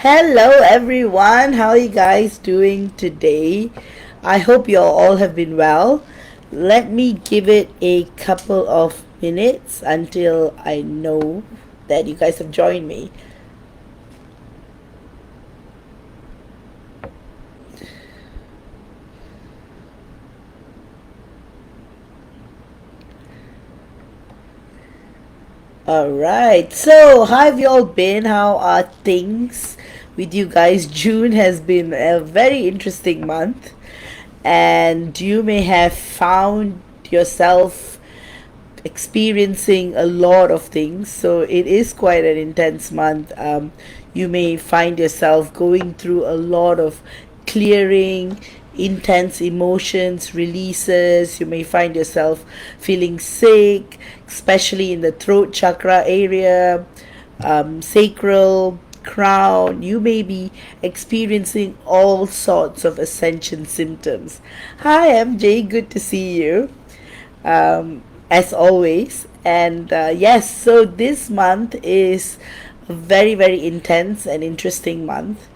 Hello everyone, how are you guys doing today? I hope you all have been well. Let me give it a couple of minutes until I know that you guys have joined me. Alright, so how have you all been? How are things with you guys? June has been a very interesting month, and you may have found yourself experiencing a lot of things. So it is quite an intense month. You may find yourself going through a lot of clearing, intense emotions, releases. You may find yourself feeling sick, especially in the throat chakra area, sacral, crown. You may be experiencing all sorts of ascension symptoms. Hi, MJ. Good to see you. As always. And yes, so this month is a very, very intense and interesting month.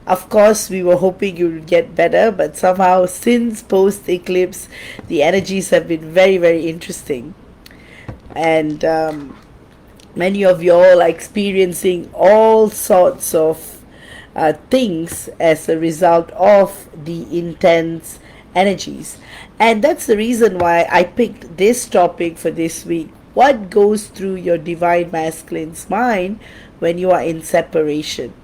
Of course, we were hoping you would get better, but somehow, since post eclipse, the energies have been very, very interesting. And many of you all are experiencing all sorts of things as a result of the intense energies. And that's the reason why I picked this topic for this week. What goes through your divine masculine's mind when you are in separation?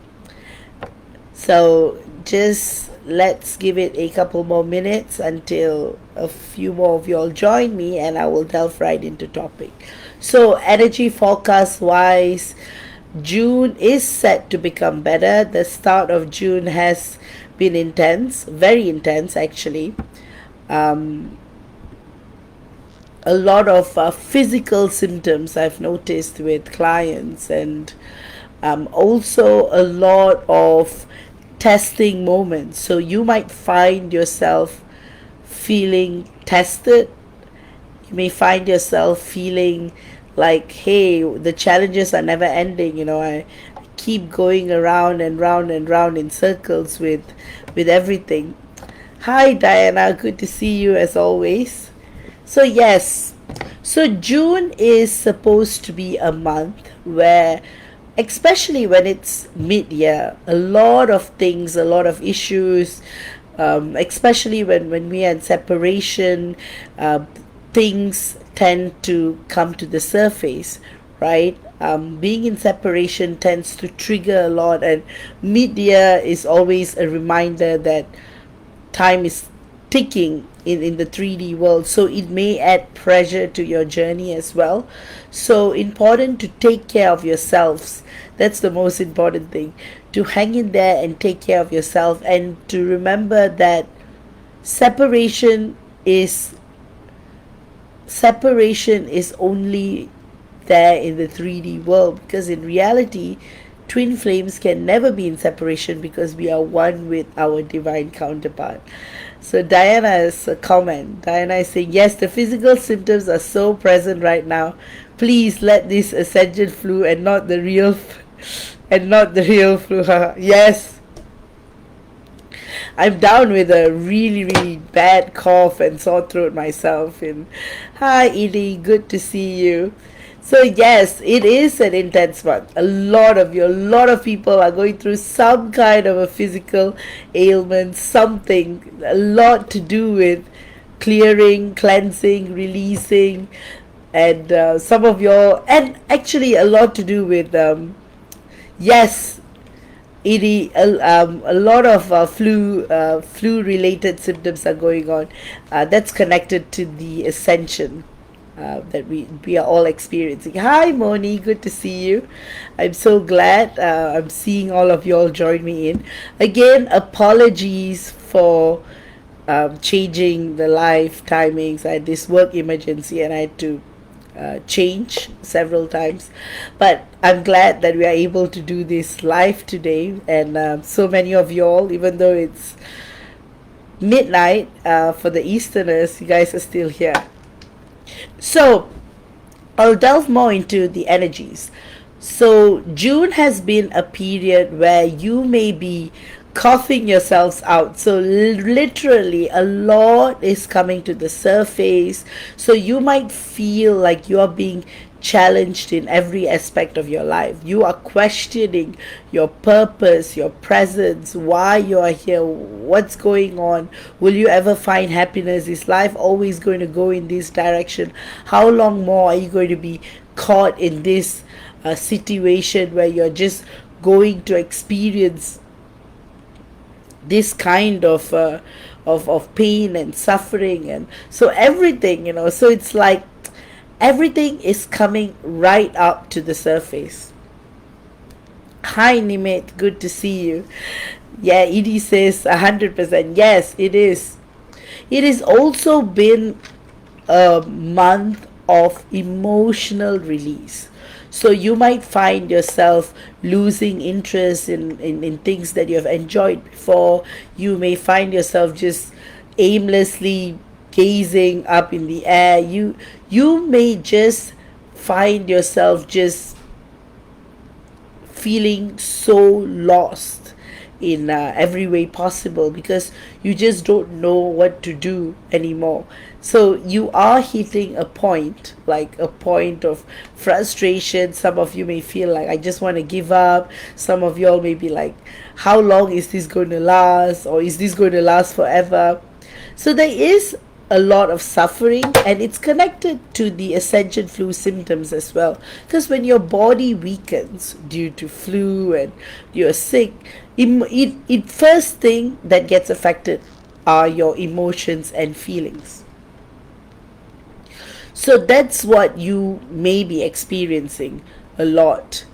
So just let's give it a couple more minutes until a few more of you all join me, and I will delve right into topic. So energy forecast wise, June is set to become better. The start of June has been intense, very intense actually. A lot of physical symptoms I've noticed with clients, and also a lot of testing moments. So you might find yourself feeling tested. You may find yourself feeling like, hey, the challenges are never ending. I keep going around and round and round in circles with everything. Hi Diana, good to see you as always. So yes, so June is supposed to be a month where, especially when it's mid-year, a lot of things, a lot of issues, especially when we are in separation, things tend to come to the surface, right? Being in separation tends to trigger a lot, and mid-year is always a reminder that time is ticking in the 3D world, so it may add pressure to your journey as well. So important to take care of yourselves. That's the most important thing, to hang in there and take care of yourself, and to remember that separation is only there in the 3D world, because in reality twin flames can never be in separation because we are one with our divine counterpart. So Diana has a comment. Diana is saying, yes, the physical symptoms are so present right now. Please let this ascension flu and not the real flu. Yes. I'm down with a really, really bad cough and sore throat myself. And hi Edie, good to see you. So yes, it is an intense month. A lot of people are going through some kind of a physical ailment, something, a lot to do with clearing, cleansing, releasing, and some of your, and actually a lot to do with, yes, a lot of flu related symptoms are going on. That's connected to the ascension that we are all experiencing. Hi Moni, good to see you. I'm so glad I'm seeing all of you all join me in. Again, apologies for changing the live timings. I had this work emergency and I had to change several times, but I'm glad that we are able to do this live today, and so many of you all, even though it's midnight for the Easterners, you guys are still here. So I'll delve more into the energies. So, June has been a period where you may be coughing yourselves out. So, literally, a lot is coming to the surface. So, you might feel like you are being challenged in every aspect of your life. You are questioning your purpose, your presence, why you are here, what's going on. Will you ever find happiness? Is life always going to go in this direction? How long more are you going to be caught in this situation where you're just going to experience this kind of pain and suffering? And so everything, so it's like everything is coming right up to the surface. Hi Nimit, good to see you. Yeah, Edie says 100%. Yes, it is. It has also been a month of emotional release. So you might find yourself losing interest in things that you have enjoyed before. You may find yourself just aimlessly gazing up in the air. You may just find yourself just feeling so lost in every way possible because you just don't know what to do anymore. So you are hitting a point, like a point of frustration. Some of you may feel like, I just want to give up. Some of y'all may be like, how long is this going to last, or is this going to last forever? So there is a lot of suffering, and it's connected to the ascension flu symptoms as well, because when your body weakens due to flu and you're sick, it first thing that gets affected are your emotions and feelings. So that's what you may be experiencing a lot.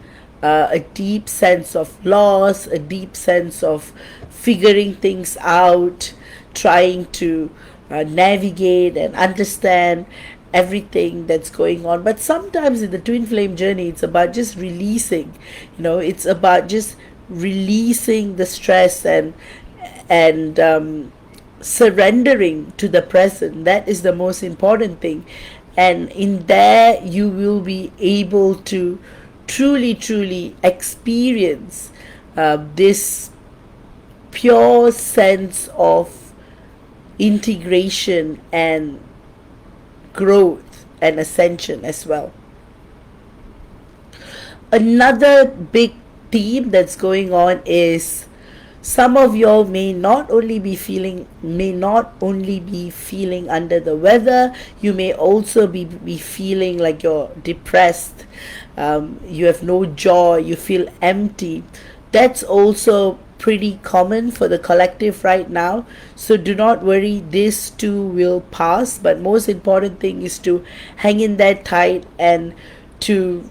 A deep sense of loss, a deep sense of figuring things out, trying to navigate and understand everything that's going on. But sometimes in the twin flame journey, it's about just releasing. It's about just releasing the stress and surrendering to the present. That is the most important thing. And in there, you will be able to truly experience this pure sense of integration and growth and ascension as well. Another big theme that's going on is some of y'all may not only be feeling under the weather. You may also be feeling like you're depressed. You have no joy, you feel empty. That's also pretty common for the collective right now. So do not worry, this too will pass. But most important thing is to hang in there tight and to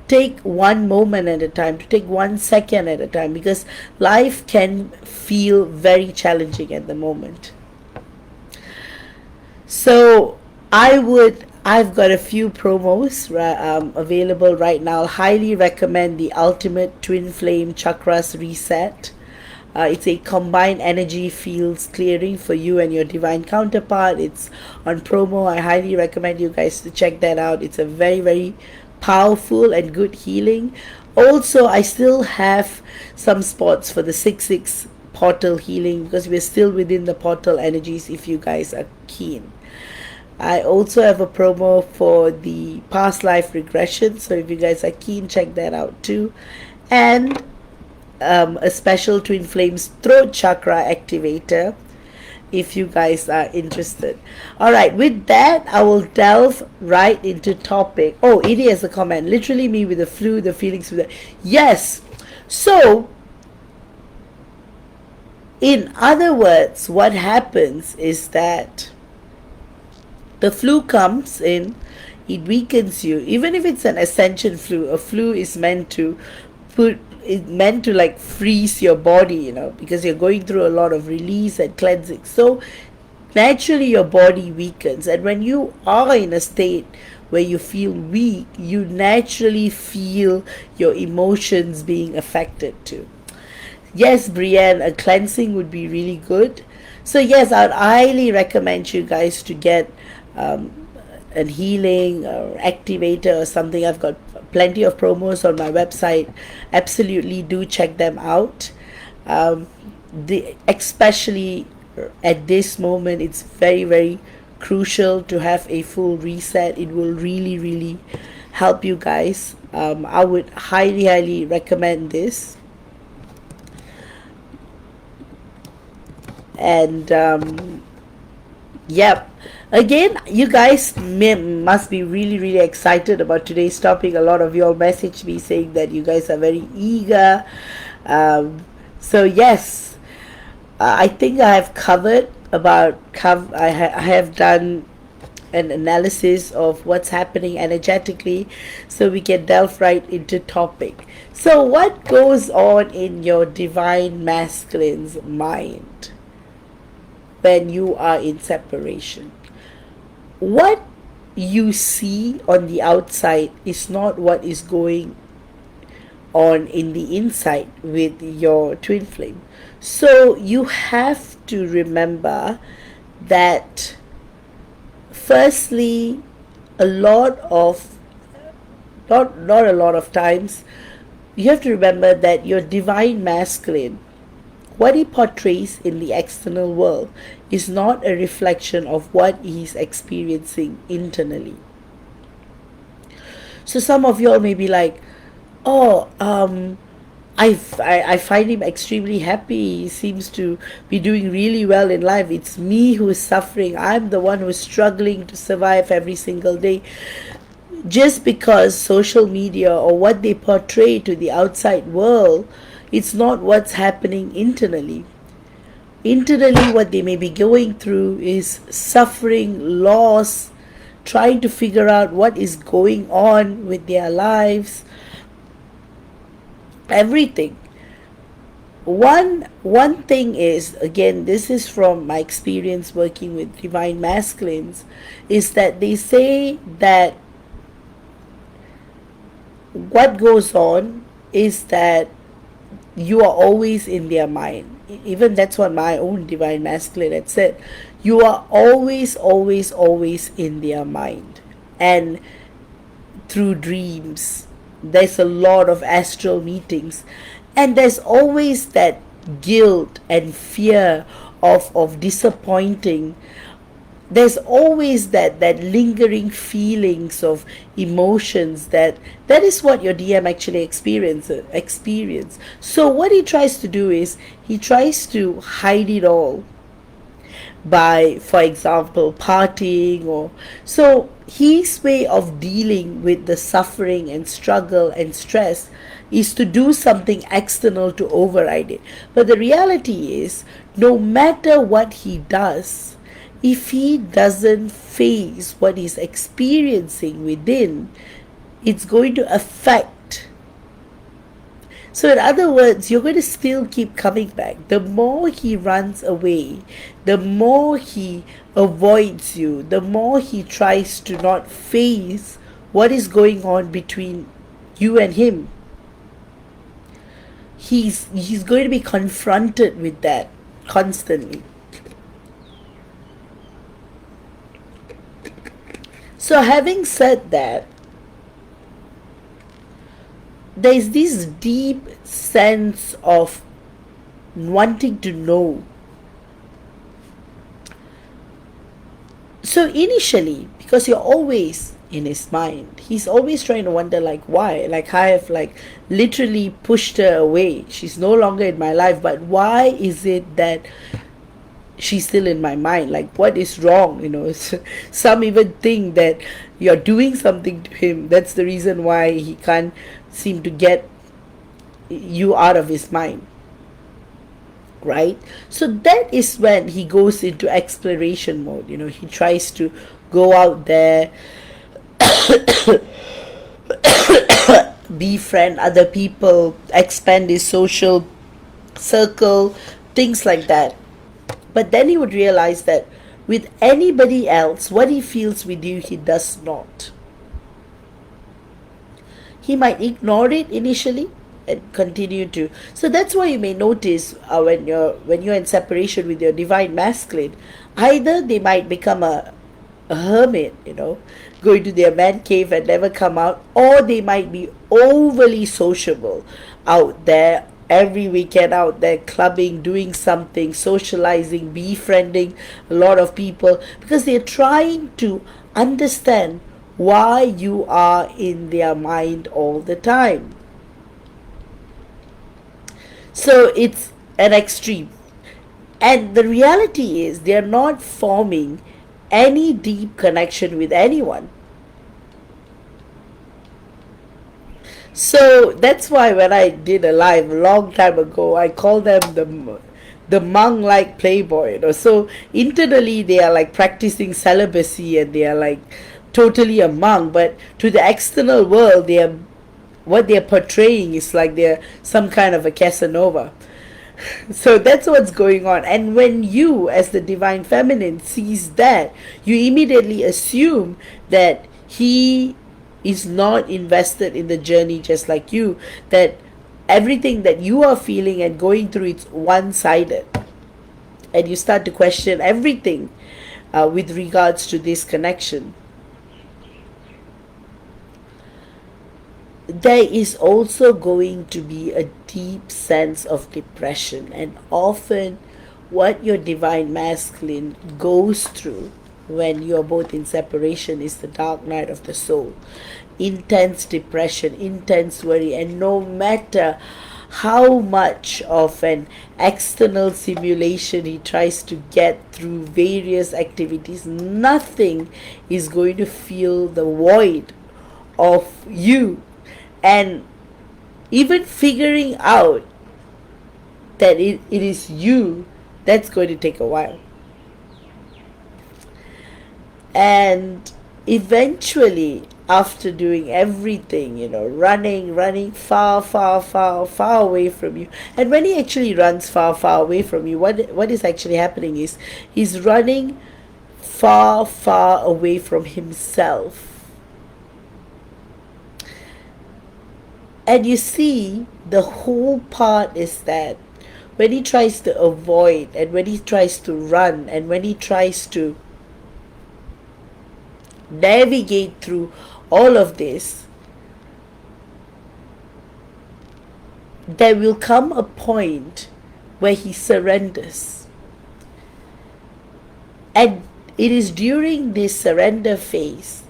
take one moment at a time, to take 1 second at a time, because life can feel very challenging at the moment. So I've got a few promos available right now. I'll highly recommend the Ultimate Twin Flame Chakras Reset. It's a combined energy fields clearing for you and your divine counterpart. It's on promo. I highly recommend you guys to check that out. It's a very, very powerful and good healing. Also, I still have some spots for the 6/6 portal healing, because we're still within the portal energies if you guys are keen. I also have a promo for the past life regression, so if you guys are keen, check that out too. And a special Twin Flames throat chakra activator if you guys are interested. Alright, with that, I will delve right into topic. Oh, it is a comment. Literally me with the flu, the feelings with the... Yes! So, in other words, what happens is that the flu comes in, it weakens you. Even if it's an ascension flu, a flu is meant to like freeze your body, because you're going through a lot of release and cleansing. So naturally your body weakens, and when you are in a state where you feel weak, you naturally feel your emotions being affected too. Yes, Brienne, a cleansing would be really good. So yes, I'd highly recommend you guys to get a healing or activator or something. I've got plenty of promos on my website. Absolutely do check them out. um, Especially at this moment, it's very, very crucial to have a full reset. It will really, really help you guys. I would highly, highly recommend this. And yep. Again, you guys must be really, really excited about today's topic. A lot of you all messaged me saying that you guys are very eager. So yes, I think I have covered about. I have done an analysis of what's happening energetically, so we can delve right into topic. So, what goes on in your divine masculine's mind when you are in separation? What you see on the outside is not what is going on in the inside with your twin flame. So you have to remember that firstly, a lot of not a lot of times, you have to remember that your divine masculine, what he portrays in the external world, is not a reflection of what he's experiencing internally. So some of y'all may be like, oh, I find him extremely happy. He seems to be doing really well in life. It's me who is suffering. I'm the one who is struggling to survive every single day. Just because social media or what they portray to the outside world, it's not what's happening internally. Internally, what they may be going through is suffering, loss, trying to figure out what is going on with their lives, everything. One thing is, again, this is from my experience working with divine masculines, is that they say that what goes on is that you are always in their mind. Even that's what my own divine masculine had said. You are always, always, always in their mind. And through dreams, there's a lot of astral meetings. And there's always that guilt and fear of disappointing. There's always that lingering feelings of emotions that is what your DM actually experience. So what he tries to do is he tries to hide it all by, for example, partying. Or so his way of dealing with the suffering and struggle and stress is to do something external to override it. But the reality is, no matter what he does, if he doesn't face what he's experiencing within, it's going to affect. So, in other words, you're going to still keep coming back. The more he runs away, the more he avoids you, the more he tries to not face what is going on between you and him. He's going to be confronted with that constantly. So, having said that, there's this deep sense of wanting to know. So, initially, because you're always in his mind, he's always trying to wonder, like, why? Like, I have, like, literally pushed her away. She's no longer in my life, but why is it that she's still in my mind? Like, what is wrong? Some even think that you're doing something to him. That's the reason why he can't seem to get you out of his mind, right? So that is when he goes into exploration mode. He tries to go out there, befriend other people, expand his social circle, things like that. But then he would realize that with anybody else, what he feels with you, he does not. He might ignore it initially and continue to. So that's why you may notice when you're in separation with your divine masculine, either they might become a a hermit, going to their man cave and never come out, or they might be overly sociable out there every weekend, out there clubbing, doing something, socializing, befriending a lot of people, because they're trying to understand why you are in their mind all the time. So it's an extreme. And the reality is, they're not forming any deep connection with anyone. So that's why when I did a live a long time ago, I called them the monk like playboy. So internally they are like practicing celibacy and they are like totally a monk, but to the external world, they are what they're portraying is like they're some kind of a Casanova. So that's what's going on. And when you, as the divine feminine, sees that, you immediately assume that he is not invested in the journey just like you, that everything that you are feeling and going through, it's one-sided, and you start to question everything with regards to this connection. There is also going to be a deep sense of depression, and often what your divine masculine goes through when you're both in separation is the dark night of the soul. Intense depression, intense worry, and no matter how much of an external simulation he tries to get through various activities, nothing is going to fill the void of you. And even figuring out that it is you, that's going to take a while. And eventually, after doing everything, running far, far, far, far away from you. And when he actually runs far, far away from you, what is actually happening is he's running far, far away from himself. And you see, the whole part is that when he tries to avoid, and when he tries to run, and when he tries to navigate through all of this, there will come a point where he surrenders. And it is during this surrender phase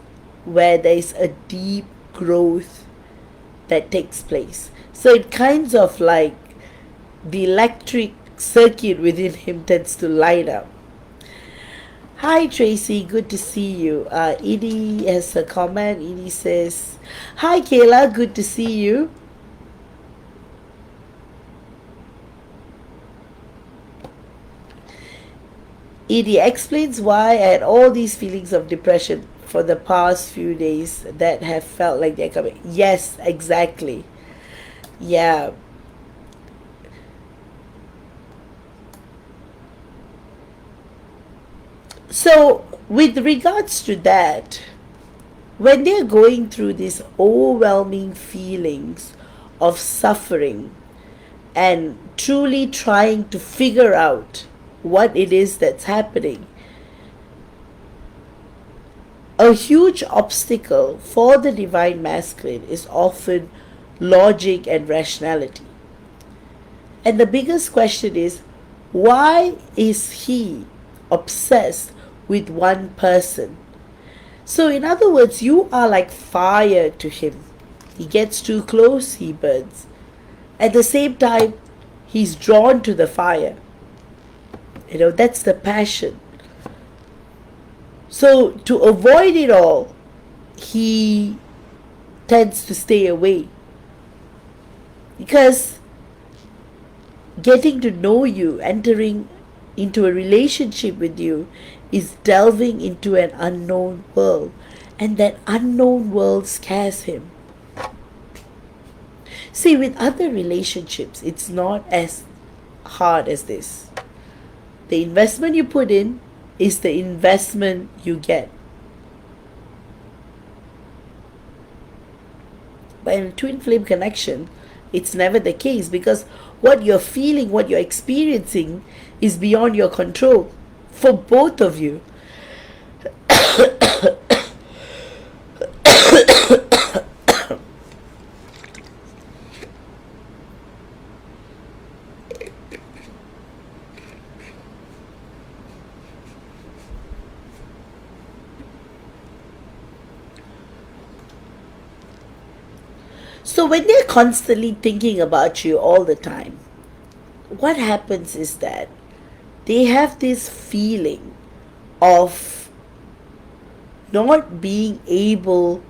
where there is a deep growth that takes place. So it kinds of like the electric circuit within him tends to light up. Hi Tracy, good to see you. Edie has a comment. Edie says, hi Kayla, good to see you. Edie explains why I had all these feelings of depression for the past few days that have felt like they're coming. Yes, exactly. Yeah. So, with regards to that, when they're going through these overwhelming feelings of suffering and truly trying to figure out what it is that's happening, a huge obstacle for the divine masculine is often logic and rationality. And the biggest question is, why is he obsessed with one person? So, in other words, you are like fire to him. He gets too close, he burns. At the same time, he's drawn to the fire. That's the passion. So, to avoid it all, he tends to stay away. Because getting to know you, entering into a relationship with you, is delving into an unknown world. And that unknown world scares him. See, with other relationships, it's not as hard as this. The investment you put in is the investment you get. But in a twin flame connection, it's never the case, because what you're feeling, what you're experiencing is beyond your control for both of you. So when they're constantly thinking about you all the time, what happens is that they have this feeling of not being able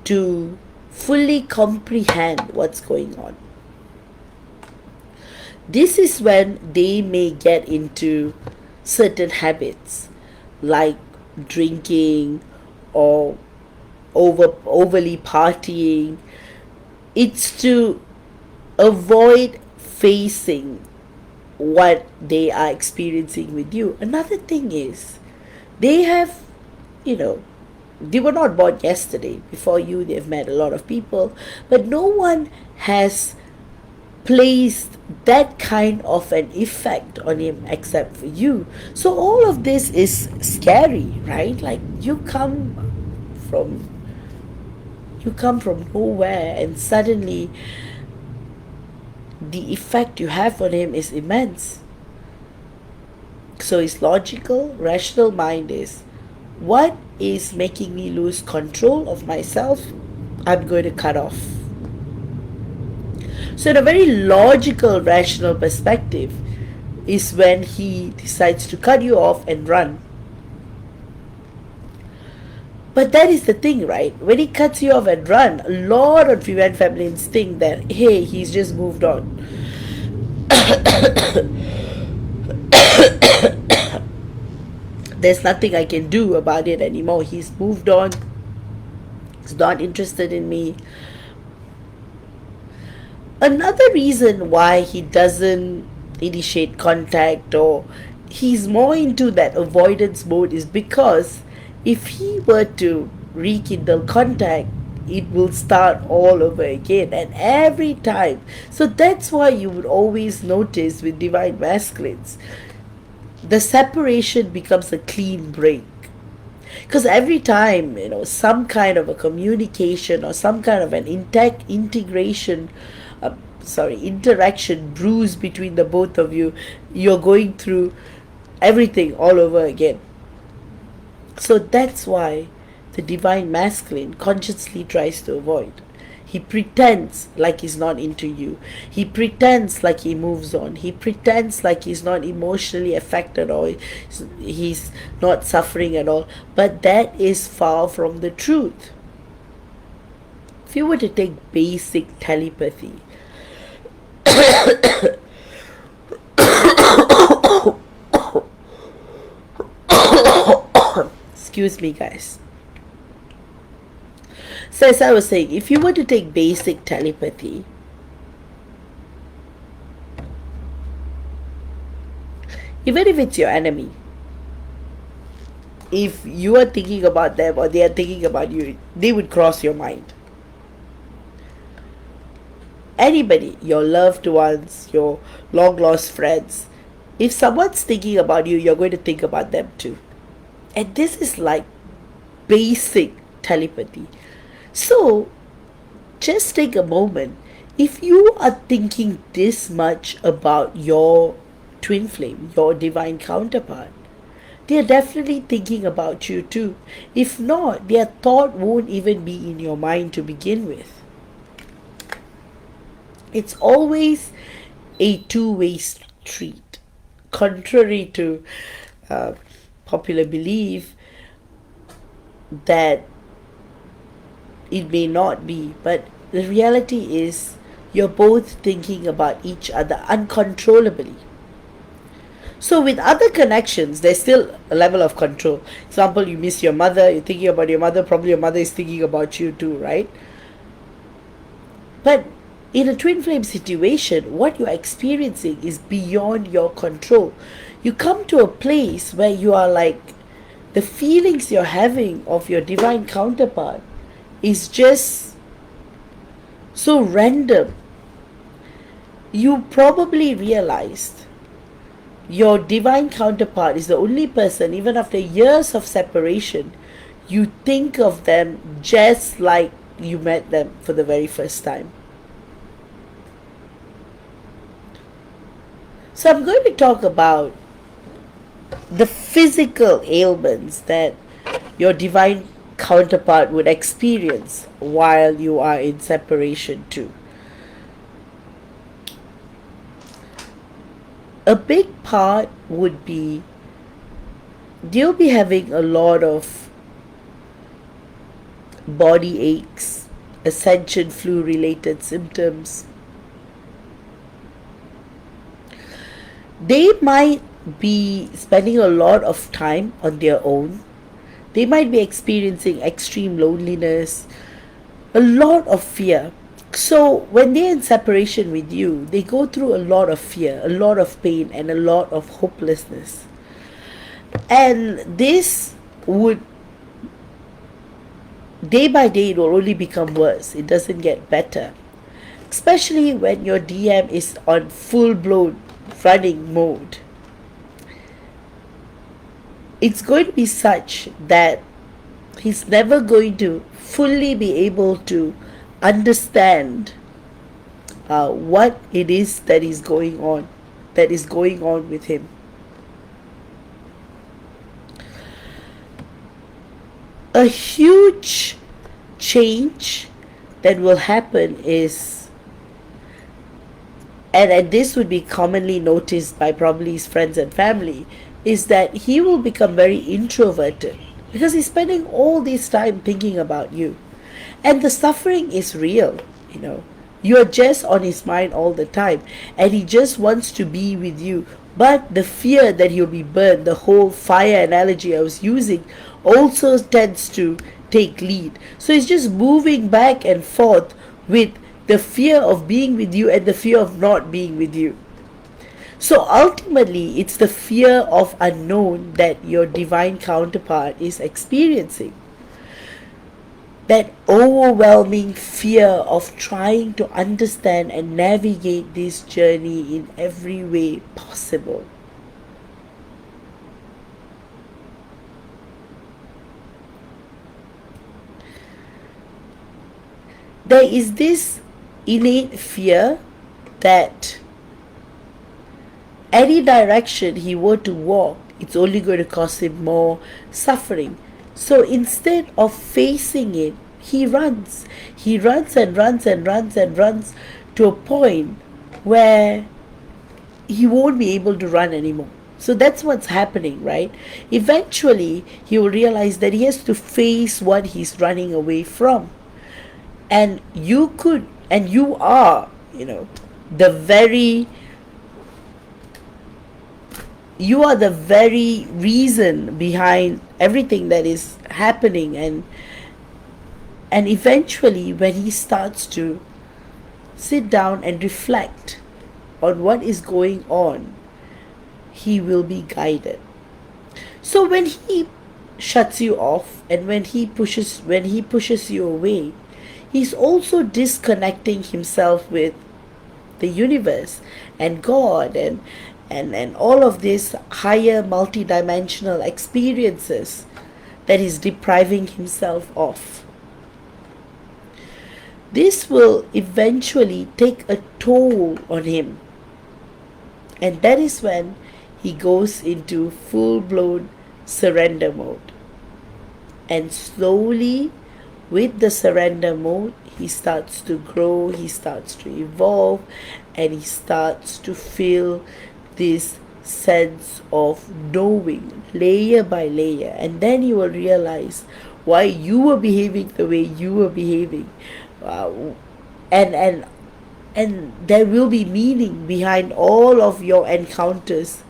to fully comprehend what's going on. This is when they may get into certain habits like drinking or overly partying. It's to avoid facing what they are experiencing with you. Another thing is they have, you know, they were not born yesterday. Before you, they've met a lot of people, but no one has placed that kind of an effect on him except for you. So all of this is scary, right? Like from you come from nowhere and suddenly the effect you have on him is immense. So his logical, rational mind is, what is making me lose control of myself? I'm going to cut off. So, in a very logical, rational perspective, is when he decides to cut you off and run. But that is the thing, right? When he cuts you off and run, a lot of event families think that, hey, he's just moved on. There's nothing I can do about it anymore. He's moved on. He's not interested in me. Another reason why he doesn't initiate contact or he's more into that avoidance mode is because if he were to rekindle contact, it will start all over again and every time. So that's why you would always notice with divine masculines, the separation becomes a clean break. Because every time, some kind of a communication or some kind of an interaction brews between the both of you, you're going through everything all over again. So that's why the divine masculine consciously tries to avoid. He pretends like he's not into you. He pretends like he moves on. He pretends like he's not emotionally affected or he's not suffering at all. But that is far from the truth. If you were to take basic telepathy, excuse me, guys. So as I was saying, if you were to take basic telepathy, even if it's your enemy, if you are thinking about them or they are thinking about you, they would cross your mind. Anybody, your loved ones, your long lost friends, if someone's thinking about you, you're going to think about them too. And this is like basic telepathy. So, just take a moment. If you are thinking this much about your twin flame, your divine counterpart, they are definitely thinking about you too. If not, their thought won't even be in your mind to begin with. It's always a two-way street. Contrary to popular belief that it may not be, but the reality is you're both thinking about each other uncontrollably. So with other connections, there's still a level of control. Example, you miss your mother, you're thinking about your mother, probably your mother is thinking about you too, right? But in a twin flame situation, what you're experiencing is beyond your control. You come to a place where you are like, the feelings you're having of your divine counterpart is just so random. You probably realized your divine counterpart is the only person, even after years of separation, you think of them just like you met them for the very first time. So I'm going to talk about the physical ailments that your divine counterpart would experience while you are in separation too. A big part would be you'll be having a lot of body aches, ascension flu related symptoms. They might be spending a lot of time on their own. They might be experiencing extreme loneliness, a lot of fear. So, when they're in separation with you, they go through a lot of fear, a lot of pain, and a lot of hopelessness. And this would, day by day, it will only become worse. It doesn't get better. Especially when your DM is on full blown running mode. It's going to be such that he's never going to fully be able to understand what it is that is going on, with him. A huge change that will happen is, and this would be commonly noticed by probably his friends and family, is that he will become very introverted because he's spending all this time thinking about you. And the suffering is real, you know. You're just on his mind all the time, and he just wants to be with you. But the fear that he'll be burned, the whole fire analogy I was using, also tends to take lead. So it's just moving back and forth with the fear of being with you and the fear of not being with you. So ultimately, it's the fear of unknown that your divine counterpart is experiencing. That overwhelming fear of trying to understand and navigate this journey in every way possible. There is this innate fear that any direction he were to walk, it's only going to cause him more suffering. So instead of facing it, he runs. He runs and runs and runs and runs to a point where he won't be able to run anymore. So that's what's happening, right? Eventually, he will realize that he has to face what he's running away from. And you are, the very you are the very reason behind everything that is happening. And eventually, when he starts to sit down and reflect on what is going on, he will be guided. So when he shuts you off and when he pushes you away, he's also disconnecting himself with the universe and God and all of these higher multidimensional experiences that he's depriving himself of. This will eventually take a toll on him. And that is when he goes into full-blown surrender mode. And slowly, with the surrender mode, he starts to grow, he starts to evolve, and he starts to feel this sense of knowing layer by layer. And then you will realize why you were behaving the way you were behaving. And there will be meaning behind all of your encounters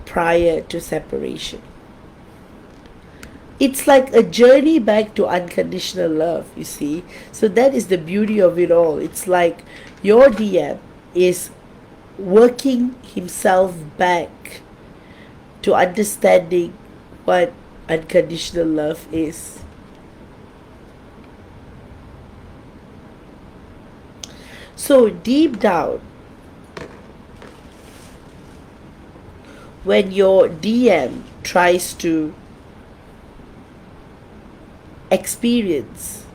prior to separation. It's like a journey back to unconditional love, you see. So that is the beauty of it all. It's like your DM is working himself back to understanding what unconditional love is. So deep down, when your DM tries to experience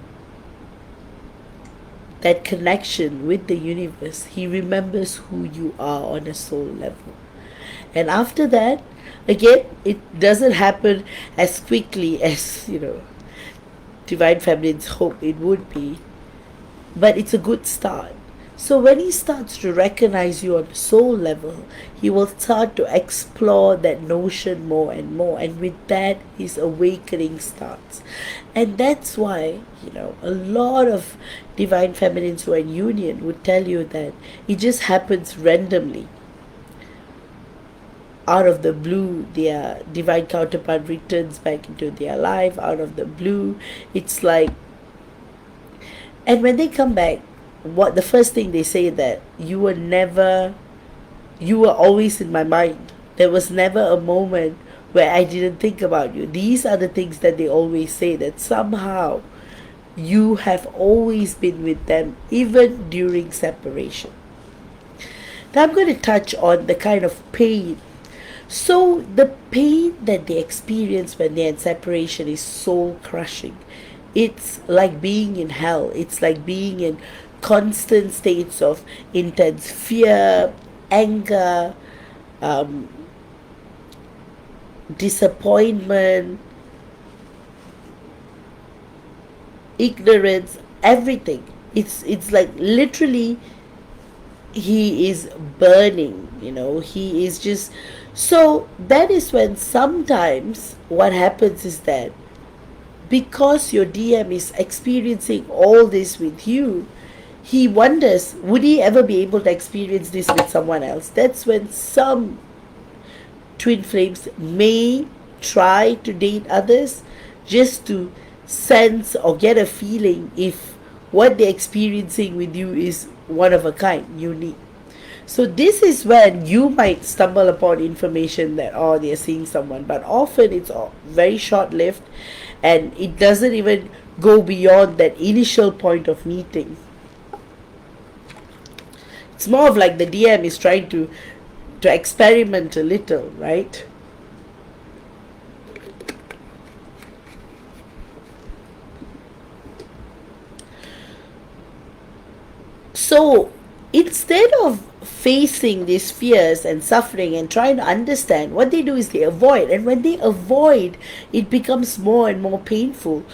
that connection with the universe, he remembers who you are on a soul level. And after that, again, it doesn't happen as quickly as, divine feminines hope it would be, but it's a good start. So when he starts to recognize you on a soul level, he will start to explore that notion more and more, and with that, his awakening starts. And that's why, a lot of divine feminines who are in union would tell you that it just happens randomly. Out of the blue, their divine counterpart returns back into their life. Out of the blue, it's like, and when they come back, what the first thing they say that you were always in my mind. There was never a moment where I didn't think about you. These are the things that they always say, that somehow you have always been with them even during separation. Now I'm going to touch on the kind of pain. So the pain that they experience when they're in separation is soul crushing. It's like being in hell. It's like being in constant states of intense fear, anger, um, disappointment, ignorance, everything. It's like literally he is burning, he is just. So that is when sometimes what happens is that because your DM is experiencing all this with you, he wonders, would he ever be able to experience this with someone else? That's when some twin flames may try to date others just to sense or get a feeling if what they're experiencing with you is one of a kind, unique. So this is when you might stumble upon information that, oh, they're seeing someone, but often it's very short-lived and it doesn't even go beyond that initial point of meeting. It's more of like the DM is trying to experiment a little, right? So instead of facing these fears and suffering and trying to understand, what they do is they avoid. And when they avoid, it becomes more and more painful.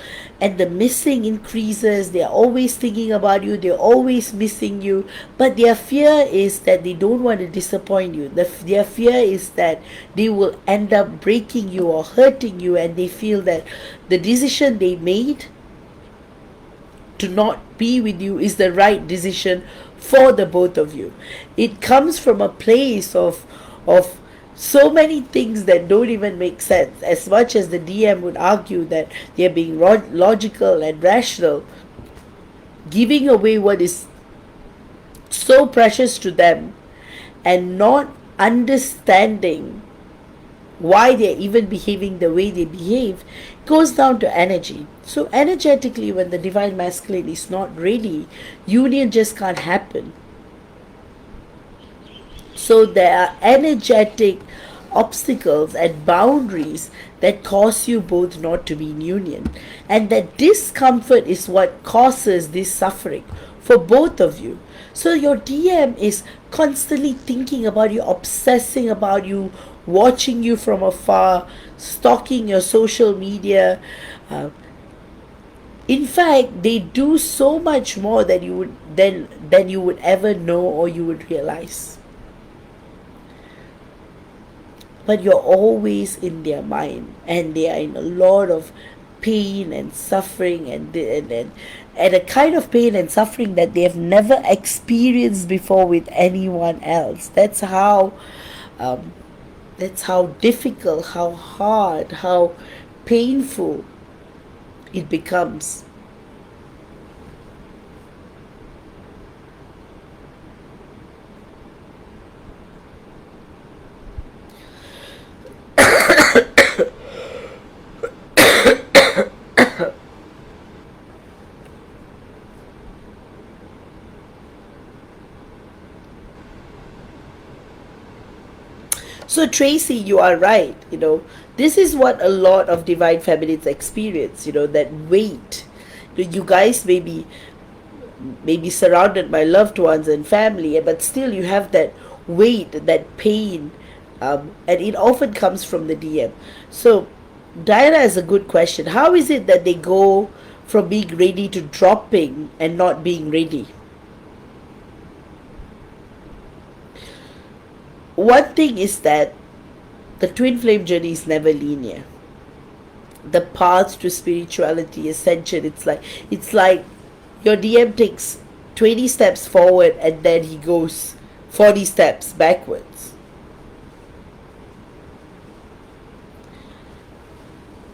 And the missing increases. They're always thinking about you. They're always missing you. But their fear is that they don't want to disappoint you. Their fear is that they will end up breaking you or hurting you. And they feel that the decision they made to not be with you is the right decision for the both of you. It comes from a place of so many things that don't even make sense. As much as the DM would argue that they're being logical and rational, giving away what is so precious to them and not understanding why they're even behaving the way they behave goes down to energy. So energetically, when the divine masculine is not ready, union just can't happen. So there are energetic obstacles and boundaries that cause you both not to be in union, and that discomfort is what causes this suffering for both of you. So your DM is constantly thinking about you, obsessing about you, watching you from afar, stalking your social media. In fact, they do so much more than you would ever know or you would realize. But you're always in their mind, and they are in a lot of pain and suffering, and a kind of pain and suffering that they have never experienced before with anyone else. That's how difficult, how hard, how painful it becomes. So Tracy, you are right. This is what a lot of divine feminines experience. That weight. You guys may be surrounded by loved ones and family, but still you have that weight, that pain, and it often comes from the DM. So Diana has a good question. How is it that they go from being ready to dropping and not being ready. One thing is that the twin flame journey is never linear. The path to spirituality, ascension, it's like your DM takes 20 steps forward and then he goes 40 steps backwards.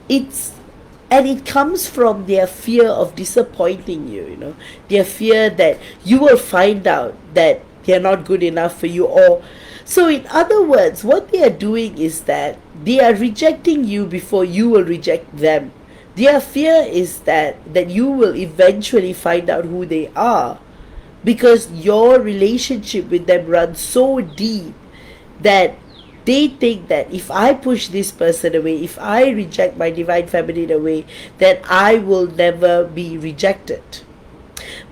It's and it comes from their fear of disappointing you, their fear that you will find out that they're not good enough for you. Or so in other words, what they are doing is that they are rejecting you before you will reject them. Their fear is that you will eventually find out who they are, because your relationship with them runs so deep that they think that if I push this person away, if I reject my divine feminine away, then I will never be rejected.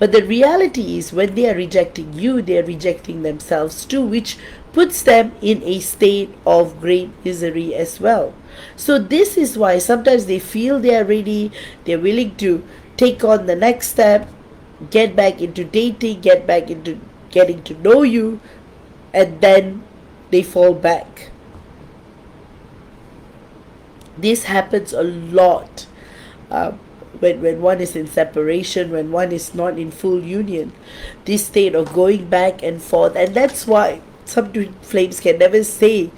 But the reality is, when they are rejecting you, they are rejecting themselves too, which puts them in a state of great misery as well. So this is why sometimes they feel they are ready, they're willing to take on the next step, get back into dating, get back into getting to know you, and then they fall back. This happens a lot when one is in separation, when one is not in full union. This state of going back and forth, and that's why some twin flames can never say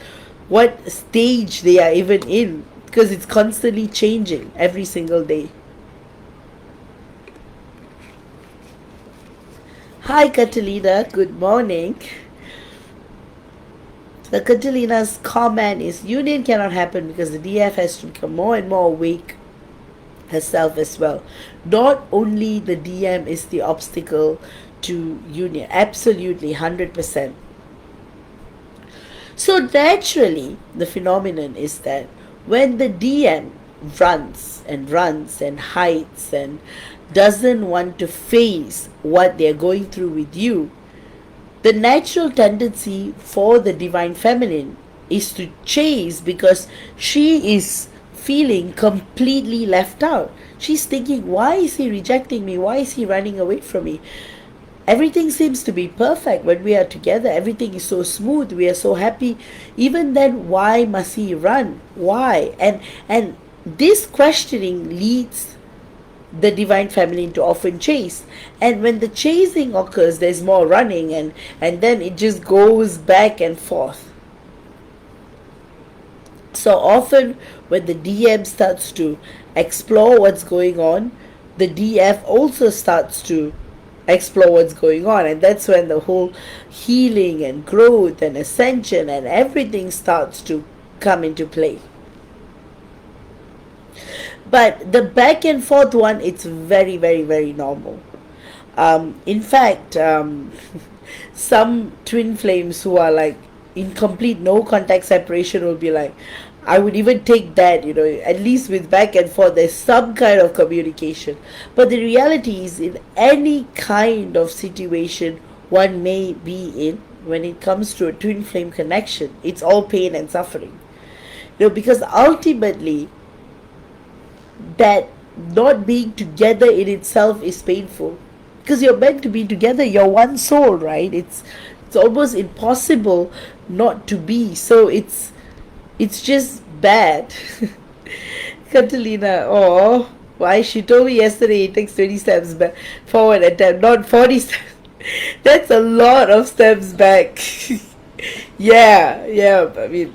what stage they are even in, because it's constantly changing every single day. Hi Catalina, good morning. The Catalina's comment is union cannot happen because the DF has to become more and more awake herself as well. Not only the DM is the obstacle to union, absolutely 100%. So naturally, the phenomenon is that when the DM runs and hides and doesn't want to face what they're going through with you, the natural tendency for the divine feminine is to chase, because she is feeling completely left out. She's thinking, why is he rejecting me? Why is he running away from me? Everything seems to be perfect when we are together. Everything is so smooth. We are so happy. Even then, why must he run? Why? And this questioning leads the divine feminine to often chase. And when the chasing occurs, there's more running, and then it just goes back and forth. So often when the DM starts to explore what's going on, the DF also starts to explore what's going on, and that's when the whole healing and growth and ascension and everything starts to come into play. But the back and forth one, it's very, very, very normal. In fact, some twin flames who are like in complete no contact separation will be like, I would even take that, at least with back and forth, there's some kind of communication. But the reality is, in any kind of situation one may be in, when it comes to a twin flame connection, it's all pain and suffering. Because ultimately, that not being together in itself is painful, because you're meant to be together, you're one soul, right? It's almost impossible not to be. So it's just bad. Catalina, oh, why, she told me yesterday it takes 20 steps back forward and then not 40 steps. That's a lot of steps back. yeah, I mean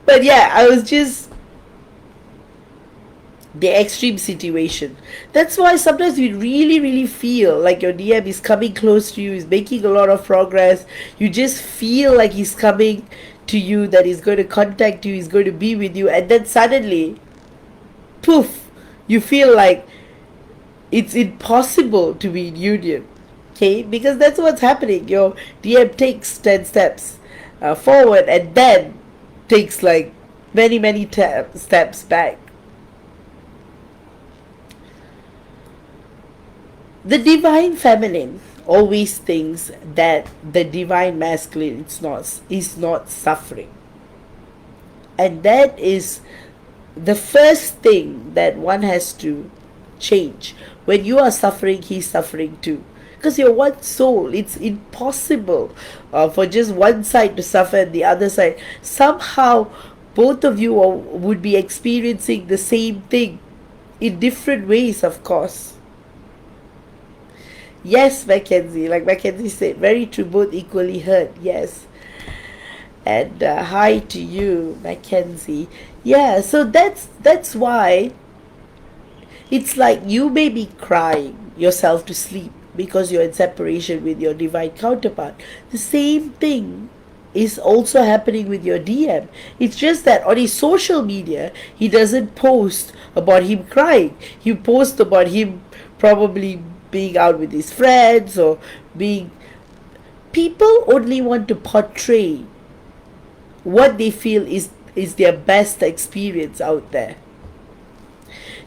but yeah, I was just the extreme situation. That's why sometimes we really, really feel like your DM is coming close to you, is making a lot of progress. You just feel like he's coming to you, that he's going to contact you, he's going to be with you, and then suddenly, poof, you feel like it's impossible to be in union. Okay, because that's what's happening. Your DM takes 10 steps forward and then takes like many steps back. The divine feminine always thinks that the divine masculine is not suffering, and that is the first thing that one has to change. When you are suffering, he's suffering too, because you're one soul. It's impossible for just one side to suffer and the other side. Somehow both of you would be experiencing the same thing in different ways, of course. Yes, Mackenzie, like Mackenzie said, very true, both equally hurt. Yes. And hi to you, Mackenzie. Yeah, so that's why it's like you may be crying yourself to sleep because you're in separation with your divine counterpart. The same thing is also happening with your DM. It's just that on his social media, he doesn't post about him crying. He posts about him probably being out with his friends or being. People only want to portray what they feel is their best experience out there.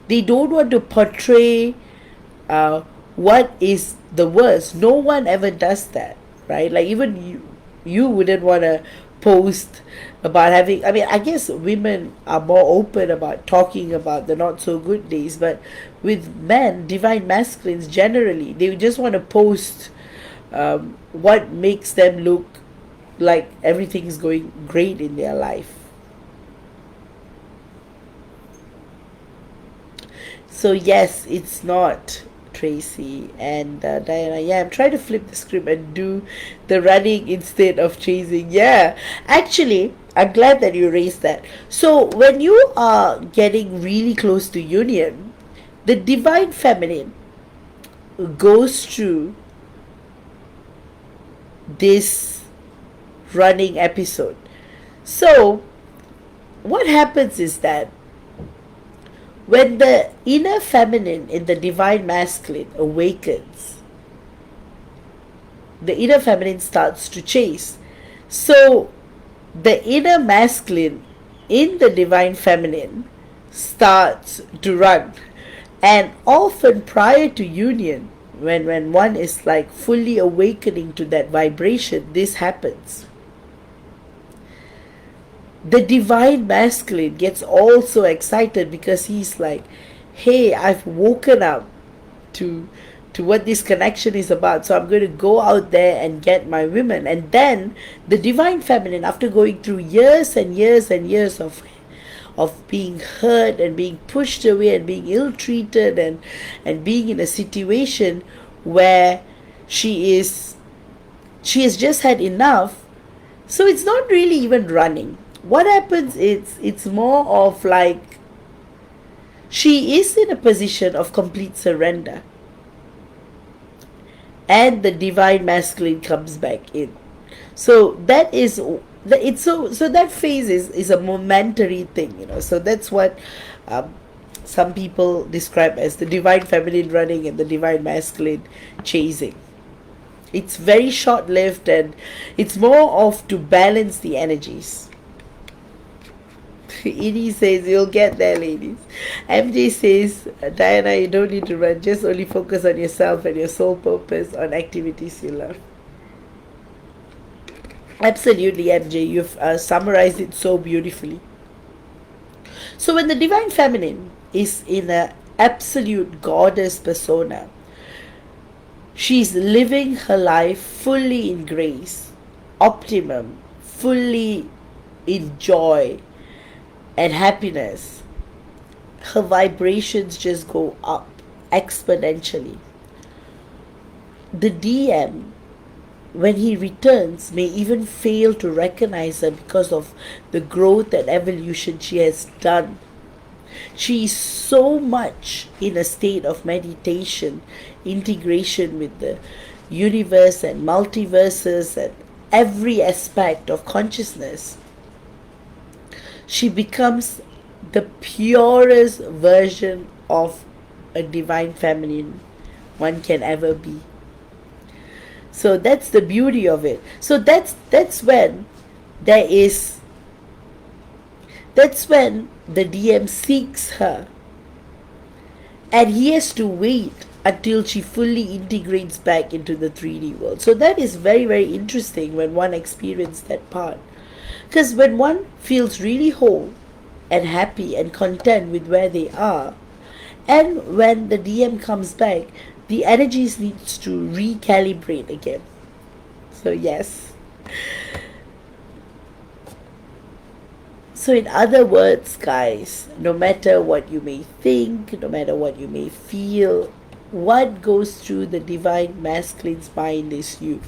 They don't want to portray what is the worst. No one ever does that, right? Like even you wouldn't want to post about having. I mean, I guess women are more open about talking about the not so good days, but with men, divine masculines generally, they just want to post what makes them look like everything's going great in their life. So yes, it's not Tracy and Diana. Yeah, I'm trying to flip the script and do the running instead of chasing. Yeah, actually, I'm glad that you raised that. So when you are getting really close to union, the divine feminine goes through this running episode. So what happens is that when the inner feminine in the divine masculine awakens, the inner feminine starts to chase. So the inner masculine in the divine feminine starts to run. And often prior to union, when one is like fully awakening to that vibration, this happens. The divine masculine gets also excited because he's like, hey, I've woken up to what this connection is about, so I'm going to go out there and get my women. And then the divine feminine, after going through years and years and years of being hurt and being pushed away and being ill-treated and being in a situation where she has just had enough, so it's not really even running. What happens is it's more of like she is in a position of complete surrender, and the divine masculine comes back in. So that is it's so that phase is a momentary thing, so that's what some people describe as the divine feminine running and the divine masculine chasing. It's very short lived, and it's more of to balance the energies. Edie says, you'll get there, ladies. MJ says, Diana, you don't need to run. Just only focus on yourself and your sole purpose on activities you love. Absolutely, MJ. You've summarized it so beautifully. So when the divine feminine is in an absolute goddess persona, she's living her life fully in grace, optimum, fully in joy and happiness. Her vibrations just go up exponentially. The DM, when he returns, may even fail to recognize her because of the growth and evolution she has done. She is so much in a state of meditation, integration with the universe and multiverses and every aspect of consciousness. She becomes the purest version of a divine feminine one can ever be. So that's the beauty of it. So that's when the DM seeks her, and he has to wait until she fully integrates back into the 3D world. So that is very, very interesting when one experiences that part. Because when one feels really whole and happy and content with where they are. And when the DM comes back, the energies needs to recalibrate again. So yes. So in other words, guys, no matter what you may think, no matter what you may feel, what goes through the divine masculine's mind is you.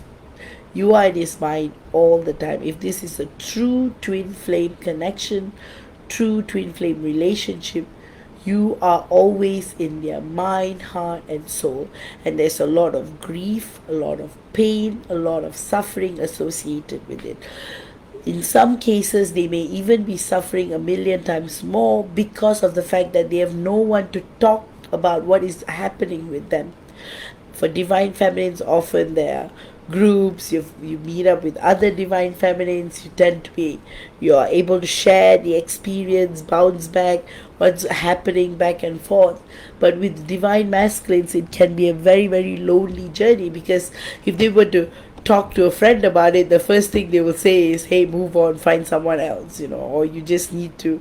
You are in his mind all the time. If this is a true twin flame connection, true twin flame relationship, you are always in their mind, heart, and soul. And there's a lot of grief, a lot of pain, a lot of suffering associated with it. In some cases, they may even be suffering a million times more because of the fact that they have no one to talk about what is happening with them. For divine feminines, often there are groups, you meet up with other divine feminines, you are able to share the experience, bounce back what's happening back and forth. But with divine masculines, it can be a very, very lonely journey, because if they were to talk to a friend about it, the first thing they will say is, hey, move on, find someone else, or you just need to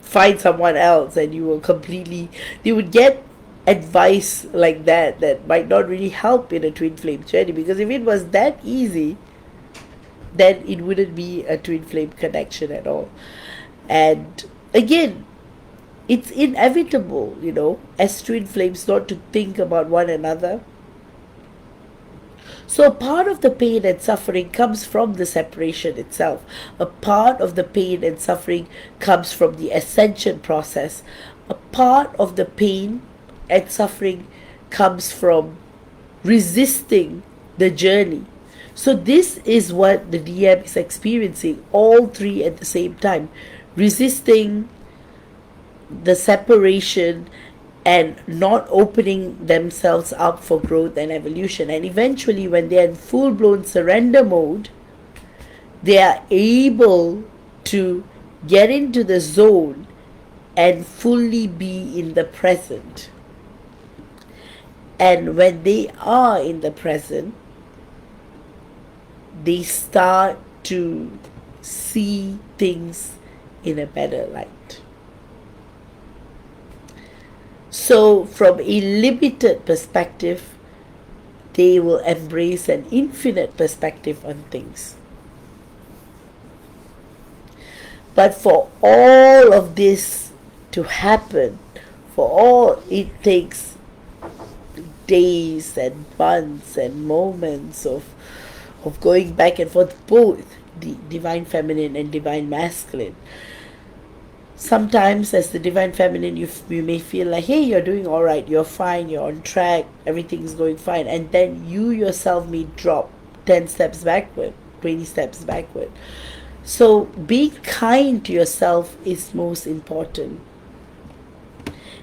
find someone else. And you will completely, they would get advice like that might not really help in a twin flame journey, because if it was that easy, then it wouldn't be a twin flame connection at all. And again, it's inevitable, as twin flames, not to think about one another. So a part of the pain and suffering comes from the separation itself. A part of the pain and suffering comes from the ascension process. A part of the pain and suffering comes from resisting the journey. So this is what the DM is experiencing, all three at the same time. Resisting the separation and not opening themselves up for growth and evolution. And eventually, when they're in full-blown surrender mode, they are able to get into the zone and fully be in the present. And when they are in the present, they start to see things in a better light. So from a limited perspective, they will embrace an infinite perspective on things. But for all of this to happen, for all it takes days and months and moments of going back and forth, both the divine feminine and divine masculine. Sometimes as the divine feminine, you may feel like, hey, you're doing all right, you're fine, you're on track, everything's going fine, and then you yourself may drop 10 steps backward, 20 steps backward. So being kind to yourself is most important.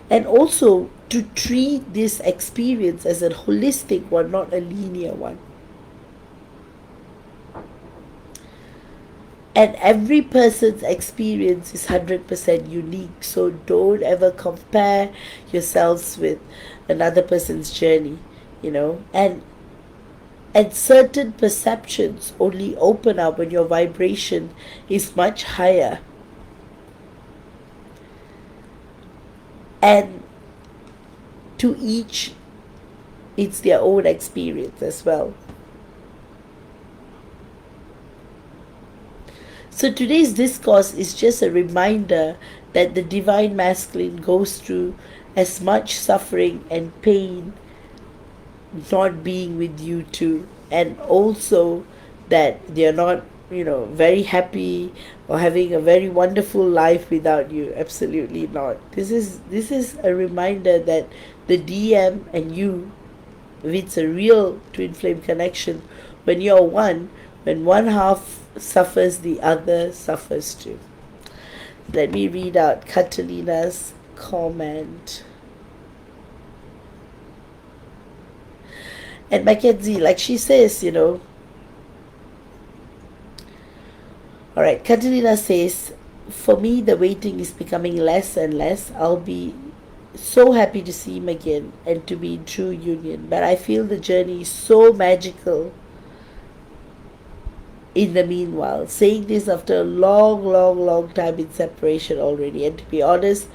And also to treat this experience as a holistic one, not a linear one. And every person's experience is 100% unique. So don't ever compare yourselves with another person's journey, And certain perceptions only open up when your vibration is much higher. And to each, it's their own experience as well. So today's discourse is just a reminder that the divine masculine goes through as much suffering and pain not being with you too, and also that they're not, very happy or having a very wonderful life without you. Absolutely not. This is a reminder that the DM and you, if it's a real twin flame connection, when you're one, when one half suffers, the other suffers too. Let me read out Catalina's comment. And Mackenzie, like she says, Alright, Catalina says, for me, the waiting is becoming less and less. I'll be so happy to see him again and to be in true union. But I feel the journey is so magical in the meanwhile, saying this after a long, long, long time in separation already, and to be honest,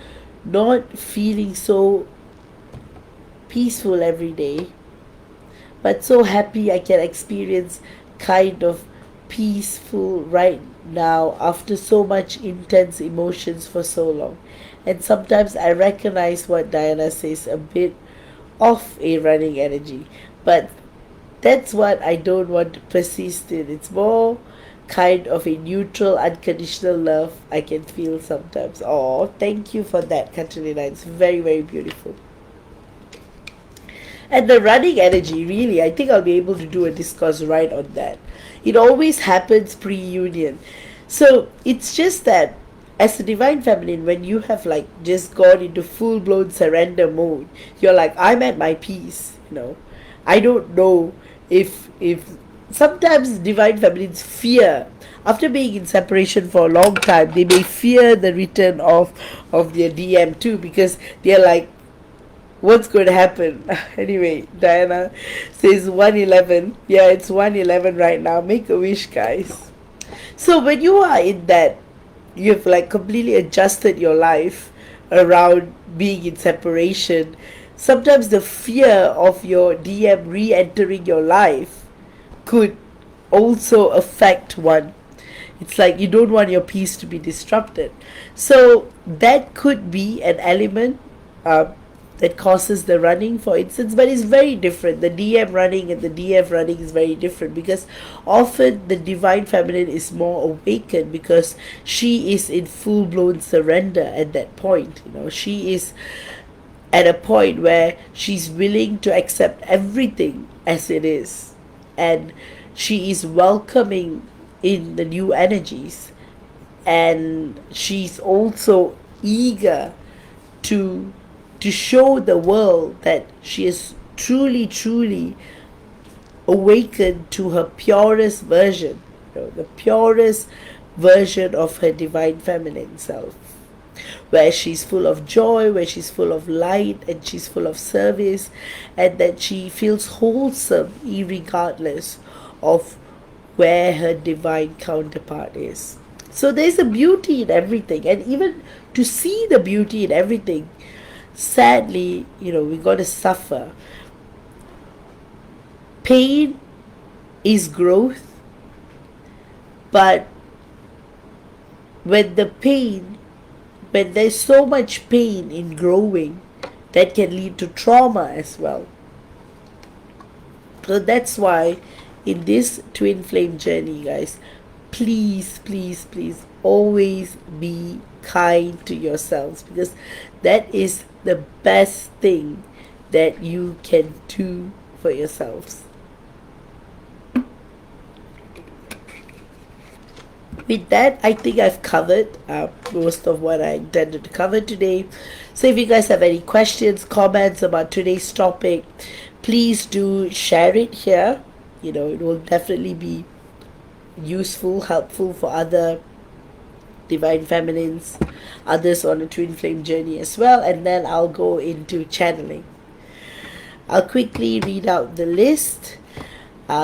not feeling so peaceful every day, but so happy I can experience kind of peaceful right now after so much intense emotions for so long. And sometimes I recognize what Diana says, a bit of a running energy, but that's what I don't want to persist in. It's more kind of a neutral, unconditional love I can feel sometimes. Oh, thank you for that, Katrina. It's very, very beautiful. And the running energy, really, I think I'll be able to do a discourse right on that. It always happens pre union. So it's just that as a divine feminine, when you have like just gone into full blown surrender mode, you're like, I'm at my peace, you know. I don't know if sometimes divine feminines fear after being in separation for a long time, they may fear the return of their DM too, because they're like, what's going to happen? Anyway, Diana says 111. Yeah, it's 111 right now. Make a wish, guys. So when you are in that, you've like completely adjusted your life around being in separation. Sometimes the fear of your DM re-entering your life could also affect one. It's like you don't want your peace to be disrupted. So that could be an element uh, that causes the running, for instance, but it's very different. The DM running and the DF running is very different, because often the divine feminine is more awakened because she is in full blown surrender at that point. You know, she is at a point where she's willing to accept everything as it is, and she is welcoming in the new energies, and she's also eager to show the world that she is truly, truly awakened to her purest version, you know, the purest version of her divine feminine self, where she's full of joy, where she's full of light, and she's full of service, and that she feels wholesome regardless of where her divine counterpart is. So there's a beauty in everything, and even to see the beauty in everything, sadly, you know, we got to suffer. Pain is growth, but when the pain, when there's so much pain in growing, that can lead to trauma as well. So that's why in this twin flame journey, guys, please, please, please always be kind to yourselves, because that is the best thing that you can do for yourselves. With that, I think I've covered most of what I intended to cover today. So if you guys have any questions, comments about today's topic, please do share it here. You know, it will definitely be useful, helpful for other divine feminines, others on a twin flame journey as well. And then I'll go into channeling. I'll quickly read out the list.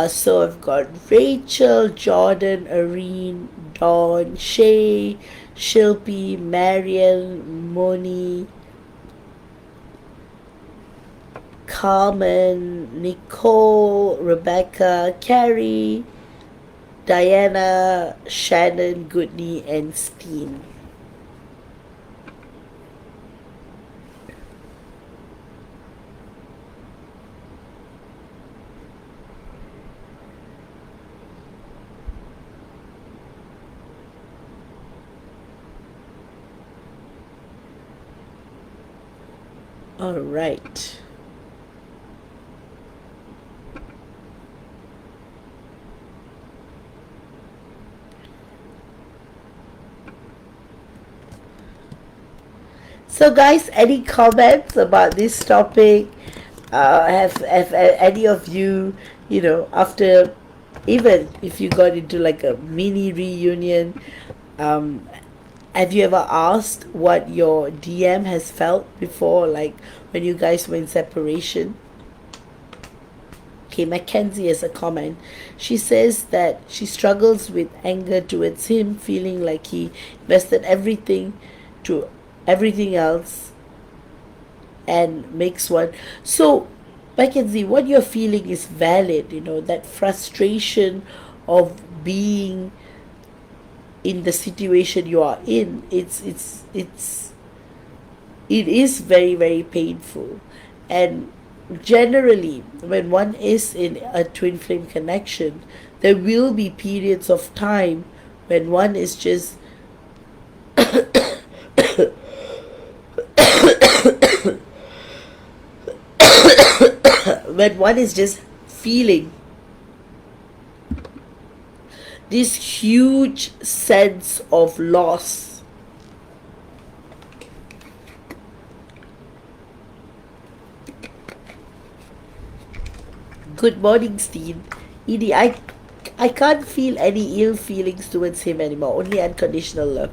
So I've got Rachel, Jordan, Areen, Dawn, Shay, Shilpi, Marian, Moni, Carmen, Nicole, Rebecca, Carrie, Diana, Shannon, Goodney, and Steen. All right. So guys, any comments about this topic? Have any of you, you know, after, even if you got into like a mini reunion, um, have you ever asked what your DM has felt before, like when you guys were in separation? Okay, Mackenzie has a comment. She says that she struggles with anger towards him, feeling like he invested everything to everything else and makes one. So, Mackenzie, what you're feeling is valid, that frustration of being in the situation you are in. It is very, very painful. And generally, when one is in a twin flame connection, there will be periods of time when one is just when one is just feeling this huge sense of loss. Good morning, Steen. Edie, I can't feel any ill feelings towards him anymore, only unconditional love.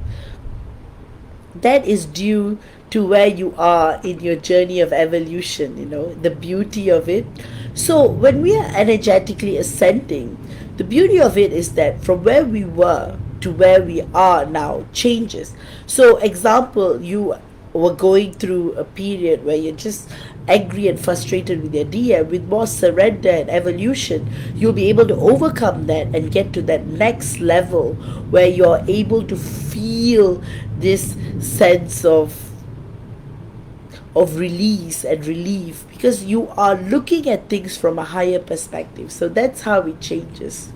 That is due to where you are in your journey of evolution, the beauty of it. So, when we are energetically ascending, the beauty of it is that from where we were to where we are now changes. So, example, you were going through a period where you're just angry and frustrated with your DM. With more surrender and evolution, you'll be able to overcome that and get to that next level where you're able to feel this sense of release and relief, because you are looking at things from a higher perspective. So that's how it changes.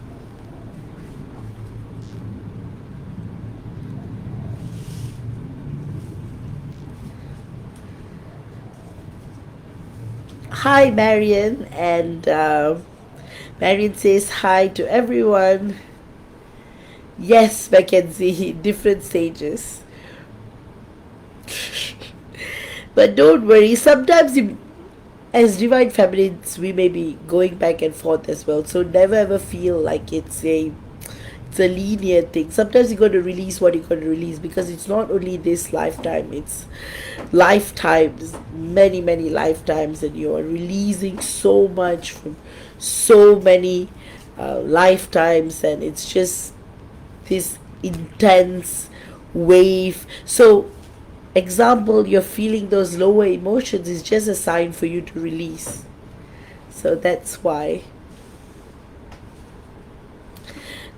Hi, Marion, and Marion says hi to everyone. Yes, Mackenzie, different stages. But don't worry, sometimes as divine feminines, we may be going back and forth as well. So never ever feel like it's a linear thing. Sometimes you're going to release what you're going to release, because it's not only this lifetime, it's lifetimes, many, many lifetimes, and you're releasing so much from so many lifetimes, and it's just this intense wave. So, example, you're feeling those lower emotions is just a sign for you to release. So that's why.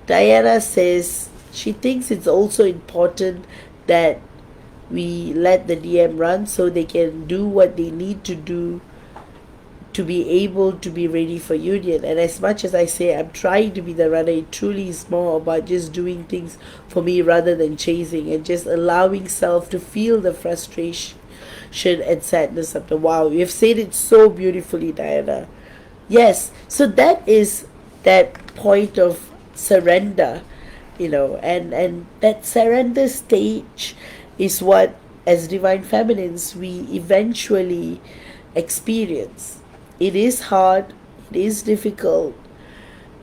Diana says she thinks it's also important that we let the DM run so they can do what they need to do to be able to be ready for union. And as much as I say I'm trying to be the runner, it truly is more about just doing things for me rather than chasing, and just allowing self to feel the frustration and sadness of the wow. You've said it so beautifully, Diana. Yes, so that is that point of surrender, and that surrender stage is what, as divine feminines, we eventually experience. It is hard, it is difficult,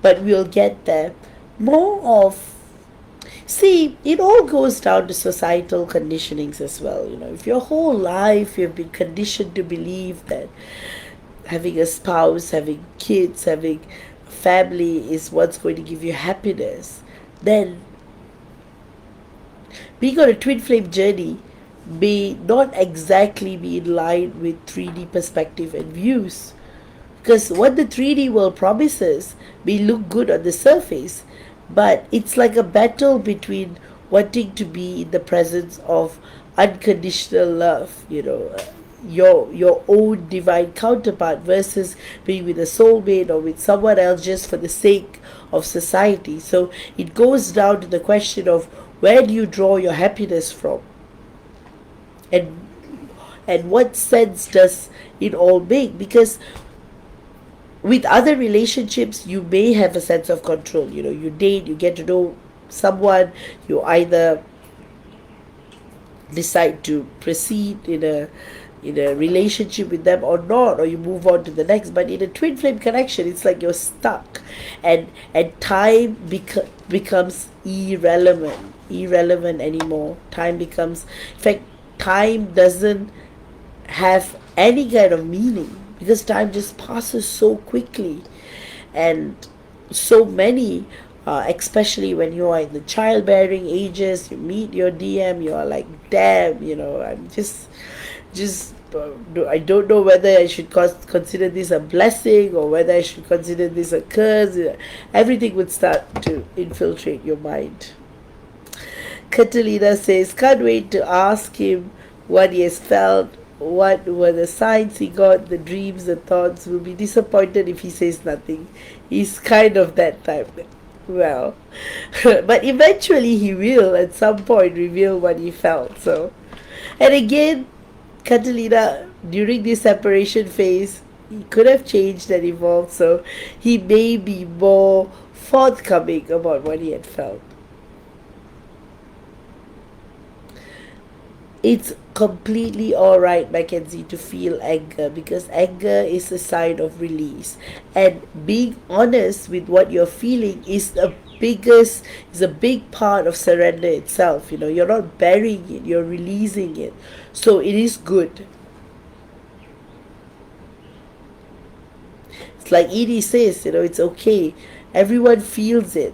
but we'll get there. More of, see, it all goes down to societal conditionings as well. If your whole life you've been conditioned to believe that having a spouse, having kids, having a family is what's going to give you happiness, then being on a twin flame journey may not exactly be in line with 3D perspective and views. Because what the 3D world promises may look good on the surface, but it's like a battle between wanting to be in the presence of unconditional love, your own divine counterpart, versus being with a soulmate or with someone else just for the sake of society. So it goes down to the question of, where do you draw your happiness from? And what sense does it all make? Because with other relationships, you may have a sense of control. You date, you get to know someone, you either decide to proceed in a relationship with them or not, or you move on to the next. But in a twin flame connection, it's like you're stuck, and time becomes irrelevant anymore. Time becomes, in fact, time doesn't have any kind of meaning, because time just passes so quickly. And so many, especially when you are in the childbearing ages, you meet your DM, you are like, damn, I'm just I don't know whether I should consider this a blessing or whether I should consider this a curse. Everything would start to infiltrate your mind. Catalina says, can't wait to ask him what he has felt, what were the signs he got, the dreams, the thoughts. Will be disappointed if he says nothing. He's kind of that type. Well, but eventually he will at some point reveal what he felt. So, and again, Catalina, during this separation phase, he could have changed and evolved, so he may be more forthcoming about what he had felt. It's completely alright, Mackenzie, to feel anger because anger is a sign of release. And being honest with what you're feeling is a big part of surrender itself. You're not burying it, you're releasing it. So it is good. It's like Edie says, it's okay. Everyone feels it.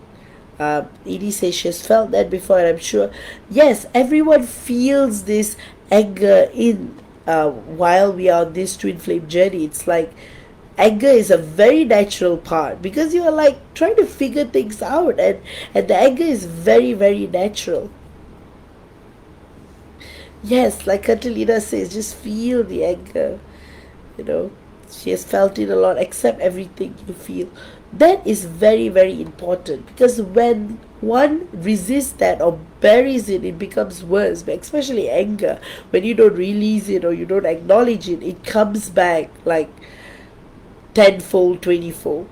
Edie says she's felt that before, and I'm sure, yes, everyone feels this anger in while we are on this twin flame journey. It's like anger is a very natural part because you are like trying to figure things out, and the anger is very, very natural. Yes, like Catalina says, just feel the anger. You know, she has felt it a lot. Accept everything you feel. That is very, very important because when one resists that or buries it, it becomes worse. But especially anger, when you don't release it or you don't acknowledge it, it comes back like tenfold, 20-fold.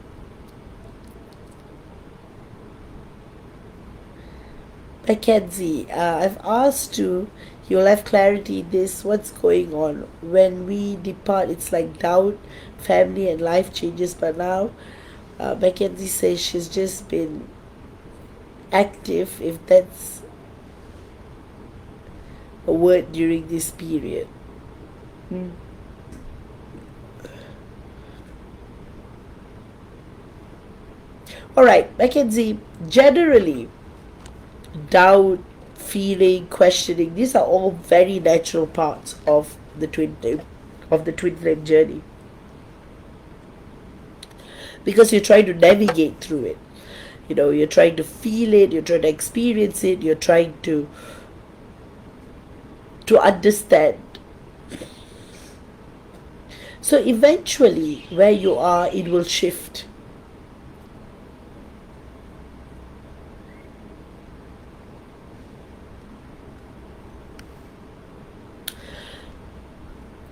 Mackenzie, I've asked to, you'll have clarity this, what's going on. When we depart, it's like doubt, family and life changes. But now, Mackenzie says she's just been active, if that's a word, during this period. Hmm. Alright, Mackenzie, generally, doubt, feeling, questioning, these are all very natural parts of the twin flame journey. Because you're trying to navigate through it. You're trying to feel it, you're trying to experience it, you're trying to understand. So eventually, where you are, it will shift.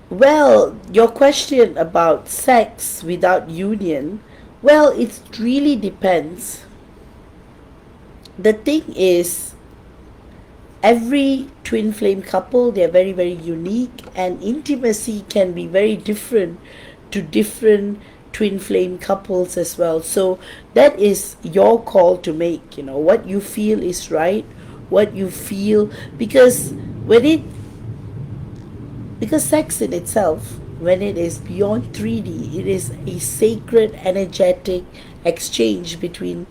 Well, your question about sex without union, well, it really depends. The thing is, every twin flame couple, they're very, very unique, and intimacy can be very different to different twin flame couples as well. So that is your call to make, what you feel is right, what you feel, because sex in itself, when it is beyond 3D, it is a sacred, energetic exchange between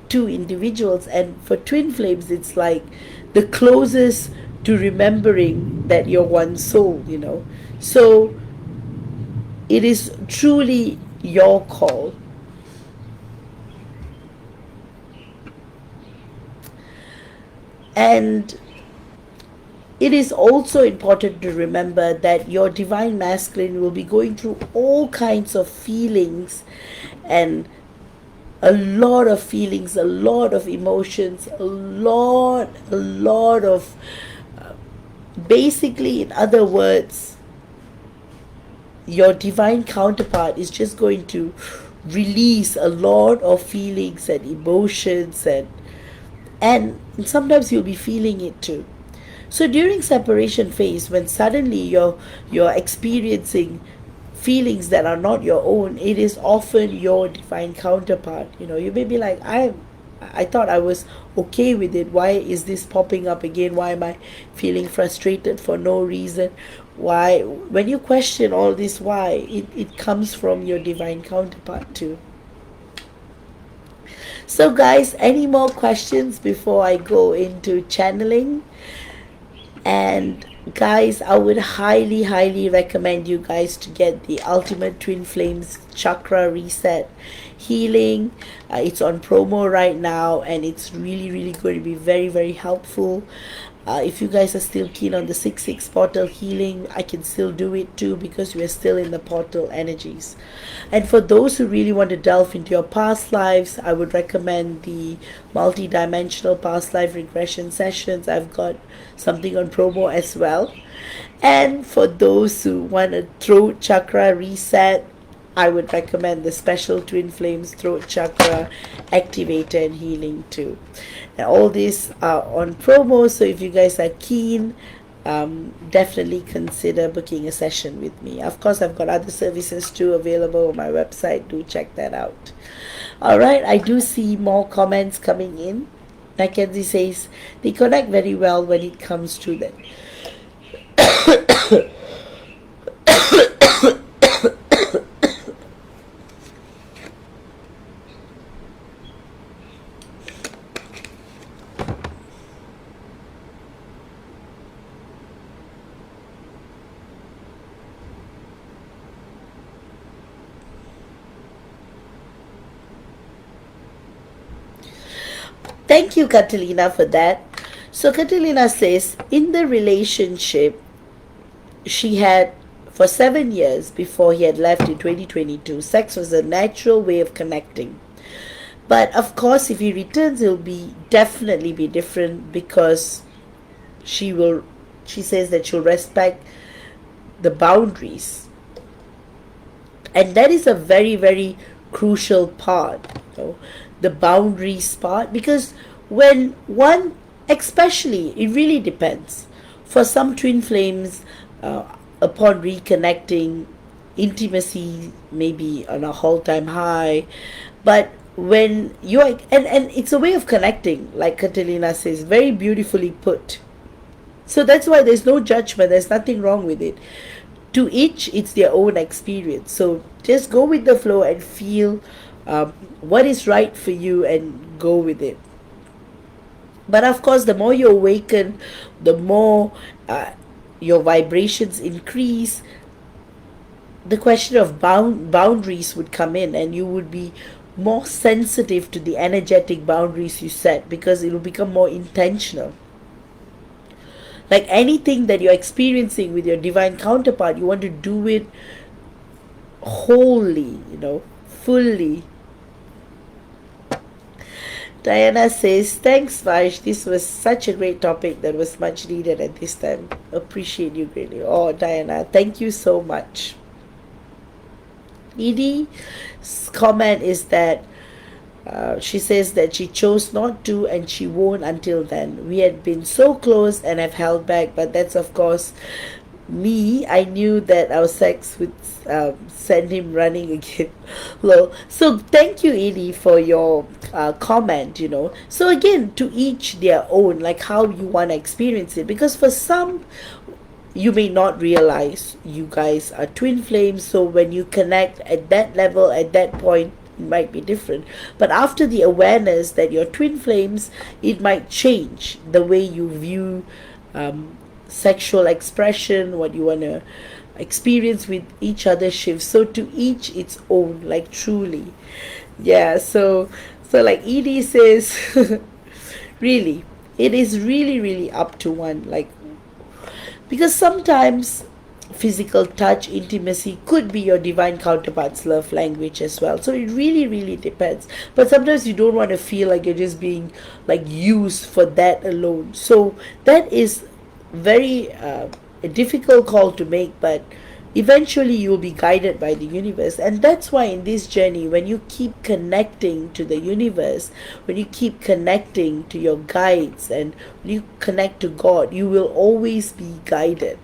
two individuals. And for twin flames, it's like the closest to remembering that you're one soul, So it is truly your call. And it is also important to remember that your divine masculine will be going through all kinds of feelings and a lot of feelings, a lot of emotions, a lot of, basically, in other words, your divine counterpart is just going to release a lot of feelings and emotions, and sometimes you'll be feeling it too. So during separation phase, when suddenly you're experiencing feelings that are not your own, it is often your divine counterpart. You may be like, I thought I was okay with it. Why is this popping up again? Why am I feeling frustrated for no reason? Why? When you question all this, why, it comes from your divine counterpart too. So, guys, any more questions before I go into channeling? And guys, I would highly recommend you guys to get the Ultimate Twin Flames Chakra Reset Healing. It's on promo right now, and it's really going to be very helpful. If you guys are still keen on the 6/6 portal healing, I can still do it too, because we're still in the portal energies. And for those who really want to delve into your past lives, I would recommend the multi-dimensional past life regression sessions. I've got something on promo as well. And for those who want a throat chakra reset, I would recommend the special Twin Flames Throat Chakra Activator and Healing too. Now, all these are on promo, so if you guys are keen, definitely consider booking a session with me. Of course, I've got other services too available on my website. Do check that out. All right, I do see more comments coming in. Mackenzie says they connect very well when it comes to that. Thank you, Catalina, for that. So, Catalina says in the relationship she had for 7 years before he had left in 2022, sex was a natural way of connecting. But of course, if he returns, it'll be definitely be different, because she will. She says that she'll respect the boundaries, and that is a very crucial part, the boundaries part, because when one, especially, it really depends. For some twin flames, upon reconnecting, intimacy may be on a all-time high, but when you're, and it's a way of connecting, like Catalina says, very beautifully put. So that's why there's no judgment, there's nothing wrong with it. To each, it's their own experience. So just go with the flow and feel what is right for you and go with it. But of course, the more you awaken, the more your vibrations increase, the question of boundaries would come in, and you would be more sensitive to the energetic boundaries you set, because it will become more intentional. Like anything that you're experiencing with your divine counterpart, you want to do it wholly, fully. Diana says, thanks, Vash. This was such a great topic that was much needed at this time. Appreciate you greatly. Oh, Diana, thank you so much. Edie's comment is that she says that she chose not to, and she won't until then. We had been so close and have held back, but that's of course me. I knew that our sex would send him running again. So thank you, Edie, for your comment. So again, to each their own, like how you want to experience it, because for some, you may not realize you guys are twin flames, so when you connect at that level, at that point, it might be different. But after the awareness that you're twin flames, it might change the way you view sexual expression, what you want to experience with each other shifts. So to each its own, like truly. Yeah, so like Edie says, really, it is really up to one, like, because sometimes physical touch, intimacy could be your divine counterpart's love language as well. So it really depends. But sometimes you don't want to feel like you're just being like used for that alone. So that is very a difficult call to make, but eventually you'll be guided by the universe. And that's why in this journey, when you keep connecting to the universe, when you keep connecting to your guides, and when you connect to God, you will always be guided.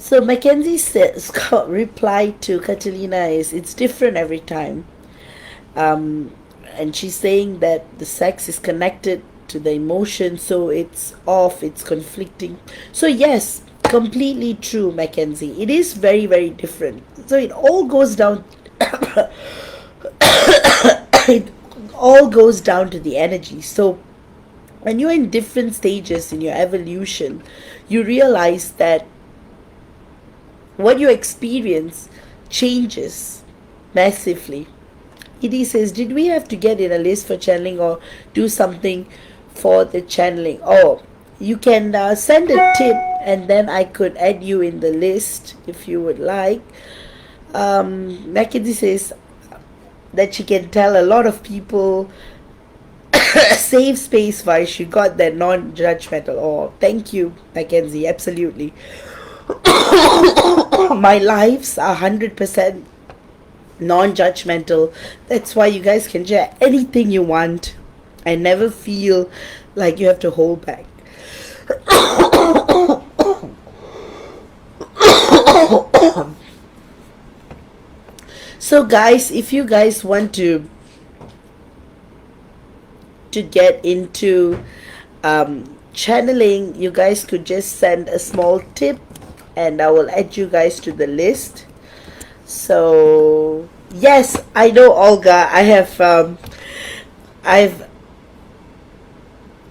So Mackenzie says, reply to Catalina is it's different every time. Um, and she's saying that the sex is connected to the emotion, so it's off, it's conflicting. So yes, completely true, Mackenzie. It is very, very different. So it all goes down. It all goes down to the energy. So when you're in different stages in your evolution, you realize that what you experience changes massively. Edie says, did we have to get in a list for channeling or do something for the channeling? Oh, you can send a tip and then I could add you in the list if you would like. Mackenzie says that she can tell a lot of people safe space why she got that non-judgmental. Oh, thank you, Mackenzie. Absolutely. My lives are 100% non-judgmental. That's why you guys can share anything you want. I never feel like you have to hold back. So guys, if you guys want to get into channeling, you guys could just send a small tip and I will add you guys to the list. So yes, I know, Olga. I've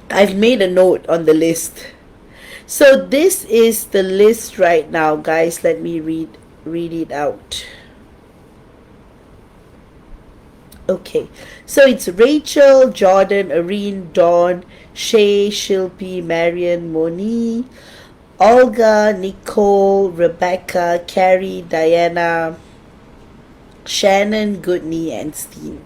I've made a note on the list. So this is the list right now, guys. Let me read it out. Okay, so it's Rachel, Jordan, Areen, Dawn, Shay, Shilpi, Marion, Moni, Olga, Nicole, Rebecca, Carrie, Diana, Shannon, Goodney, and Steen.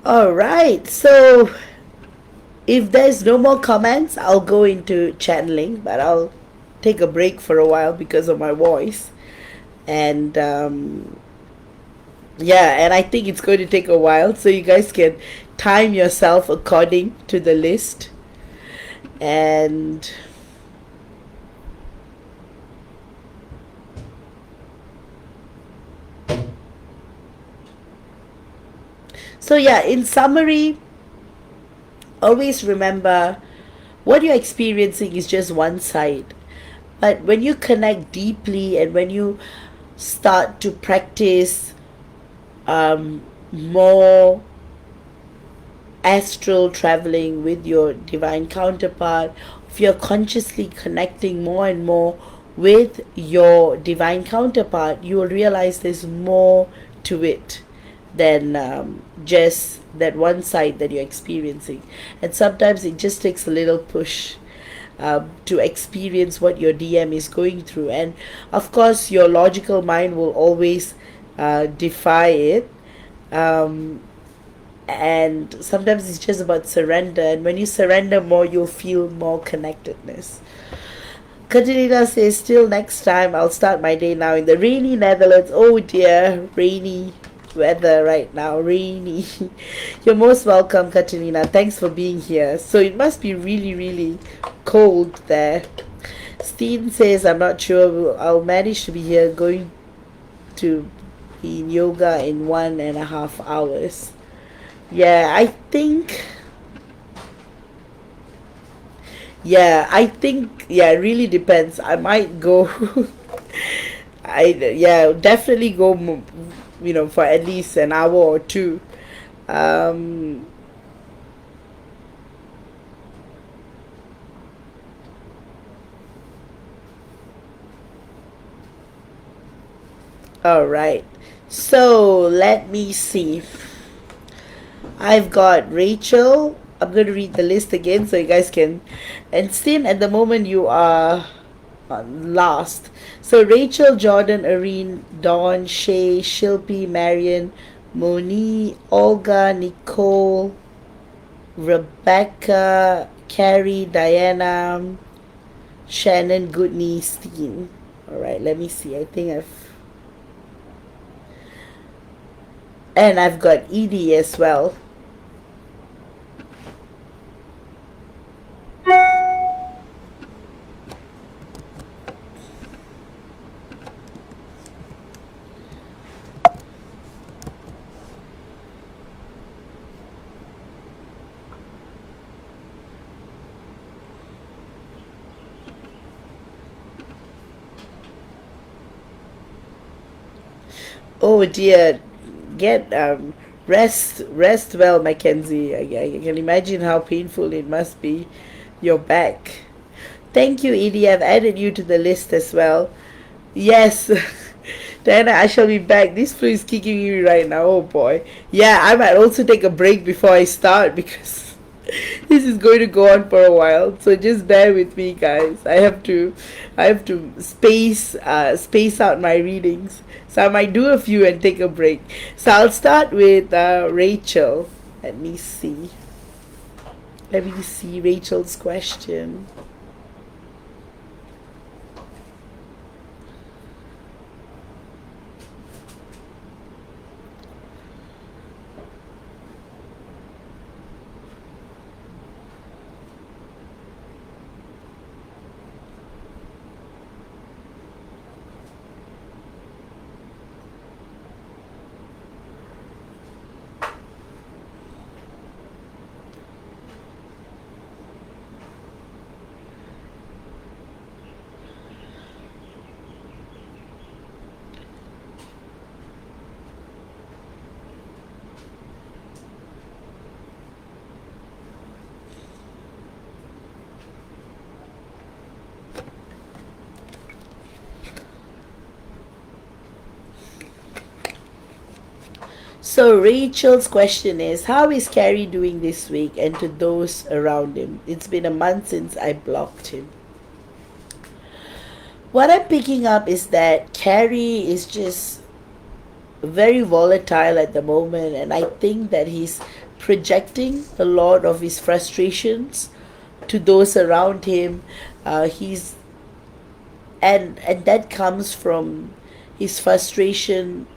Alright, so if there's no more comments, I'll go into channeling, but I'll take a break for a while because of my voice. And yeah, and I think it's going to take a while, so you guys can time yourself according to the list. And so yeah, in summary, always remember what you're experiencing is just one side. But when you connect deeply and when you start to practice more astral traveling with your divine counterpart, if you're consciously connecting more and more with your divine counterpart, you will realize there's more to it than just that one side that you're experiencing. And sometimes it just takes a little push to experience what your DM is going through. And of course, your logical mind will always defy it. And sometimes it's just about surrender. And when you surrender more, you'll feel more connectedness. Katerina says, still next time, I'll start my day now in the rainy Netherlands. Oh dear, rainy weather right now, rainy. You're most welcome, Katerina. Thanks for being here. So it must be really, really cold there. Steen says, I'm not sure I'll manage to be here, going to be in yoga in 1.5 hours. Yeah, I think. Yeah, it really depends. I might go. Definitely go. For at least an hour or two. Um, all right. So let me see. I've got Rachel. I'm going to read the list again so you guys can. And Stin, at the moment, you are last. So Rachel, Jordan, Areen, Dawn, Shay, Shilpi, Marion, Moni, Olga, Nicole, Rebecca, Carrie, Diana, Shannon, Goodney, Steen. All right, let me see. I think I've got Edie as well. Oh dear, get rest well, Mackenzie. I can imagine how painful it must be. Your back. Thank you, Edie. I've added you to the list as well. Yes. Diana, I shall be back. This flu is kicking me right now. Oh boy. Yeah, I might also take a break before I start because this is going to go on for a while. So just bear with me, guys. I have to space out my readings. So I might do a few and take a break. So I'll start with Rachel. Let me see. Let me see Rachel's question. So Rachel's question is, how is Carrie doing this week and to those around him? It's been a month since I blocked him. What I'm picking up is that Carrie is just very volatile at the moment, and I think that he's projecting a lot of his frustrations to those around him. He's and that comes from his frustration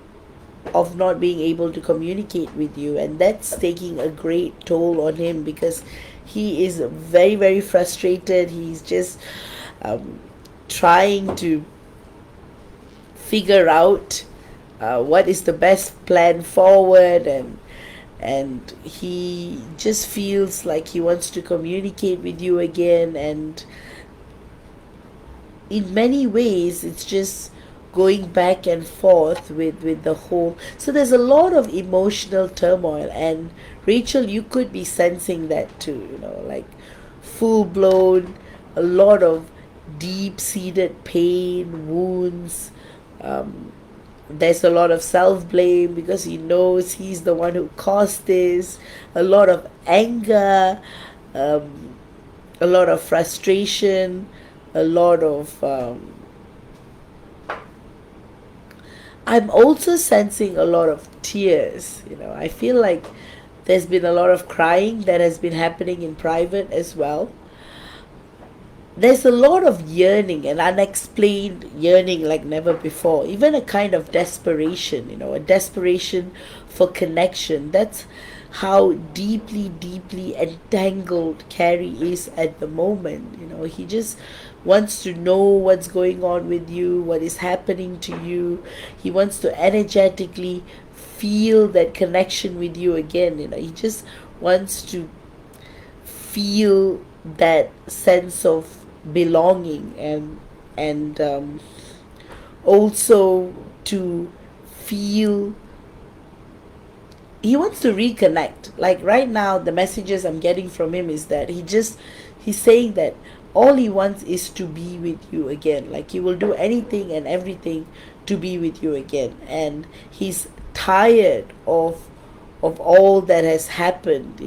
of not being able to communicate with you, and that's taking a great toll on him because he is very very frustrated. He's just um, trying to figure out what is the best plan forward, and he just feels like he wants to communicate with you again, and in many ways it's just going back and forth with the whole. So there's a lot of emotional turmoil, and Rachel, you could be sensing that too, like full blown, a lot of deep seated pain, wounds. um, there's a lot of self blame because he knows he's the one who caused this, a lot of anger, um, a lot of frustration, a lot of I'm also sensing a lot of tears. I feel like there's been a lot of crying that has been happening in private as well. There's a lot of yearning and unexplained yearning like never before, even a kind of desperation, a desperation for connection. That's how deeply deeply entangled Carrie is at the moment. He just wants to know what's going on with you, what is happening to you. He wants to energetically feel that connection with you again. He just wants to feel that sense of belonging, and also to feel he wants to reconnect. Like right now the messages I'm getting from him is that he's saying that all he wants is to be with you again. Like he will do anything and everything to be with you again, and he's tired of all that has happened,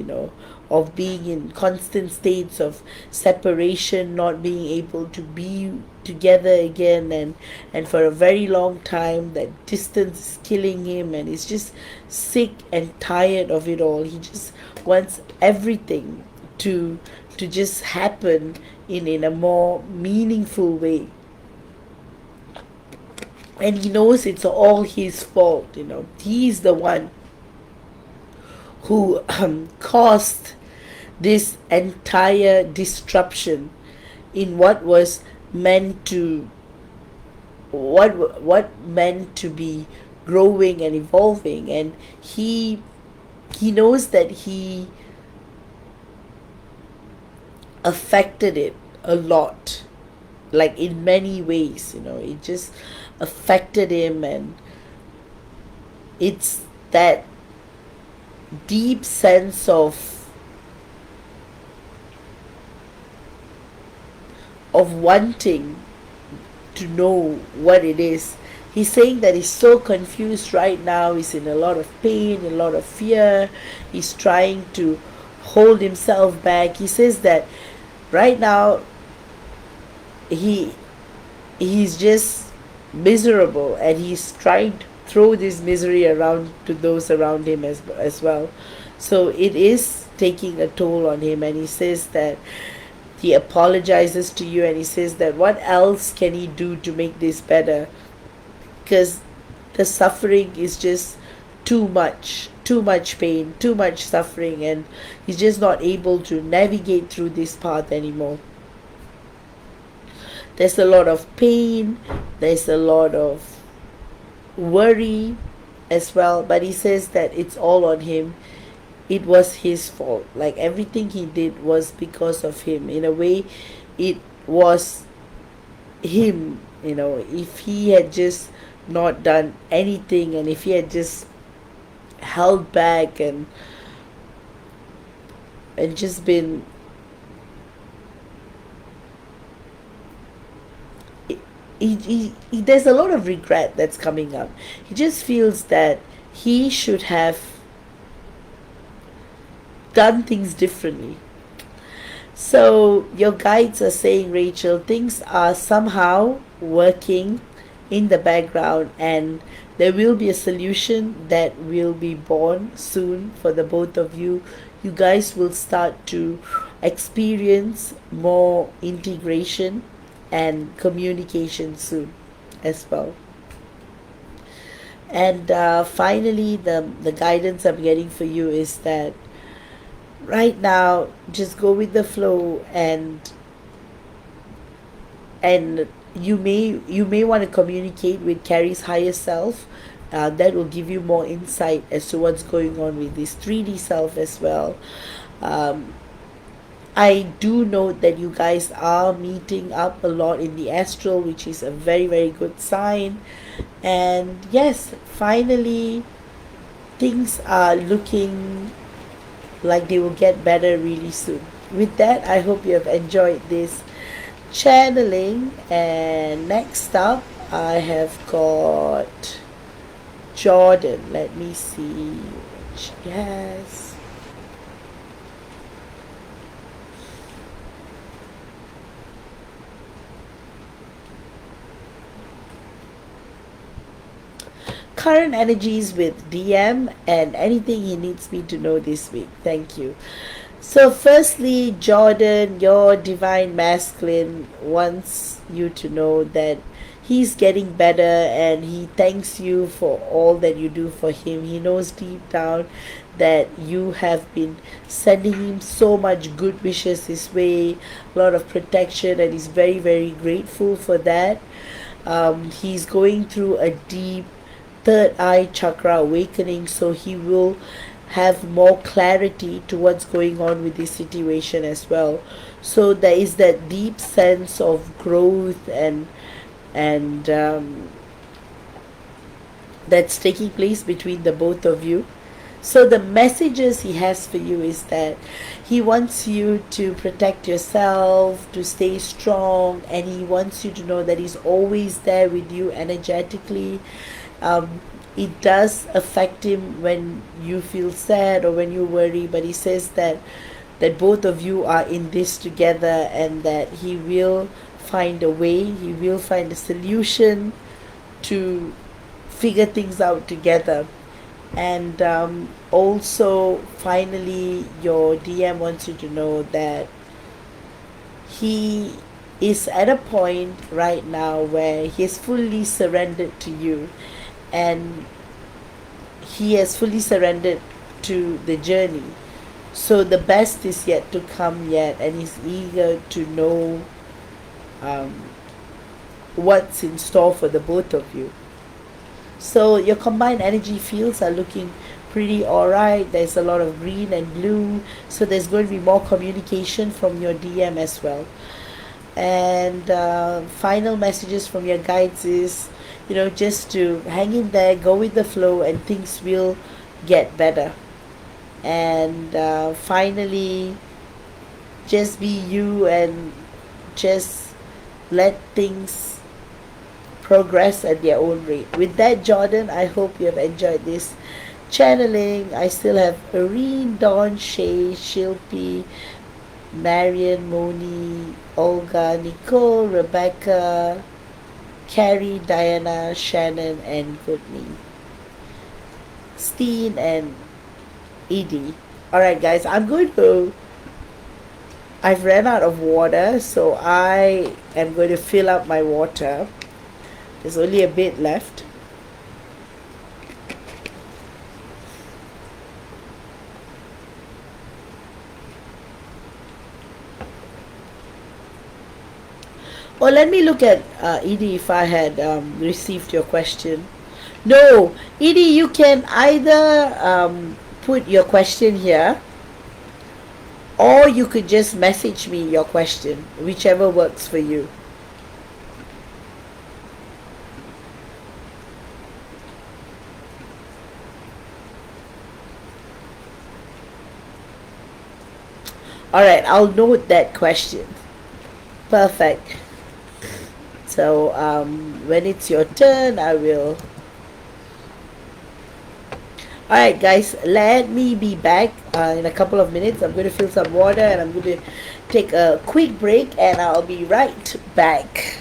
of being in constant states of separation, not being able to be together again, and for a very long time that distance is killing him, and he's just sick and tired of it all. He just wants everything to just happen in a more meaningful way. and he knows it's all his fault. He's the one who caused this entire disruption in what meant to be growing and evolving. And he knows that he affected it a lot, like in many ways. It just affected him, and it's that deep sense of wanting to know what it is. He's saying that he's so confused right now. He's in a lot of pain, a lot of fear. He's trying to hold himself back. He says that right now he he's just miserable, and he's trying to throw this misery around to those around him as well. So it is taking a toll on him, and he says that he apologizes to you, and he says that what else can he do to make this better, because the suffering is just too much pain, too much suffering, and he's just not able to navigate through this path anymore. There's a lot of pain, there's a lot of worry as well, but he says that it's all on him. It was his fault. Like everything he did was because of him. In a way, it was him. If he had just not done anything, and if he had just held back and just been, there's a lot of regret that's coming up. He just feels that he should have done things differently. So your guides are saying, Rachel, things are somehow working in the background, and there will be a solution that will be born soon for the both of you. You guys will start to experience more integration and communication soon as well. And finally, the guidance I'm getting for you is that right now, just go with the flow, and you may want to communicate with Carrie's higher self. That will give you more insight as to what's going on with this 3D self as well. um, I do note that you guys are meeting up a lot in the astral, which is a very, very good sign. And yes, finally, things are looking like they will get better really soon. With that, I hope you have enjoyed this channeling. And next up, I have got Jordan. Let me see what she has. Current energies with DM and anything he needs me to know this week. Thank you. So, firstly, Jordan, your divine masculine wants you to know that he's getting better, and he thanks you for all that you do for him. He knows deep down that you have been sending him so much good wishes his way, a lot of protection, and he's very, very grateful for that. He's going through a deep third eye chakra awakening, so he will have more clarity to what's going on with this situation as well. So there is that deep sense of growth and that's taking place between the both of you. So the messages he has for you is that he wants you to protect yourself, to stay strong, and he wants you to know that he's always there with you energetically. It does affect him when you feel sad or when you worry, but he says that both of you are in this together, and that he will find a way, he will find a solution to figure things out together. And also, finally, your DM wants you to know that he is at a point right now where he's fully surrendered to you, and he has fully surrendered to the journey. So the best is yet to come yet, and he's eager to know um, what's in store for the both of you. So your combined energy fields are looking pretty alright. There's a lot of green and blue, so there's going to be more communication from your DM as well. And final messages from your guides is, just to hang in there, go with the flow, and things will get better. And finally, just be you and just let things progress at their own rate. With that, Jordan, I hope you have enjoyed this channeling. I still have Irene, Dawn, Shay, Shilpi, Marion, Moni, Olga, Nicole, Rebecca, Carrie, Diana, Shannon, and Courtney, Steen, and Edie. Alright, guys, I've ran out of water, so I am going to fill up my water. There's only a bit left. Well, let me look at Edie if I had received your question. No, Edie, you can either put your question here, or you could just message me your question, whichever works for you. Alright, I'll note that question. Perfect. So when it's your turn, I will. Alright, guys, let me be back in a couple of minutes. I'm going to fill some water and I'm going to take a quick break, and I'll be right back.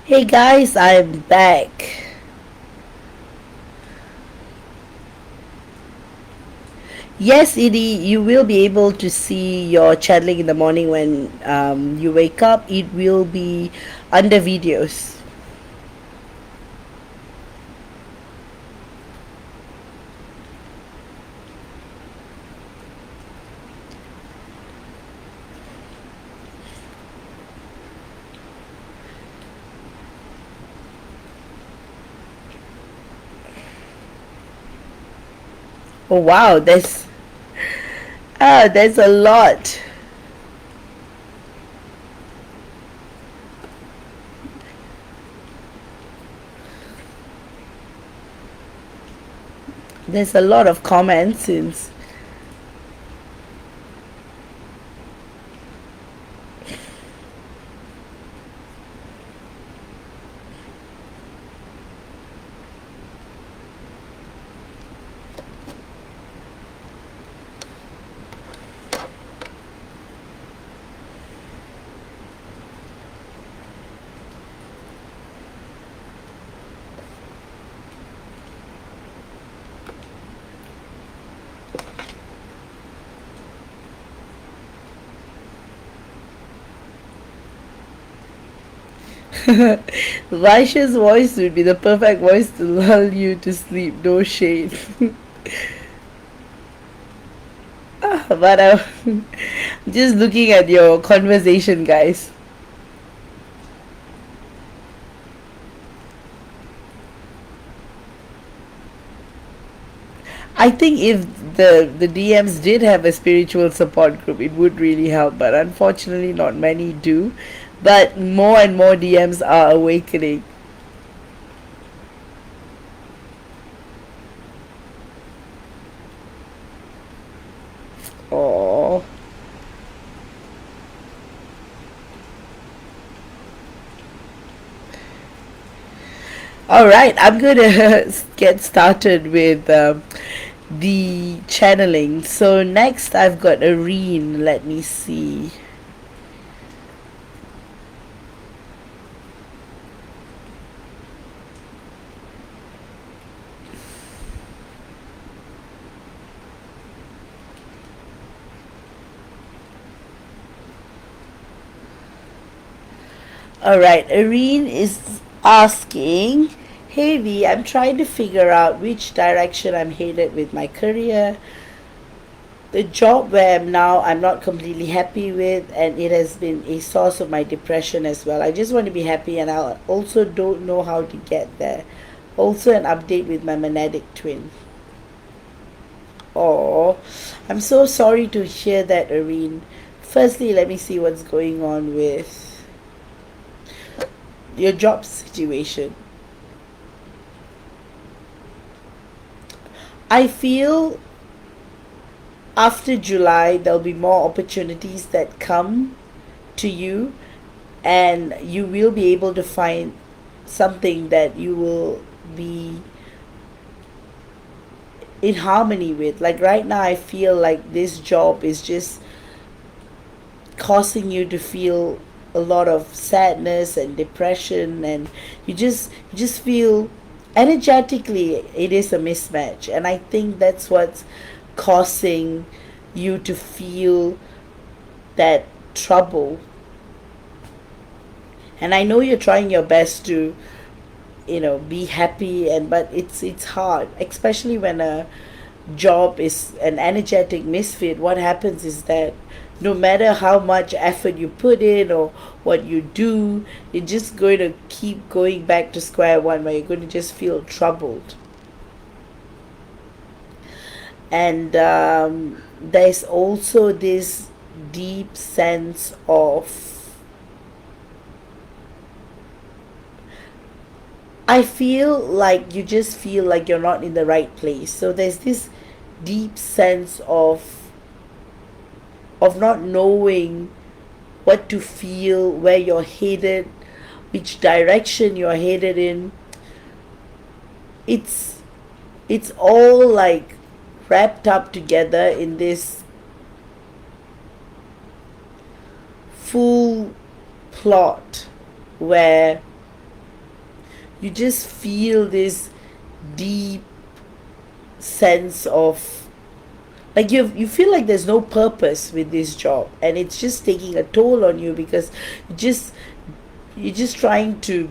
Hey guys, I'm back. Yes, Edie, you will be able to see your channeling in the morning when you wake up. It will be under videos. Oh wow, there's a lot. There's a lot of comments since. Vaish's voice would be the perfect voice to lull you to sleep. No shade. But I'm just looking at your conversation, guys. I think if the DMs did have a spiritual support group, it would really help. But unfortunately, not many do. But more and more DMs are awakening. Oh. All right, I'm gonna get started with the channeling. So next, I've got Areen. Let me see. All right, Areen is asking, "Hey V, I'm trying to figure out which direction I'm headed with my career. The job where I'm now, I'm not completely happy with, and it has been a source of my depression as well. I just want to be happy, and I also don't know how to get there. Also, an update with my magnetic twin." Oh, I'm so sorry to hear that, Areen. Firstly, let me see what's going on with your job situation. I feel after July there'll be more opportunities that come to you, and you will be able to find something that you will be in harmony with. Like right now, I feel like this job is just causing you to feel a lot of sadness and depression, and you just feel energetically it is a mismatch, and I think that's what's causing you to feel that trouble. And I know you're trying your best to be happy, and but it's hard, especially when a job is an energetic misfit. What happens is that no matter how much effort you put in or what you do, you're just going to keep going back to square one, where you're going to just feel troubled. And there's also this deep sense of, I feel like you just feel like you're not in the right place. So there's this deep sense of not knowing what to feel, where you're headed, which direction you're headed in. It's it's all like wrapped up together in this full plot where you just feel this deep sense of, like, you feel like there's no purpose with this job, and it's just taking a toll on you because you just you're just trying to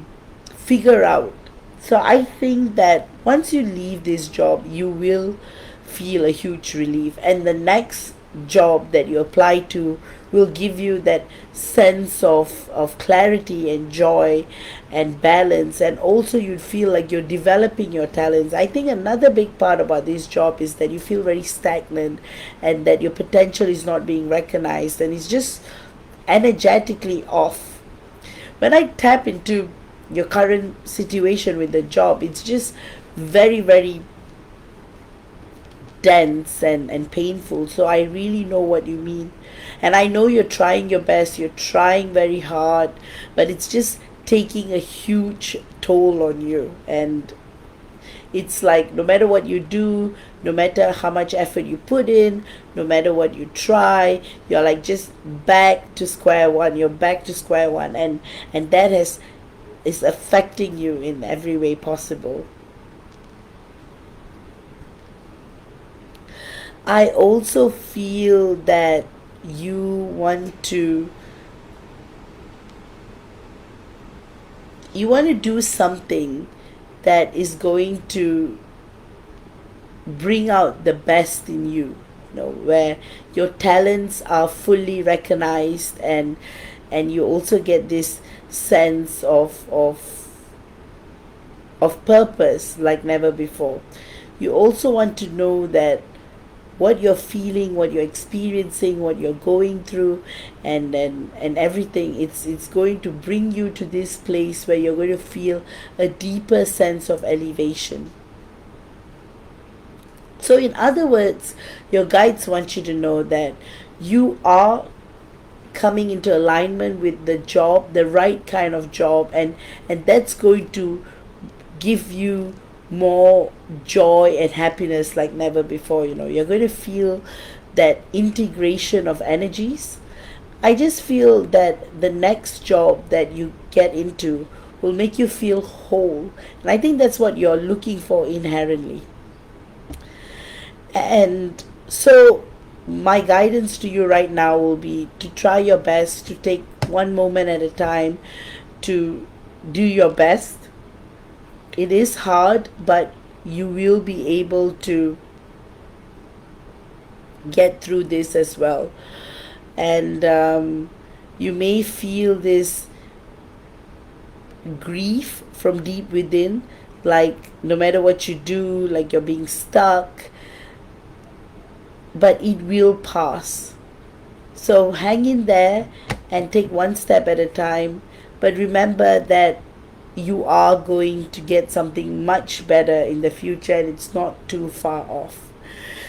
figure out. So I think that once you leave this job, you will feel a huge relief, and the next job that you apply to will give you that sense of clarity and joy and balance, and also you feel like you're developing your talents. I think another big part about this job is that you feel very stagnant and that your potential is not being recognized and it's just energetically off. When I tap into your current situation with the job, it's just very, very dense and painful. So I really know what you mean. And I know you're trying your best, you're trying very hard, but it's just taking a huge toll on you. And it's like no matter what you do, no matter how much effort you put in, no matter what you try, you're like just back to square one. You're back to square one, and that is affecting you in every way possible. I also feel that you want to you want to do something that is going to bring out the best in you, where your talents are fully recognized, and you also get this sense of purpose like never before. You also want to know that what you're feeling, what you're experiencing, what you're going through, and everything, it's going to bring you to this place where you're going to feel a deeper sense of elevation. So in other words, your guides want you to know that you are coming into alignment with the job, the right kind of job, and that's going to give you more joy and happiness like never before. You're going to feel that integration of energies. I just feel that the next job that you get into will make you feel whole, and I think that's what you're looking for inherently. And so my guidance to you right now will be to try your best to take one moment at a time, to do your best. It is hard, but you will be able to get through this as well. And you may feel this grief from deep within, like no matter what you do, like you're being stuck, but it will pass. So hang in there and take one step at a time. But remember that you are going to get something much better in the future, and it's not too far off.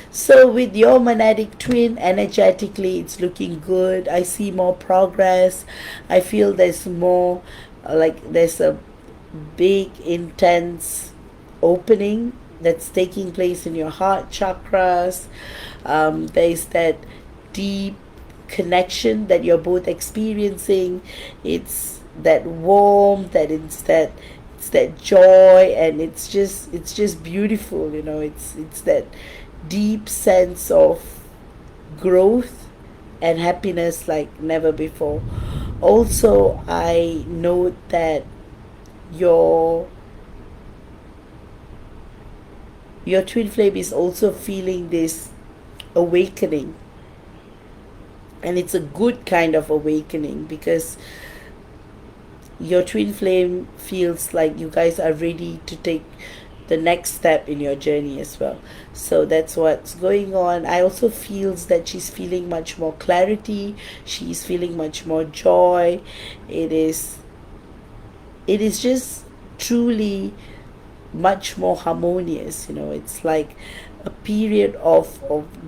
So with your monadic twin, energetically it's looking good. I see more progress. I feel there's more, like there's a big intense opening that's taking place in your heart chakras. There's that deep connection that you're both experiencing. It's that warmth, it's that joy, and it's just beautiful. It's that deep sense of growth and happiness like never before. Also, I note that your your twin flame is also feeling this awakening, and it's a good kind of awakening because your twin flame feels like you guys are ready to take the next step in your journey as well. So that's what's going on. I also feels that she's feeling much more clarity, she's feeling much more joy. It is just truly much more harmonious. It's like a period of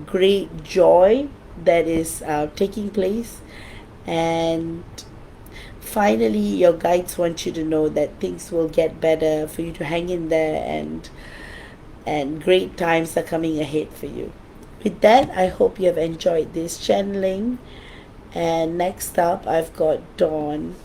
great joy that is taking place. And finally, your guides want you to know that things will get better, for you to hang in there, and great times are coming ahead for you. With that, I hope you have enjoyed this channeling. And next up, I've got Dawn.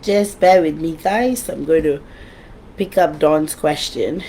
Just bear with me, guys. I'm going to pick up Dawn's question.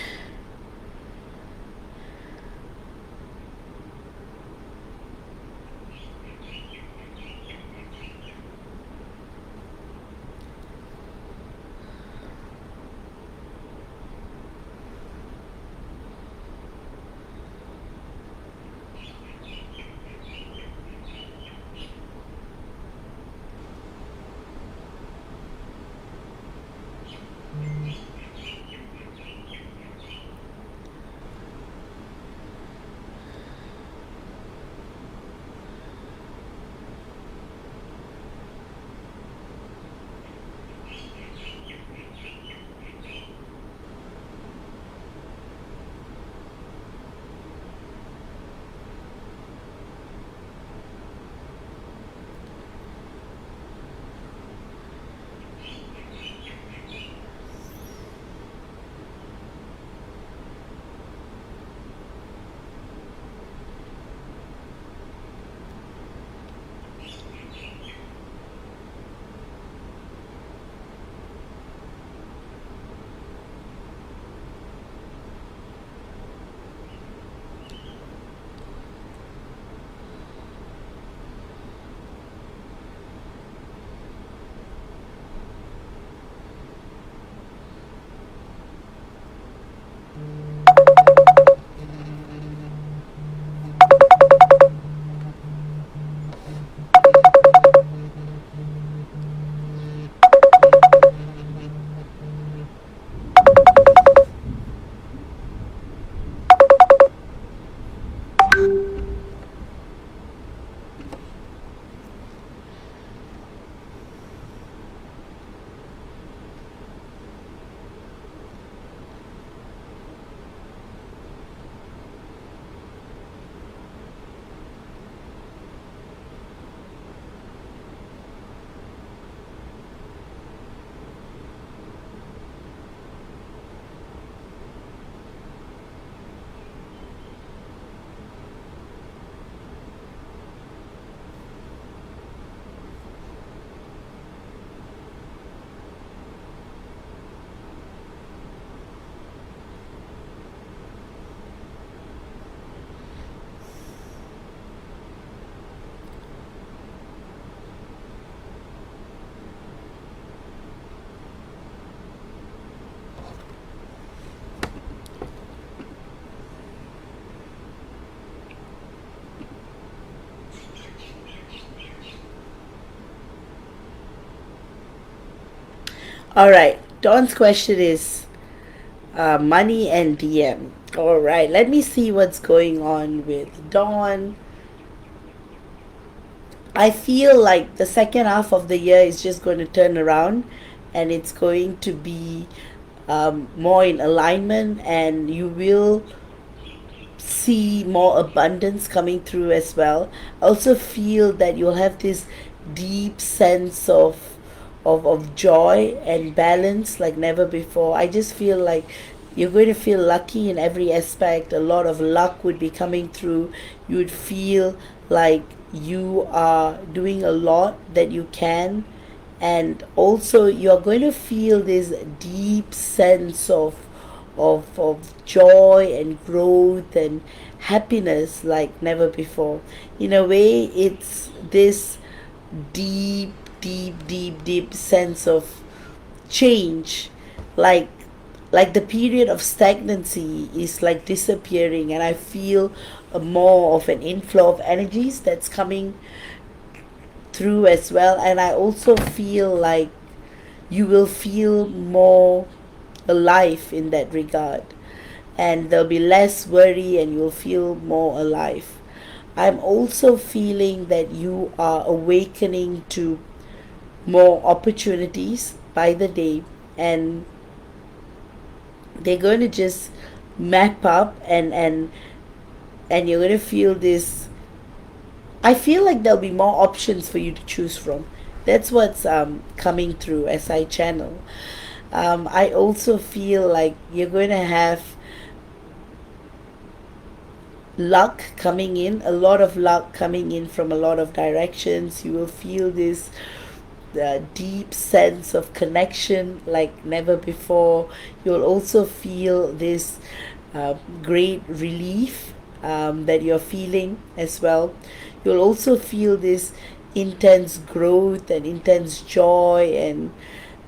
All right. Dawn's question is money and DM. All right. Let me see what's going on with Dawn. I feel like the second half of the year is just going to turn around and it's going to be more in alignment, and you will see more abundance coming through as well. I also feel that you'll have this deep sense of joy and balance like never before. I just feel like you're going to feel lucky in every aspect. A lot of luck would be coming through. You would feel like you are doing a lot that you can, and also you're going to feel this deep sense of joy and growth and happiness like never before. In a way, it's this deep, deep sense of change, like the period of stagnancy is like disappearing, and I feel a more of an inflow of energies that's coming through as well. And I also feel like you will feel more alive in that regard, and there'll be less worry and you'll feel more alive. I'm also feeling that you are awakening to more opportunities by the day, and they're going to just map up, and you're going to feel this. I feel like there'll be more options for you to choose from. That's what's coming through as I channel. I also feel like you're going to have luck coming in, a lot of luck coming in from a lot of directions. You will feel this deep sense of connection like never before. You'll also feel this great relief that you're feeling as well. You'll also feel this intense growth and intense joy, and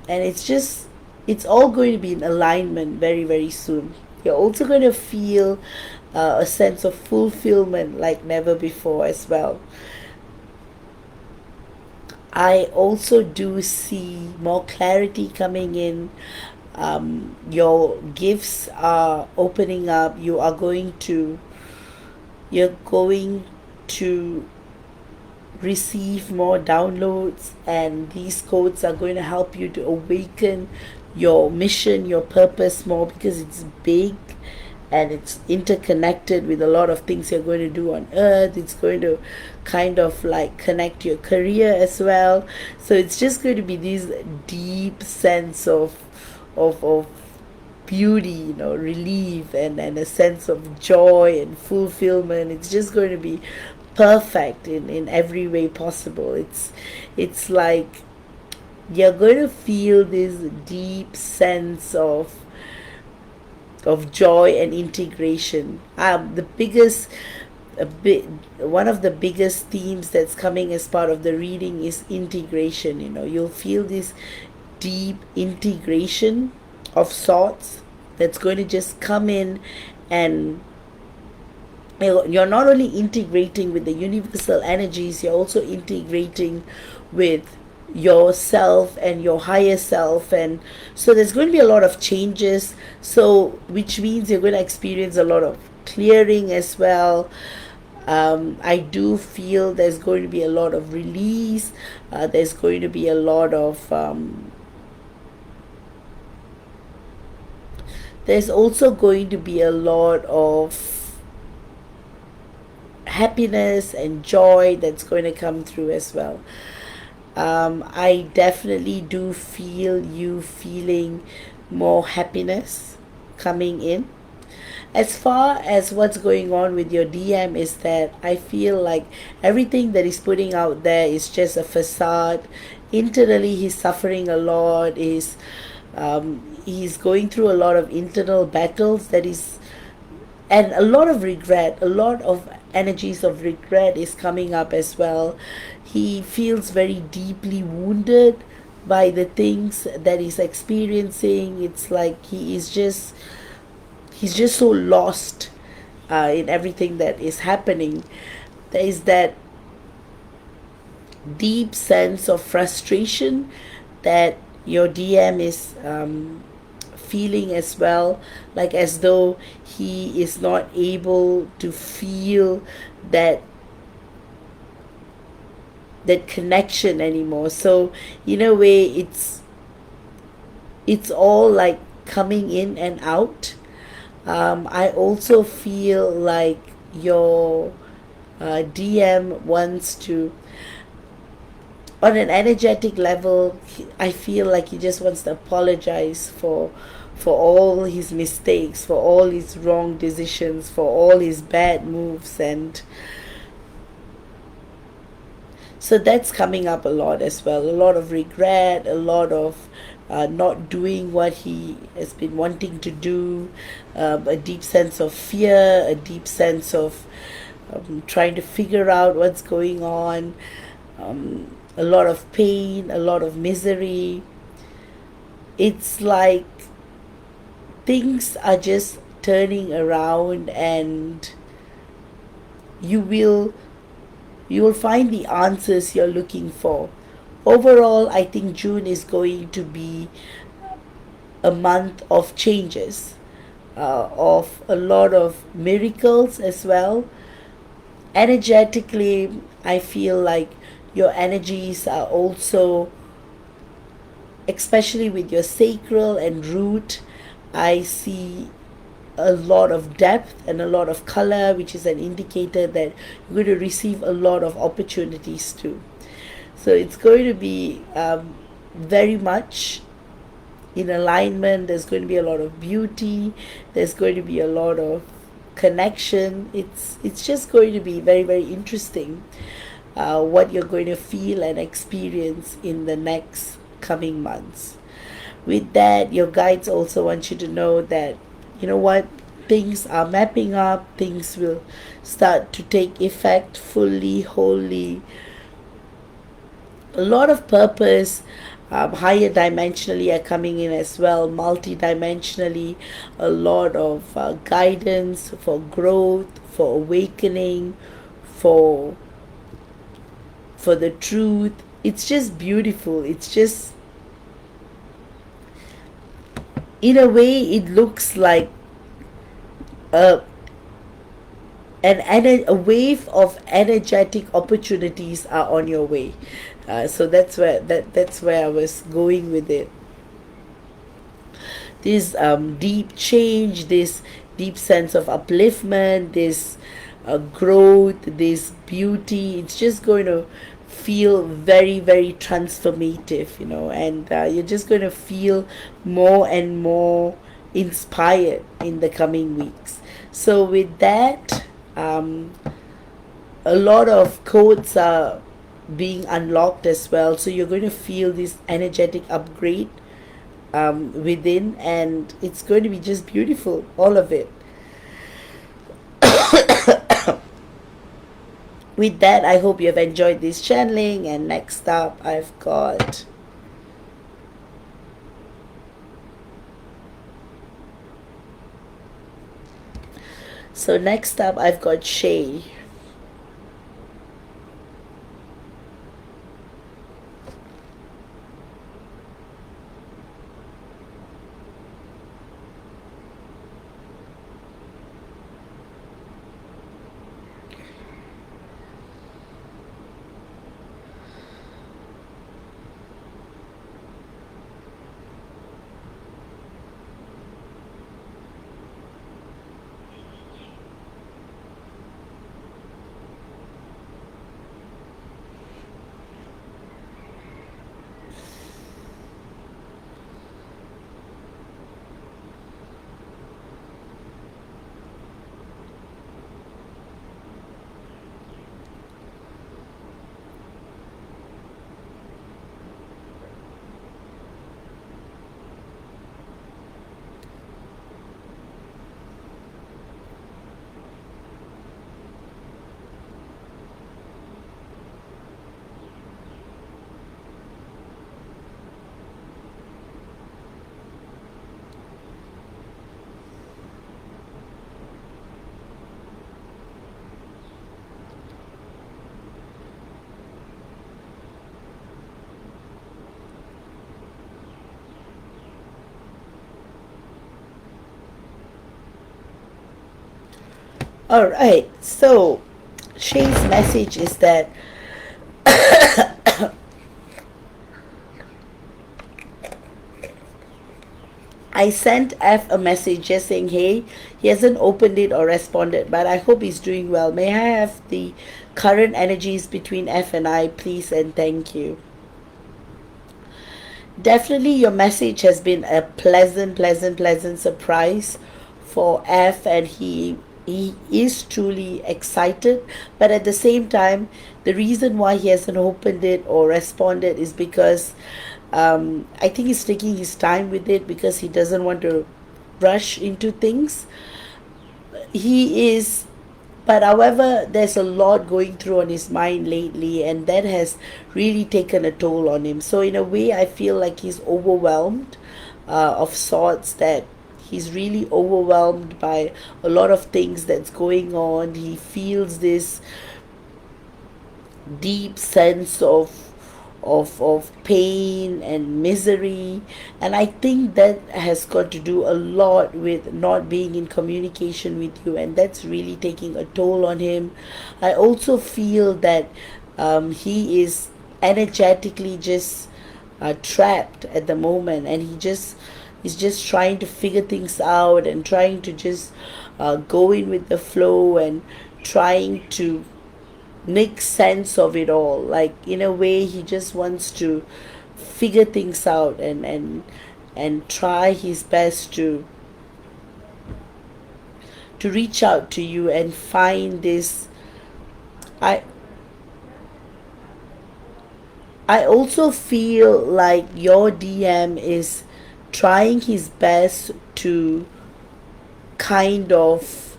it's all going to be in alignment very, very soon. You're also going to feel a sense of fulfillment like never before as well. I also do see more clarity coming in. Your gifts are opening up. You're going to receive more downloads, and these codes are going to help you to awaken your mission, your purpose more, because it's big and it's interconnected with a lot of things you're going to do on earth. It's going to kind of like connect your career as well. So it's just going to be this deep sense of beauty, relief, and a sense of joy and fulfillment. It's just going to be perfect in every way possible. It's like you're going to feel this deep sense of joy and integration. The biggest a bit One of the biggest themes that's coming as part of the reading is integration. You'll feel this deep integration of sorts that's going to just come in, and you're not only integrating with the universal energies, you're also integrating with yourself and your higher self. And so there's going to be a lot of changes, so which means you're going to experience a lot of clearing as well. I do feel there's going to be a lot of release. There's going to be a lot of there's also going to be a lot of happiness and joy that's going to come through as well. I definitely do feel you feeling more happiness coming in. As far as what's going on with your DM, is that I feel like everything that he's putting out there is just a facade. Internally, he's suffering a lot. He's going through a lot of internal battles and a lot of regret. A lot of energies of regret is coming up as well. He feels very deeply wounded by the things that he's experiencing. It's like he's just so lost in everything that is happening. There is that deep sense of frustration that your DM is feeling as well, like as though he is not able to feel that connection anymore. So in a way, it's all like coming in and out. I also feel like your DM wants to, on an energetic level, I feel like he just wants to apologize for all his mistakes, for all his wrong decisions, for all his bad moves. And so that's coming up a lot as well. A lot of regret, a lot of not doing what he has been wanting to do, a deep sense of fear, a deep sense of trying to figure out what's going on, a lot of pain, a lot of misery. It's like things are just turning around, and you will find the answers you're looking for. Overall, I think June is going to be a month of changes, of a lot of miracles as well. Energetically, I feel like your energies are also, especially with your sacral and root, I see a lot of depth and a lot of color, which is an indicator that you're going to receive a lot of opportunities too. So it's going to be very much in alignment. There's going to be a lot of beauty. There's going to be a lot of connection. It's just going to be very, very interesting. what you're going to feel and experience in the next coming months. With that, your guides also want you to know that, you know what, things are mapping up, things will start to take effect fully, wholly. A lot of purpose, higher dimensionally are coming in as well, multi-dimensionally. A lot of guidance for growth, for awakening, for the truth. It's just beautiful. It's just, in a way, it looks like a a wave of energetic opportunities are on your way. So that's where I was going with it. This deep change, this deep sense of upliftment, this growth, this beauty. It's just going to feel very, very transformative, and you're just going to feel more and more inspired in the coming weeks. So, with that, a lot of codes are being unlocked as well. So, you're going to feel this energetic upgrade within, and it's going to be just beautiful, all of it. With that, I hope you have enjoyed this channeling. And next up, I've got Shay. All right. So Shay's message is that I sent F a message just saying, hey, he hasn't opened it or responded, but I hope he's doing well. May I have the current energies between F and I, please, and thank you. Definitely, your message has been a pleasant surprise for F, and he is truly excited. But at the same time, the reason why he hasn't opened it or responded is because I think he's taking his time with it because he doesn't want to rush into things. He is, but however, there's a lot going through on his mind lately, and that has really taken a toll on him. So, in a way, I feel like he's overwhelmed of sorts, that he's really overwhelmed by a lot of things that's going on. He feels this deep sense of pain and misery, and I think that has got to do a lot with not being in communication with you, and that's really taking a toll on him. I also feel that he is energetically just trapped at the moment, and he's just trying to figure things out and trying to just go in with the flow and trying to make sense of it all. Like, in a way, he just wants to figure things out and try his best to reach out to you and find this. I I also feel like your DM is trying his best to kind of,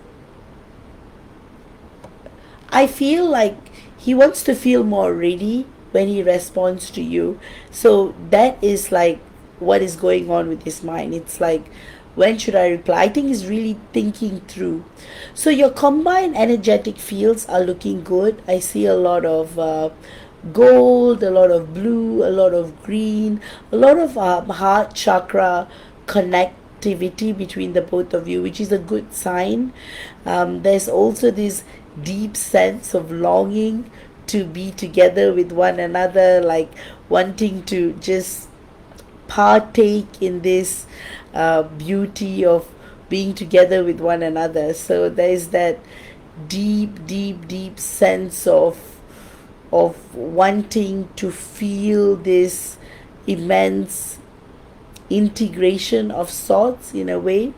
I feel like he wants to feel more ready when he responds to you. So that is like what is going on with his mind. It's like, when should I reply? I think he's really thinking through. So your combined energetic fields are looking good. I see a lot of gold, a lot of blue, a lot of green, a lot of heart chakra connectivity between the both of you, which is a good sign. There's also this deep sense of longing to be together with one another, like wanting to just partake in this beauty of being together with one another. So there's that deep, deep, deep sense of wanting to feel this immense integration of sorts in a way.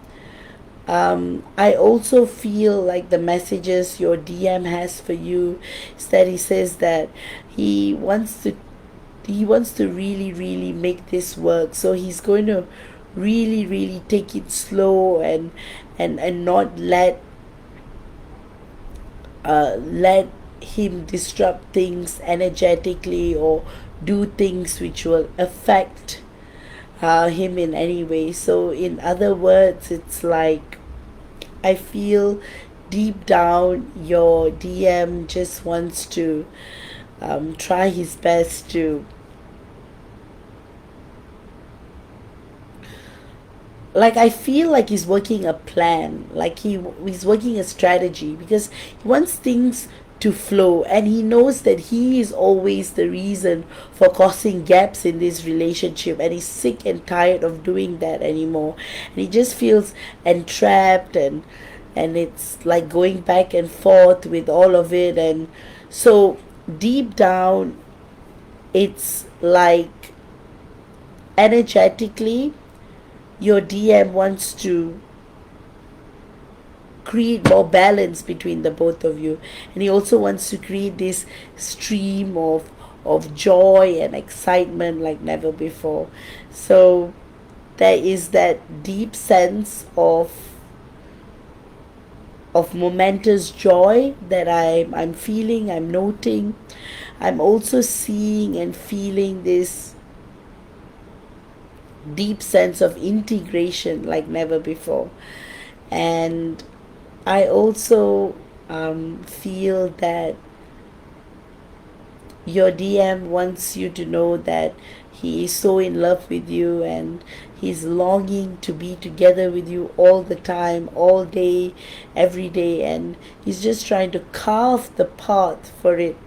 I also feel like the messages your DM has for you is that he says that he wants to he wants to really, really make this work. So he's going to really, really take it slow and not let him disrupt things energetically or do things which will affect him in any way. So, in other words, it's like, I feel deep down your DM just wants to try his best to, like, I feel like he's working a plan, like he's working a strategy, because he wants things to flow, and he knows that he is always the reason for causing gaps in this relationship, and he's sick and tired of doing that anymore, and he just feels entrapped, and it's like going back and forth with all of it. And so deep down, it's like, energetically, your DM wants to create more balance between the both of you, and he also wants to create this stream of joy and excitement like never before. So there is that deep sense of momentous joy that I'm feeling, I'm noting. I'm also seeing and feeling this deep sense of integration like never before. And I also feel that your DM wants you to know that he is so in love with you, and he's longing to be together with you all the time, all day, every day, and he's just trying to carve the path for it,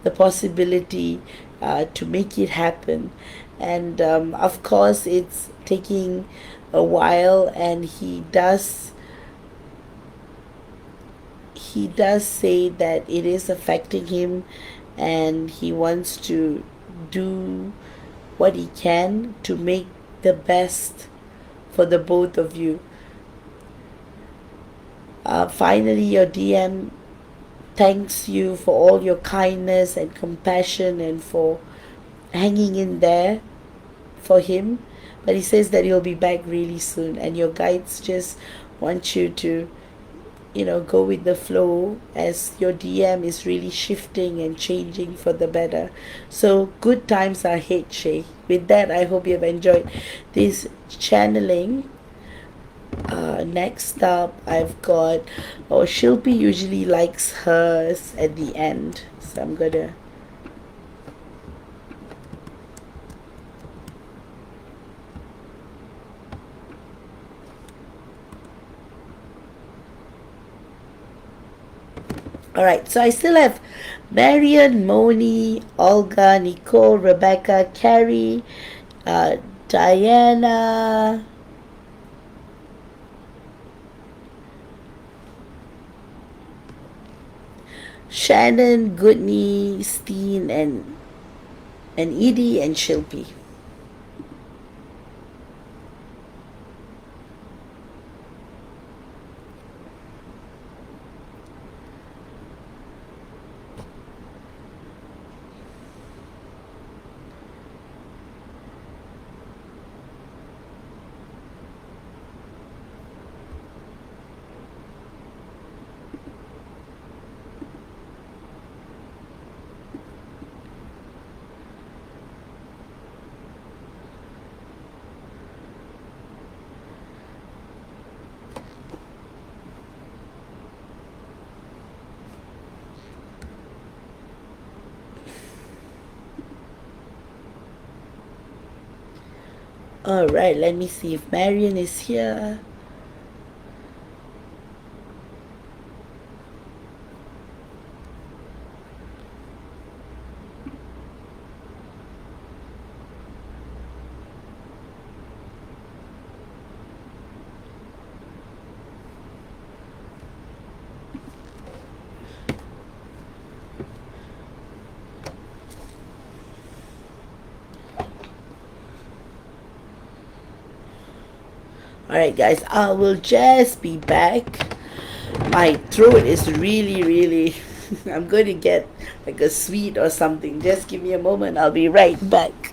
the possibility to make it happen. And of course, it's taking a while, and he does say that it is affecting him, and he wants to do what he can to make the best for the both of you. Finally, your DM thanks you for all your kindness and compassion and for hanging in there for him. But he says that he'll be back really soon, and your guides just want you to go with the flow, as your DM is really shifting and changing for the better. So good times are ahead, Shay. With that, I hope you have enjoyed this channeling. Next up, I've got, Shilpi usually likes hers at the end, so I'm gonna. Alright, so I still have Marian, Moni, Olga, Nicole, Rebecca, Carrie, Diana, Shannon, Goodney, Steen, and Edie and Shilpi. Alright, let me see if Marion is here. Alright, guys, I will just be back. My throat is really. I'm going to get like a sweet or something. Just give me a moment, I'll be right back.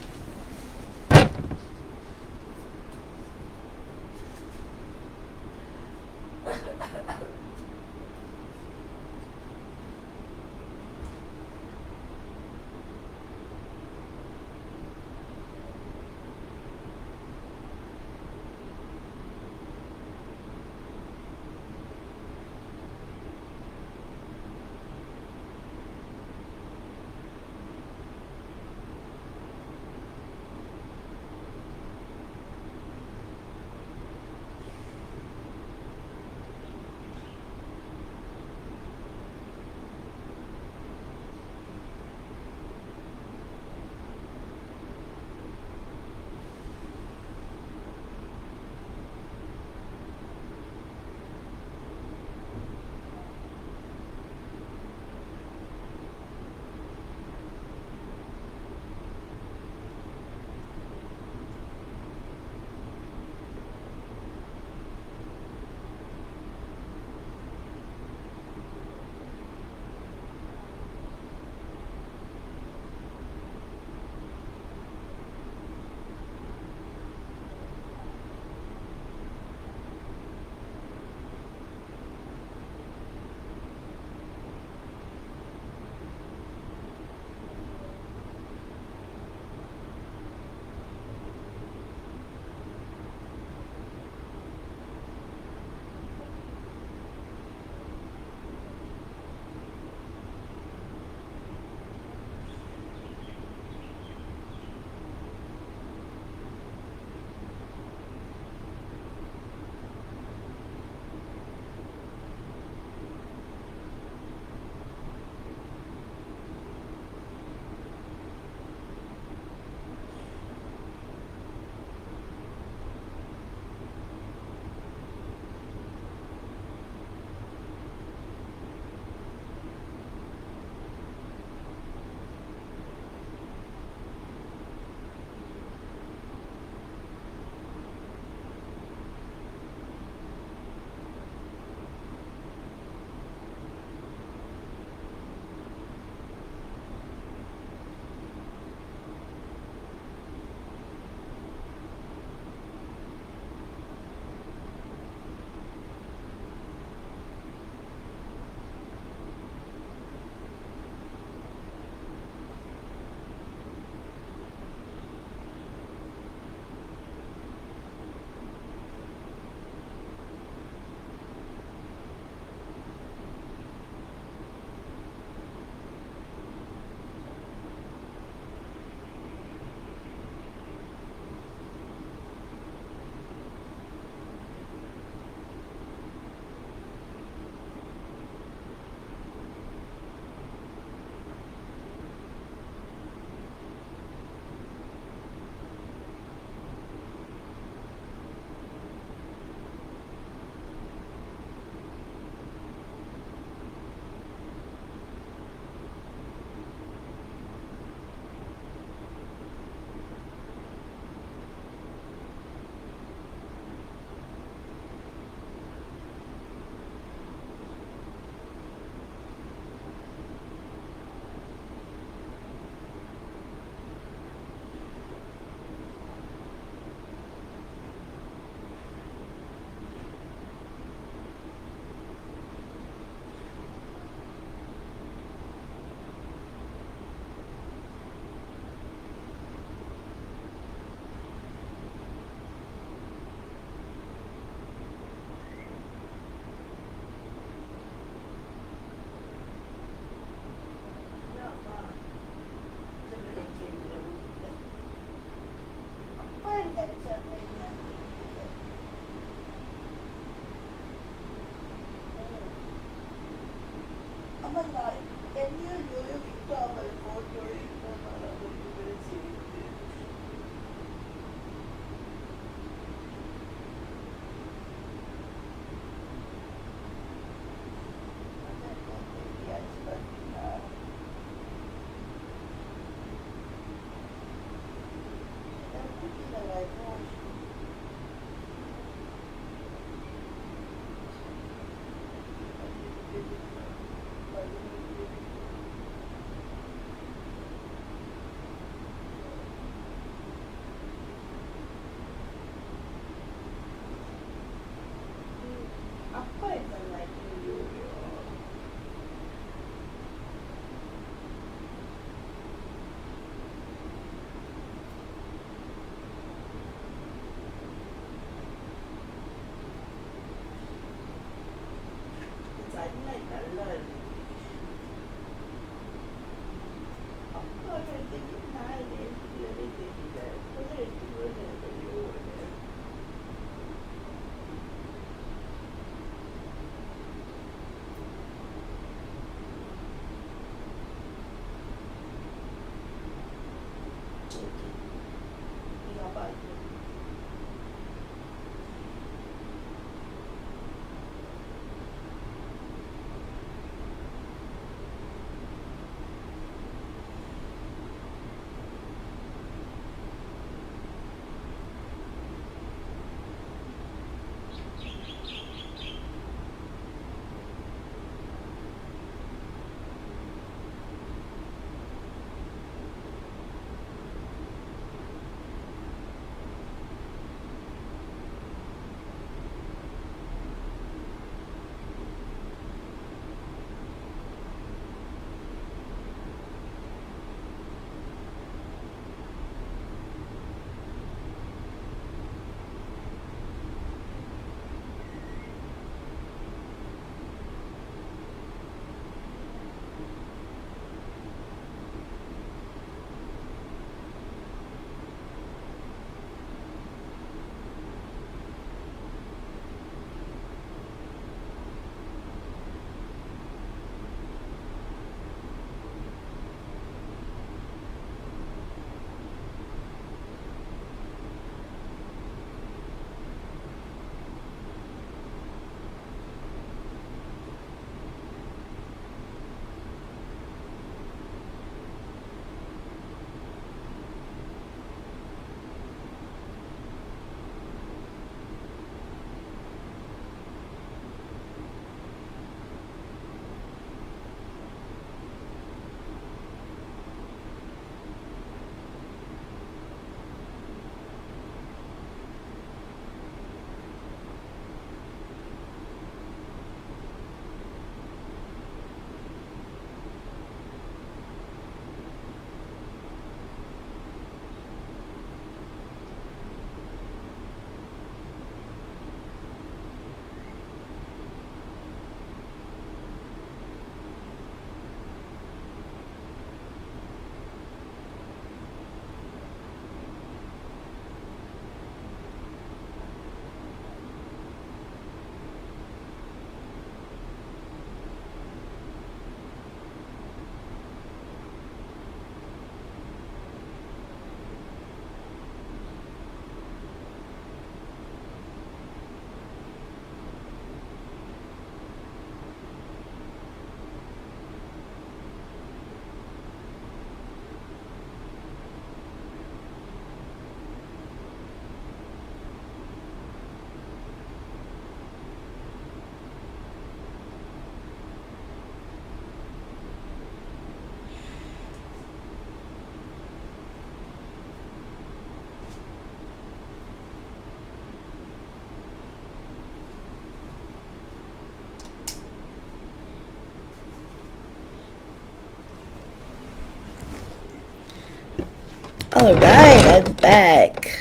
Alright, I'm back.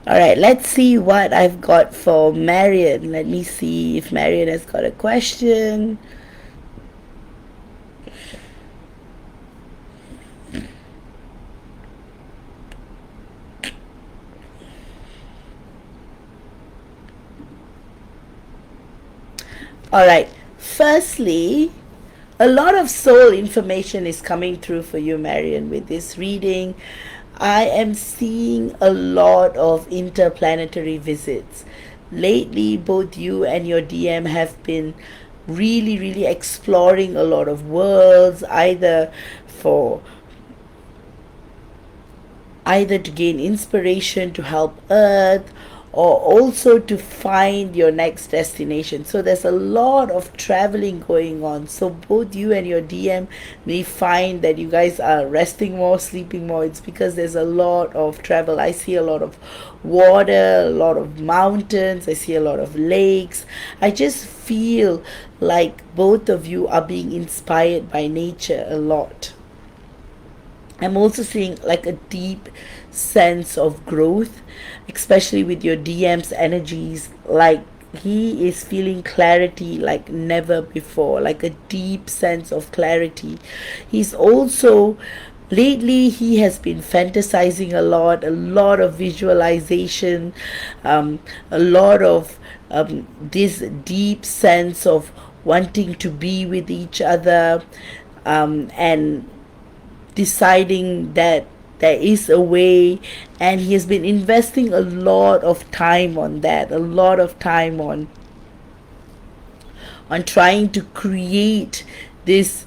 Alright, let's see what I've got for Marion. Let me see if Marion has got a question. All right. Firstly, a lot of soul information is coming through for you, Marion, with this reading. I am seeing a lot of interplanetary visits. Lately, both you and your DM have been really, really exploring a lot of worlds, for either to gain inspiration to help Earth or also to find your next destination. So there's a lot of traveling going on. So both you and your DM may find that you guys are resting more, sleeping more. It's because there's a lot of travel. I see a lot of water, a lot of mountains, I see a lot of lakes. I just feel like both of you are being inspired by nature a lot. I'm also seeing like a deep sense of growth, especially with your DM's energies. Like he is feeling clarity like never before, like a deep sense of clarity. He's also lately he has been fantasizing a lot of visualization, a lot of this deep sense of wanting to be with each other, and deciding that there is a way, and he has been investing a lot of time on that, a lot of time on trying to create this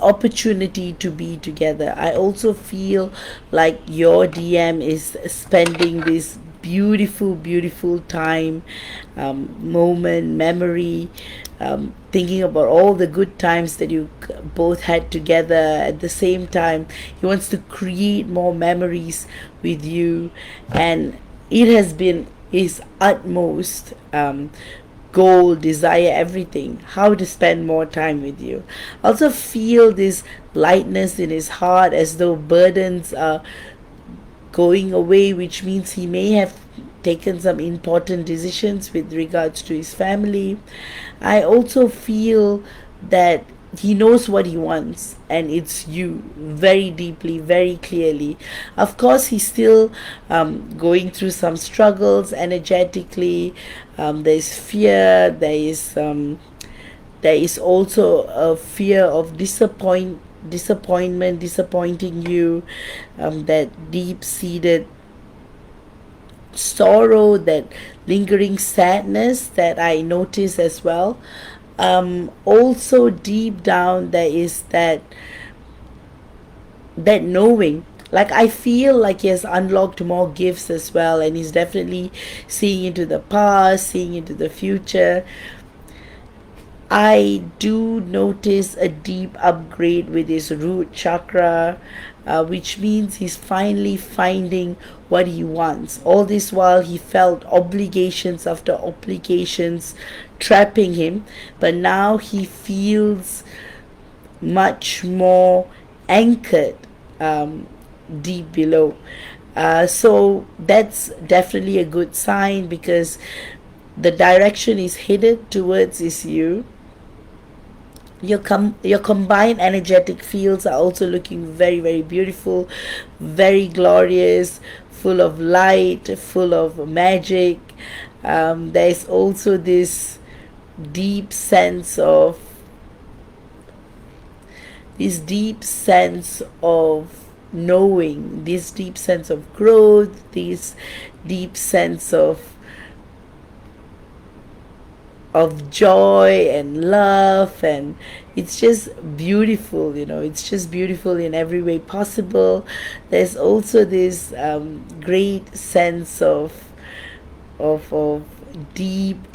opportunity to be together. I also feel like your DM is spending this beautiful time, moment, memory, thinking about all the good times that you both had together. At the same time, he wants to create more memories with you, and it has been his utmost goal, desire, everything, how to spend more time with you. Also feel this lightness in his heart, as though burdens are going away, which means he may have taken some important decisions with regards to his family. I also feel that he knows what he wants, and it's you, very deeply, very clearly. Of course, he's still going through some struggles energetically. There's fear, there is also a fear of disappointment, disappointing you, that deep seated sorrow, that lingering sadness that I notice as well. Also deep down there is that knowing, like I feel like he has unlocked more gifts as well, and he's definitely seeing into the past, seeing into the future. I do notice a deep upgrade with his root chakra, which means he's finally finding what he wants. All this while, he felt obligations after obligations trapping him, but now he feels much more anchored, deep below. So that's definitely a good sign, because the direction is headed towards is you. Your combined energetic fields are also looking very beautiful, very glorious, full of light, full of magic. There's also this deep sense of knowing, this deep sense of growth, this deep sense of joy and love, and it's just beautiful, it's just beautiful in every way possible. There's also this great sense of deep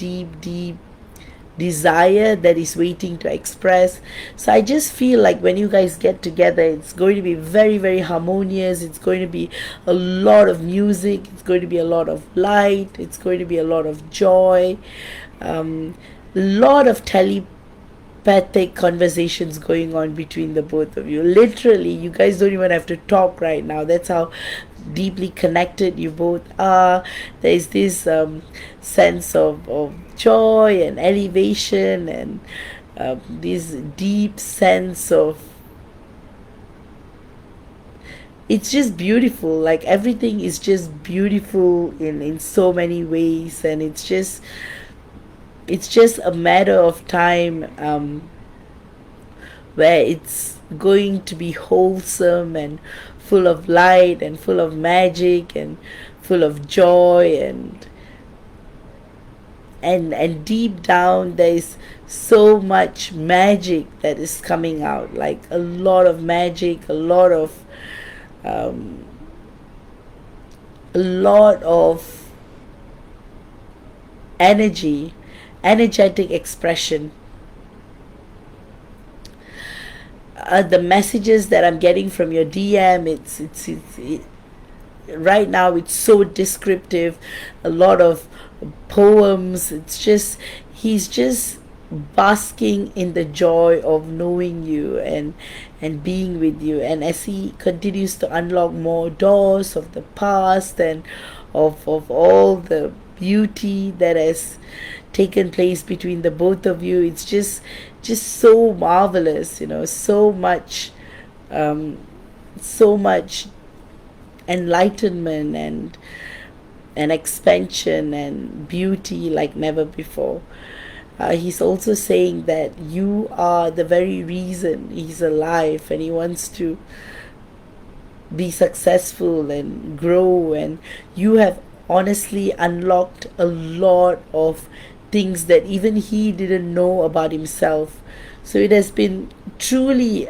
desire that is waiting to express. So I just feel like when you guys get together, it's going to be very harmonious. It's going to be a lot of music, it's going to be a lot of light, it's going to be a lot of joy, lot of telepathic conversations going on between the both of you. Literally, you guys don't even have to talk right now. That's how deeply connected you both are. There's this sense of joy and elevation, and this deep sense of, it's just beautiful. Like everything is just beautiful in so many ways, and it's just a matter of time, where it's going to be wholesome and full of light and full of magic and full of joy, and deep down there is so much magic that is coming out, like a lot of magic, um, a lot of energy, energetic expression. The messages that I'm getting from your DM, right now it's so descriptive. A lot of poems. It's just, he's just basking in the joy of knowing you and being with you. And as he continues to unlock more doors of the past and of all the beauty that has taken place between the both of you, it's just so marvelous, um, so much enlightenment and expansion and beauty like never before. He's also saying that you are the very reason he's alive, and he wants to be successful and grow, and you have honestly unlocked a lot of things that even he didn't know about himself. So it has been truly,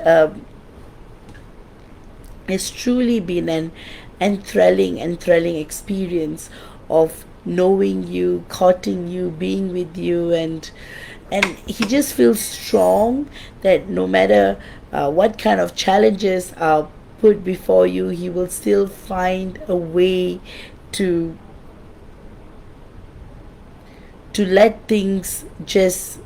it's truly been an enthralling experience of knowing you, courting you, being with you, and he just feels strong that no matter what kind of challenges are put before you, he will still find a way to let things just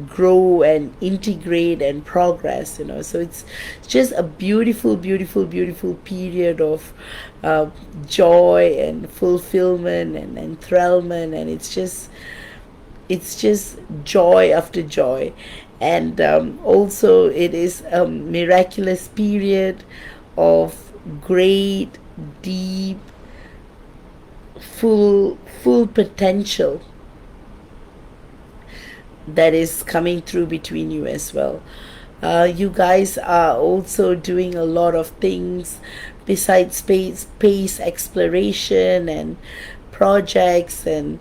grow and integrate and progress. So it's just a beautiful period of joy and fulfillment and enthrallment, and it's just joy after joy. And also it is a miraculous period of great, deep, full potential that is coming through between you as well. You guys are also doing a lot of things besides space exploration and projects, and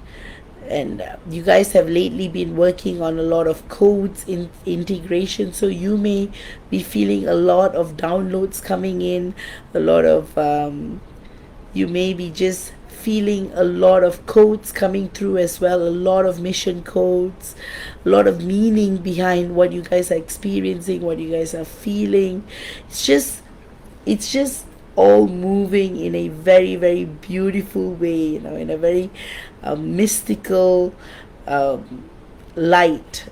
you guys have lately been working on a lot of codes in integration, so you may be feeling a lot of downloads coming in, a lot of you may be just feeling a lot of codes coming through as well, a lot of mission codes, a lot of meaning behind what you guys are experiencing, what you guys are feeling. It's just all moving in a very beautiful way, in a very mystical light.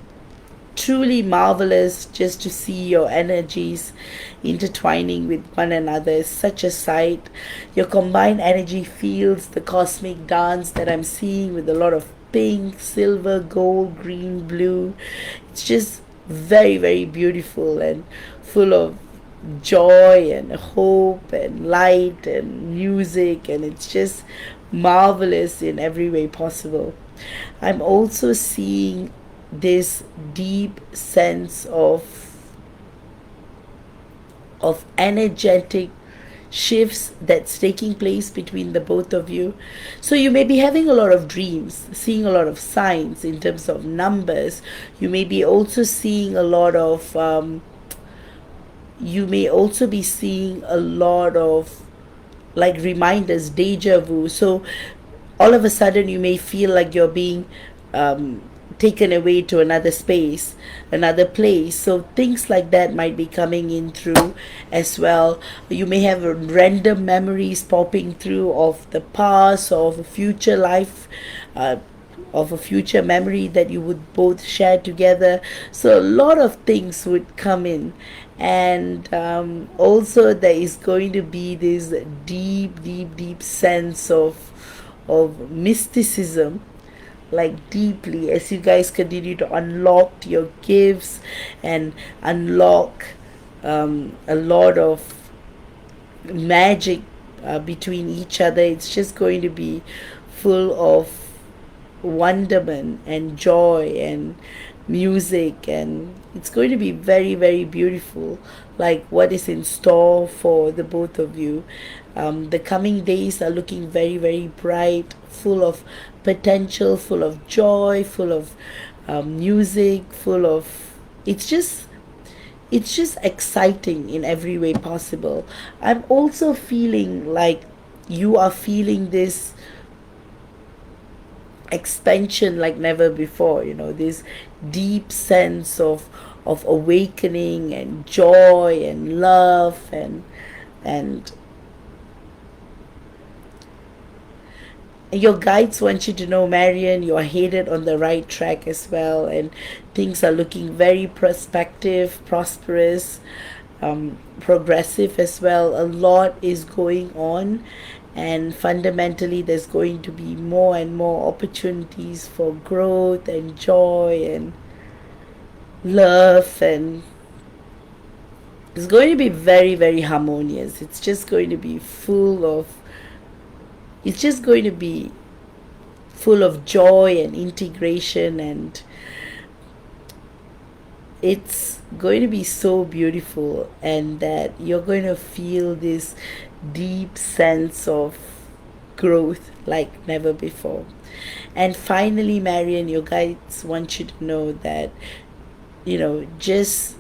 Truly marvelous just to see your energies intertwining with one another. Is such a sight. Your combined energy feels the cosmic dance that I'm seeing, with a lot of pink, silver, gold, green, blue. It's just very beautiful and full of joy and hope and light and music, and it's just marvelous in every way possible. I'm also seeing this deep sense of energetic shifts that's taking place between the both of you. So you may be having a lot of dreams, seeing a lot of signs in terms of numbers. You may be also seeing a lot of you may also be seeing a lot of like reminders, deja vu. So all of a sudden you may feel like you're being taken away to another space, another place. So things like that might be coming in through as well. You may have random memories popping through of the past or of a future life, of a future memory that you would both share together. So a lot of things would come in. And also there is going to be this deep sense of mysticism, like deeply, as you guys continue to unlock your gifts and unlock a lot of magic between each other. It's just going to be full of wonderment and joy and music, and it's going to be very, very beautiful, like what is in store for the both of you. The coming days are looking very, very bright, full of potential, full of joy, full of music, full of, it's just it's just exciting in every way possible. I'm also feeling like you are feeling this expansion like never before, this deep sense of awakening and joy and love, and your guides want you to know, Marian, you are headed on the right track as well, and things are looking very prospective, prosperous, progressive as well. A lot is going on, and fundamentally, there's going to be more and more opportunities for growth and joy and love, and it's going to be very, very harmonious. It's just going to be it's just going to be full of joy and integration, and it's going to be so beautiful, and that you're going to feel this deep sense of growth like never before. And finally, Marian, your guides want you to know that, just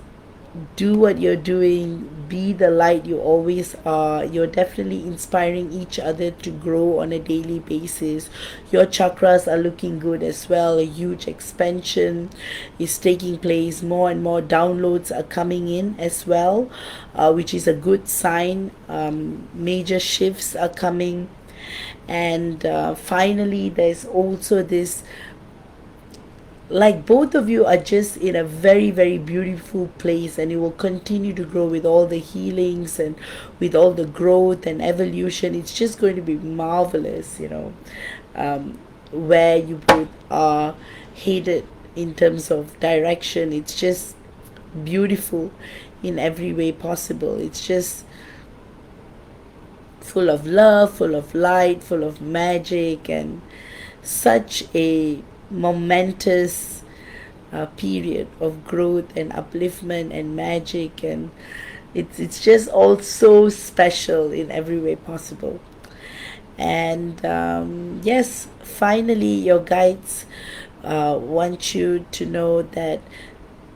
do what you're doing, be the light you always are. You're definitely inspiring each other to grow on a daily basis. Your chakras are looking good as well. A huge expansion is taking place. More and more downloads are coming in as well, which is a good sign. Major shifts are coming. And finally, there's also this, like both of you are just in a very, very beautiful place, and it will continue to grow with all the healings and with all the growth and evolution. It's just going to be marvelous, where you both are headed in terms of direction. It's just beautiful in every way possible. It's just full of love, full of light, full of magic, and such a momentous period of growth and upliftment and magic, and it's just all so special in every way possible. And yes, finally, your guides want you to know that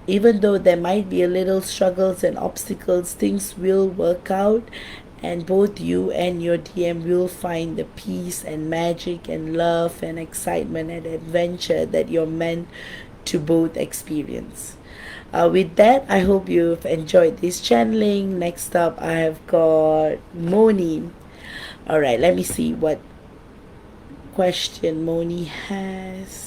even though there might be a little struggles and obstacles, things will work out, and both you and your DM will find the peace and magic and love and excitement and adventure that you're meant to both experience. With that, I hope you've enjoyed this channeling. Next up, I have got Moni. All right, let me see what question Moni has.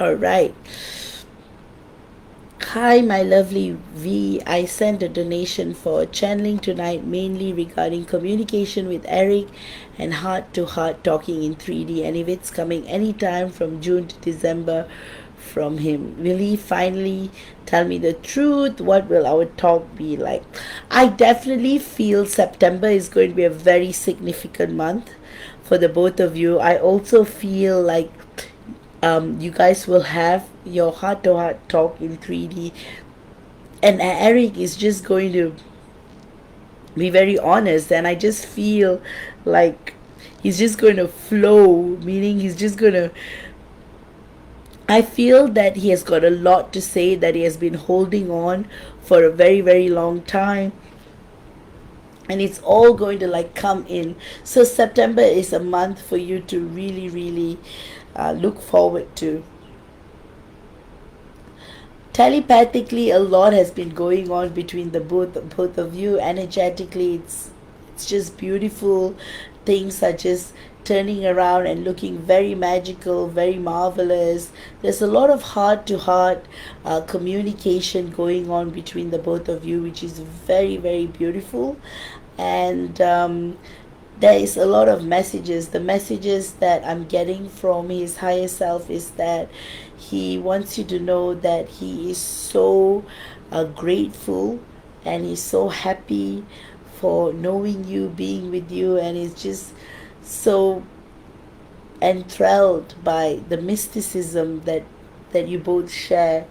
All right. Hi, my lovely V. I sent a donation for channeling tonight, mainly regarding communication with Eric and heart to heart talking in 3D. And if it's coming anytime from June to December from him, will he finally tell me the truth? What will our talk be like? I definitely feel September is going to be a very significant month for the both of you. I also feel like you guys will have your heart to heart talk in 3D, and Eric is just going to be very honest, and I just feel like he's just going to flow, meaning he's just going to I feel that he has got a lot to say, that he has been holding on for a very, very long time, and it's all going to like come in. So September is a month for you to really, really look forward to. Telepathically, a lot has been going on between the both of you. Energetically, it's just beautiful. Things are just turning around and looking very magical, very marvelous. There's a lot of heart to heart communication going on between the both of you, which is very, very beautiful. And there is a lot of messages. The messages that I'm getting from his higher self is that he wants you to know that he is so grateful, and he's so happy for knowing you, being with you, and he's just so enthralled by the mysticism that you both share.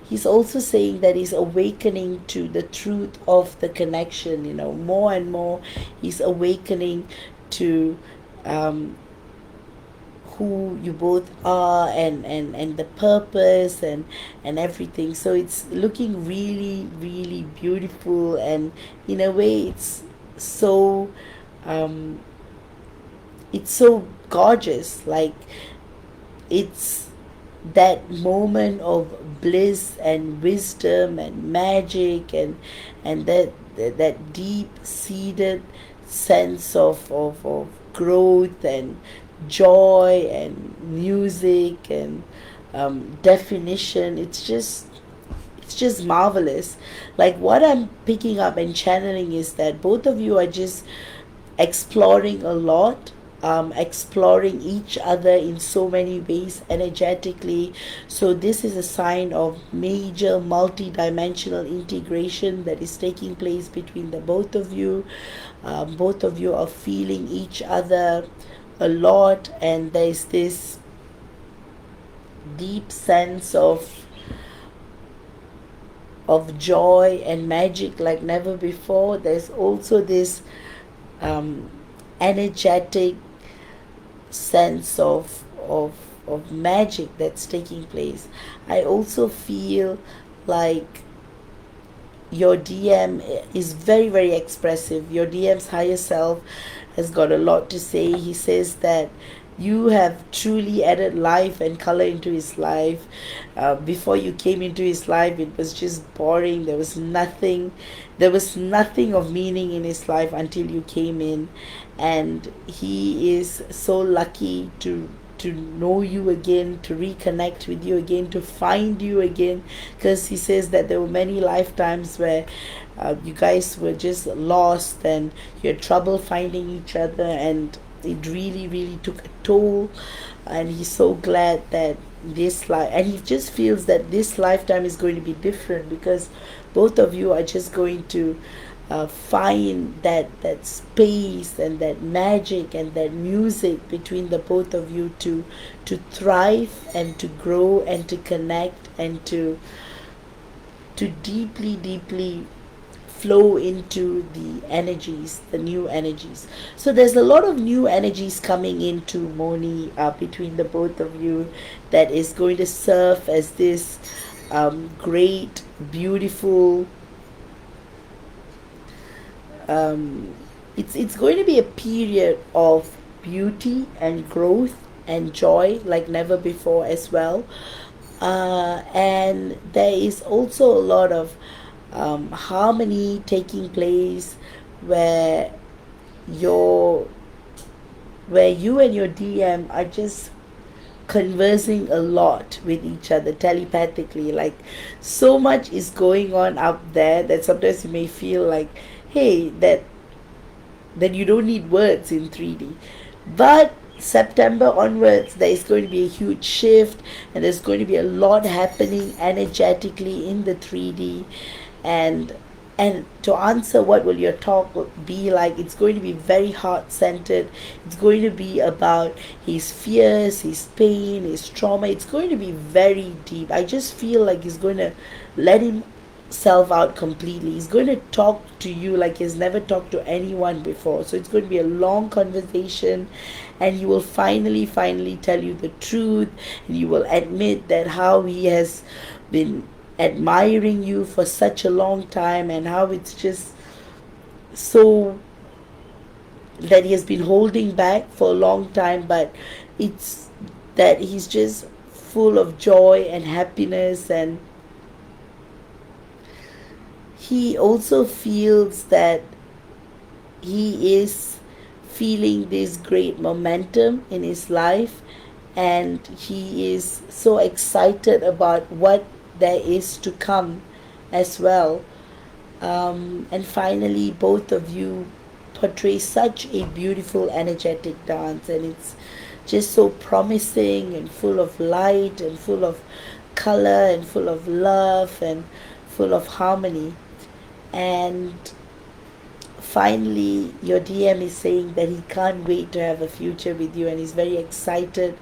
He's also saying that he's awakening to the truth of the connection, more and more he's awakening to um, who you both are, and the purpose and everything. So it's looking really, really beautiful, and in a way um, it's so gorgeous. Like, it's that moment of bliss and wisdom and magic, and that deep seated sense of growth and joy and music and definition. It's just marvelous. Like, what I'm picking up and channeling is that both of you are just exploring a lot, exploring each other in so many ways energetically. So this is a sign of major multi-dimensional integration that is taking place between the both of you. Both of you are feeling each other a lot, and there's this deep sense of joy and magic like never before. There's also this um, energetic sense of magic that's taking place. I also feel like your DM is very, very expressive. Your DM's higher self has got a lot to say. He says that you have truly added life and color into his life. Before you came into his life, it was just boring. There was nothing. There was nothing of meaning in his life until you came in, and he is so lucky to know you again, to reconnect with you again, to find you again, because he says that there were many lifetimes where you guys were just lost and you had trouble finding each other, and it really, really took a toll. And he's so glad that this life, and he just feels that this lifetime is going to be different, because both of you are just going to find that space and that magic and that music between the both of you to thrive and to grow and to connect and to deeply, deeply flow into the energies, the new energies. So there's a lot of new energies coming into Moni, between the both of you, that is going to serve as this great, beautiful. It's going to be a period of beauty and growth and joy like never before as well. And there is also a lot of harmony taking place, where your where you and your DM are just conversing a lot with each other telepathically. Like, so much is going on up there that sometimes you may feel like, hey, that you don't need words in 3D. But September onwards, there is going to be a huge shift, and there's going to be a lot happening energetically in the 3D. And to answer what will your talk be like, it's going to be very heart centered. It's going to be about his fears, his pain, his trauma. It's going to be very deep. I just feel like he's going to let him self out completely. He's going to talk to you like he's never talked to anyone before. So it's going to be a long conversation, and he will finally tell you the truth, and you will admit that how he has been admiring you for such a long time, and how it's just so that he has been holding back for a long time, but it's that he's just full of joy and happiness. And he also feels that he is feeling this great momentum in his life, and he is so excited about what there is to come as well. And finally, both of you portray such a beautiful, energetic dance, and it's just so promising and full of light and full of color and full of love and full of harmony. And finally, your DM is saying that he can't wait to have a future with you, and he's very excited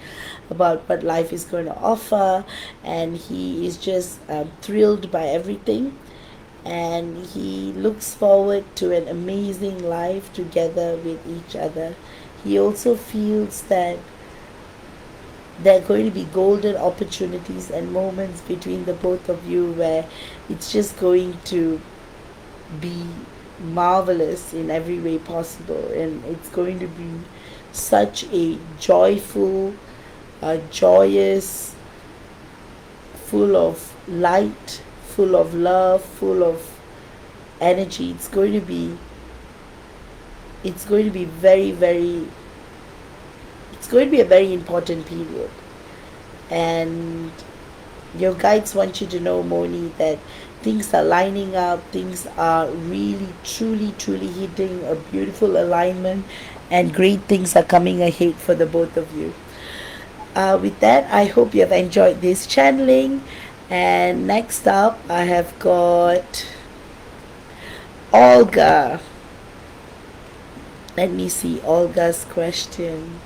about what life is going to offer, and he is just thrilled by everything, and he looks forward to an amazing life together with each other. He also feels that there are going to be golden opportunities and moments between the both of you where it's just going to be marvelous in every way possible, and it's going to be such a joyful, joyous, full of light, full of love, full of energy. It's going to be it's going to be a very important period. And your guides want you to know, Moni, that things are lining up, things are really, truly hitting a beautiful alignment, and great things are coming ahead for the both of you. With that, I hope you have enjoyed this channeling. And next up, I have got Olga. Let me see Olga's question.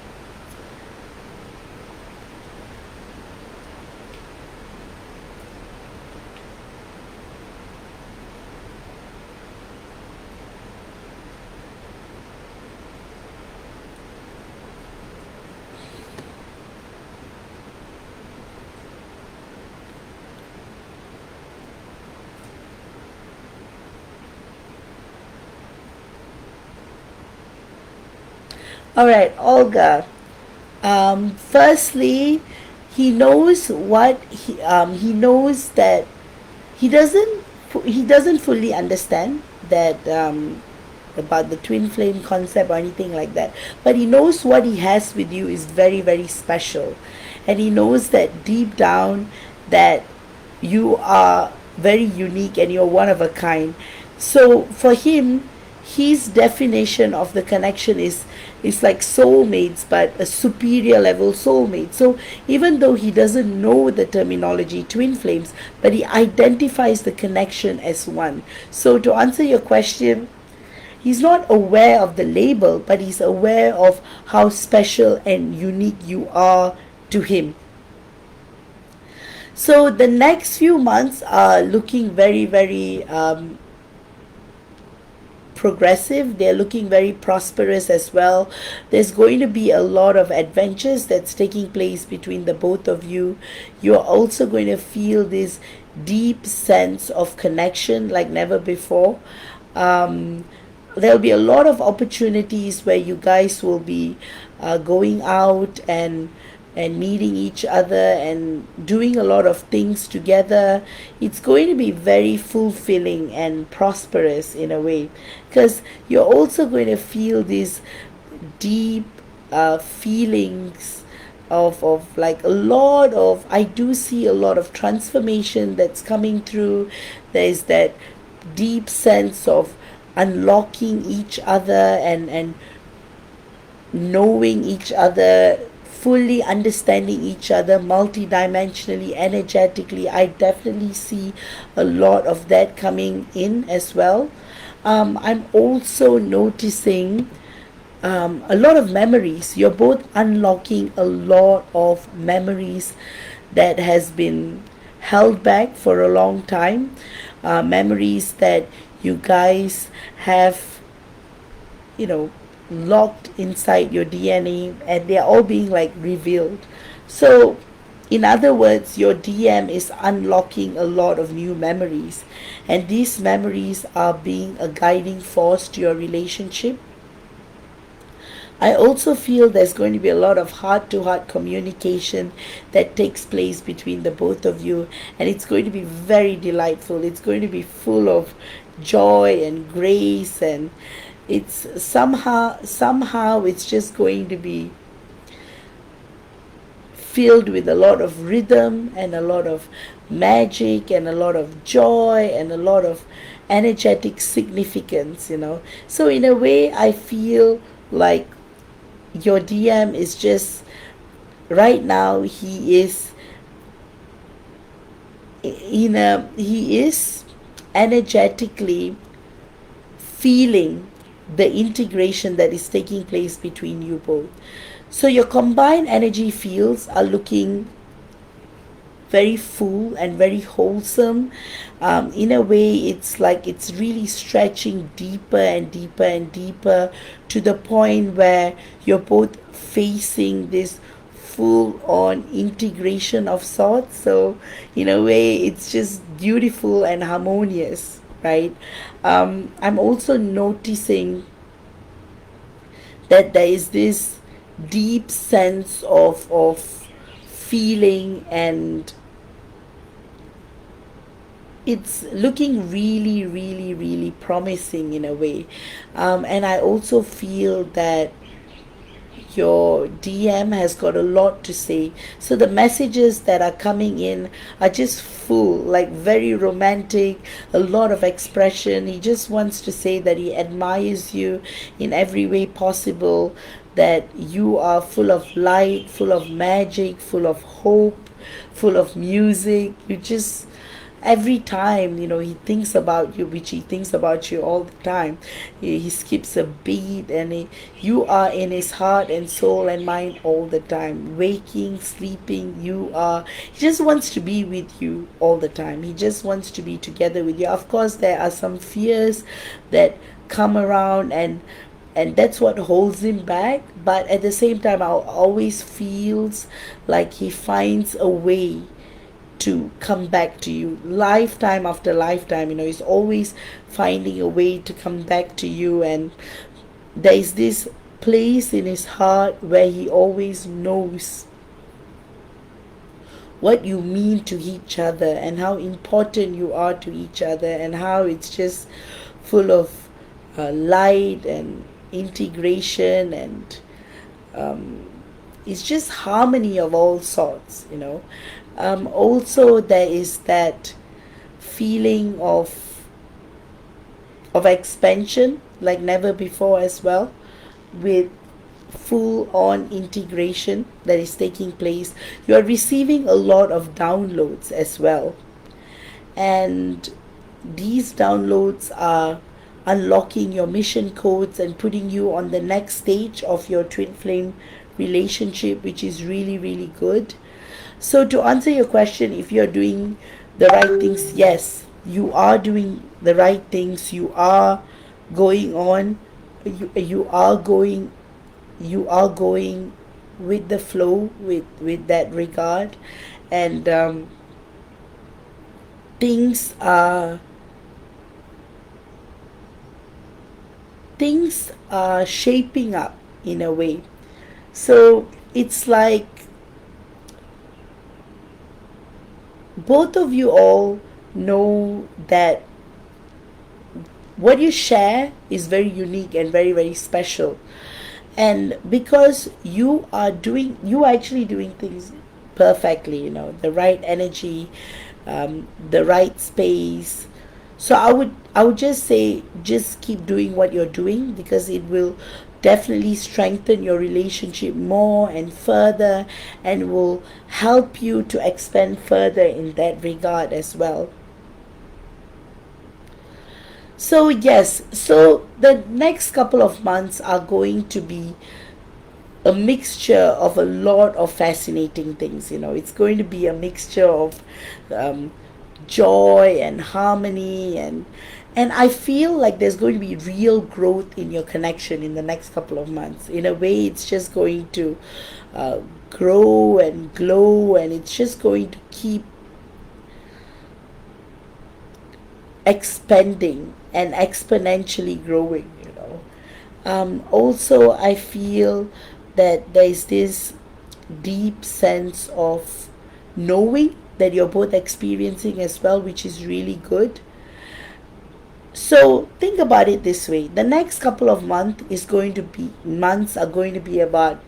All right, Olga. Firstly, he knows what he knows that he doesn't fully understand that about the twin flame concept or anything like that, but he knows what he has with you is very special, and he knows that deep down that you are very unique and you're one of a kind. So for him, his definition of the connection is like soulmates, but a superior level soulmate. So even though he doesn't know the terminology twin flames, but he identifies the connection as one. So to answer your question, he's not aware of the label, but he's aware of how special and unique you are to him. So the next few months are looking very progressive. They're looking very prosperous as well. There's going to be a lot of adventures that's taking place between the both of you. You're also going to feel this deep sense of connection like never before. There'll be a lot of opportunities where you guys will be going out and meeting each other and doing a lot of things together. It's going to be very fulfilling and prosperous in a way, because you're also going to feel these deep feelings of like a lot of, I do see a lot of transformation that's coming through. There's that deep sense of unlocking each other and knowing each other, fully understanding each other multidimensionally, energetically. I definitely see a lot of that coming in as well. I'm also noticing a lot of memories. You're both unlocking a lot of memories that has been held back for a long time. memories that you guys have, you know, locked inside your DNA, and they're all being like revealed. So, in other words, your DM is unlocking a lot of new memories, and these memories are being a guiding force to your relationship. I also feel there's going to be a lot of heart to heart communication that takes place between the both of you, and it's going to be very delightful. It's going to be full of joy and grace, and it's somehow it's just going to be filled with a lot of rhythm and a lot of magic and a lot of joy and a lot of energetic significance. So in a way, I feel like your DM is just right now, he is energetically feeling the integration that is taking place between you both. So your combined energy fields are looking very full and very wholesome. In a way, it's like it's really stretching deeper and deeper and deeper to the point where you're both facing this full on integration of sorts. So, in a way, it's just beautiful and harmonious, right? I'm also noticing that there is this deep sense of feeling, and it's looking really, really, really promising in a way. And I also feel that your DM has got a lot to say. So the messages that are coming in are just full, like very romantic, a lot of expression. He just wants to say that he admires you in every way possible, that you are full of light, full of magic, full of hope, full of music. You just every time he thinks about you, which he thinks about you all the time, he skips a beat, and you are in his heart and soul and mind all the time, waking, sleeping. He just wants to be with you all the time. He just wants to be together with you. Of course, there are some fears that come around, and that's what holds him back, but at the same time, I always feels like he finds a way to come back to you lifetime after lifetime. He's always finding a way to come back to you, and there is this place in his heart where he always knows what you mean to each other and how important you are to each other, and how it's just full of light and integration, and it's just harmony of all sorts. Also, there is that feeling of expansion like never before as well, with full on integration that is taking place. You are receiving a lot of downloads as well, and these downloads are unlocking your mission codes and putting you on the next stage of your twin flame relationship, which is really, really good. So, to answer your question, if you're doing the right things, yes, you are doing the right things. You are going on. You are going with the flow, with that regard, and things are things are shaping up in a way. So it's like both of you all know that what you share is very unique and very, very special. And because you are actually doing things perfectly, the right energy, the right space. So I would just say, just keep doing what you're doing, because it will definitely strengthen your relationship more and further, and will help you to expand further in that regard as well. So yes, so the next couple of months are going to be a mixture of a lot of fascinating things. It's going to be a mixture of um, joy and harmony, and I feel like there's going to be real growth in your connection in the next couple of months. In a way, it's just going to uh, grow and glow, and it's just going to keep expanding and exponentially growing, you know. Also, I feel that there is this deep sense of knowing that you're both experiencing as well, which is really good. So think about it this way: the next couple of months are going to be about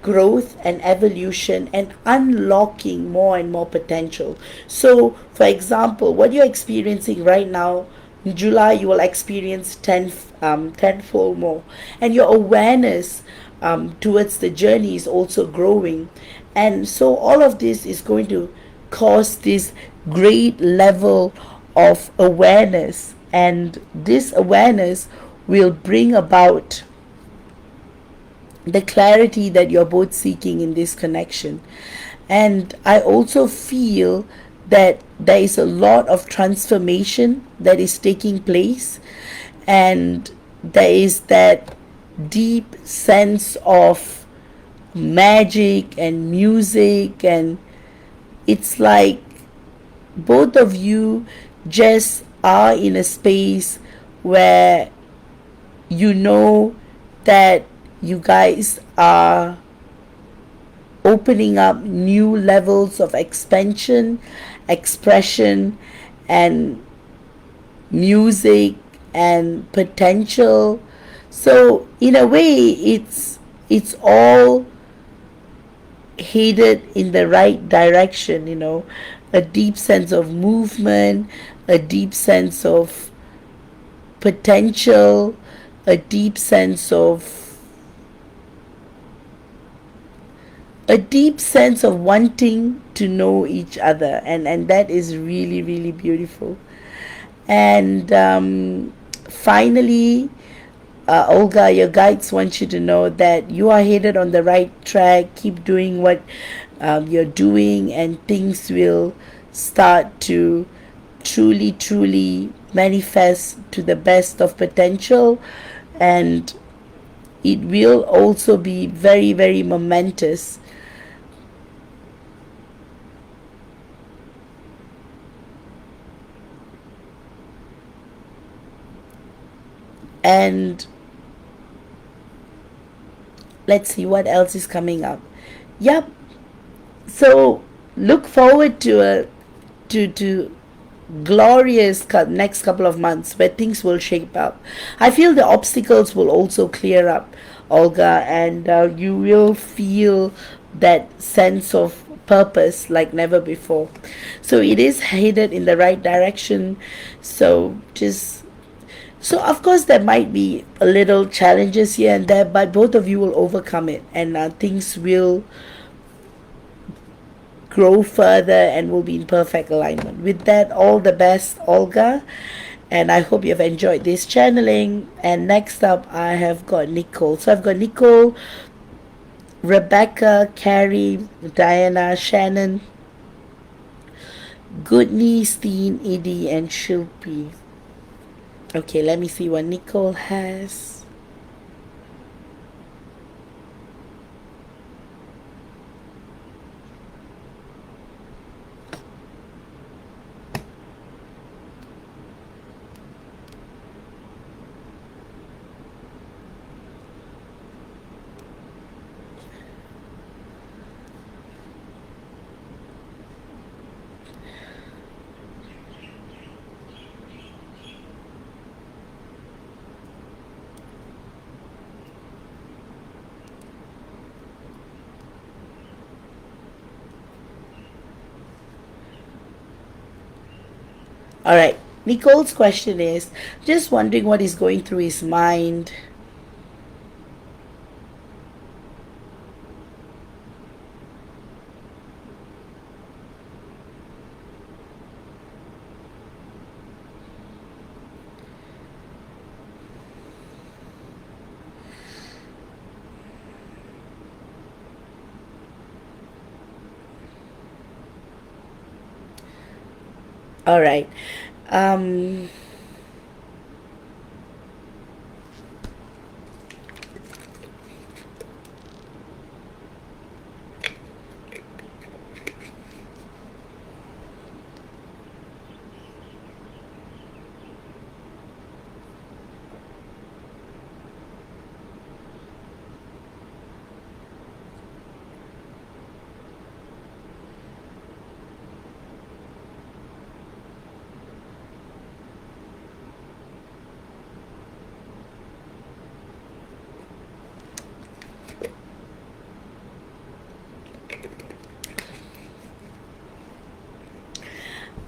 growth and evolution and unlocking more and more potential. So, for example, what you're experiencing right now, in July, you will experience tenfold more. And your awareness towards the journey is also growing. And so, all of this is going to cause this great level of awareness. And this awareness will bring about the clarity that you're both seeking in this connection. And I also feel that there is a lot of transformation that is taking place, and there is that deep sense of magic and music, and it's like both of you just are in a space where you know that you guys are opening up new levels of expansion, expression, and music and potential. So in a way, it's all headed in the right direction, you know. A deep sense of movement, a deep sense of potential, a deep sense of wanting to know each other, and that is really really beautiful. And finally, Olga, your guides want you to know that you are headed on the right track. Keep doing what you're doing, and things will start to truly manifest to the best of potential. And it will also be very momentous. And let's see what else is coming up. Yep. So look forward to a to glorious next couple of months where things will shape up. I feel the obstacles will also clear up, Olga, and you will feel that sense of purpose like never before. So it is headed in the right direction. So just so of course there might be a little challenges here and there, but both of you will overcome it, and things will grow further and will be in perfect alignment. With that, all the best, Olga. And I hope you've enjoyed this channeling. And next up, I have got Nicole. So I've got Nicole, Rebecca, Carrie, Diana, Shannon, Goodney, Steen, Edie, and Shilpi. Okay, let me see what Nicole has. All right. Nicole's question is just wondering what is going through his mind. All right. Um,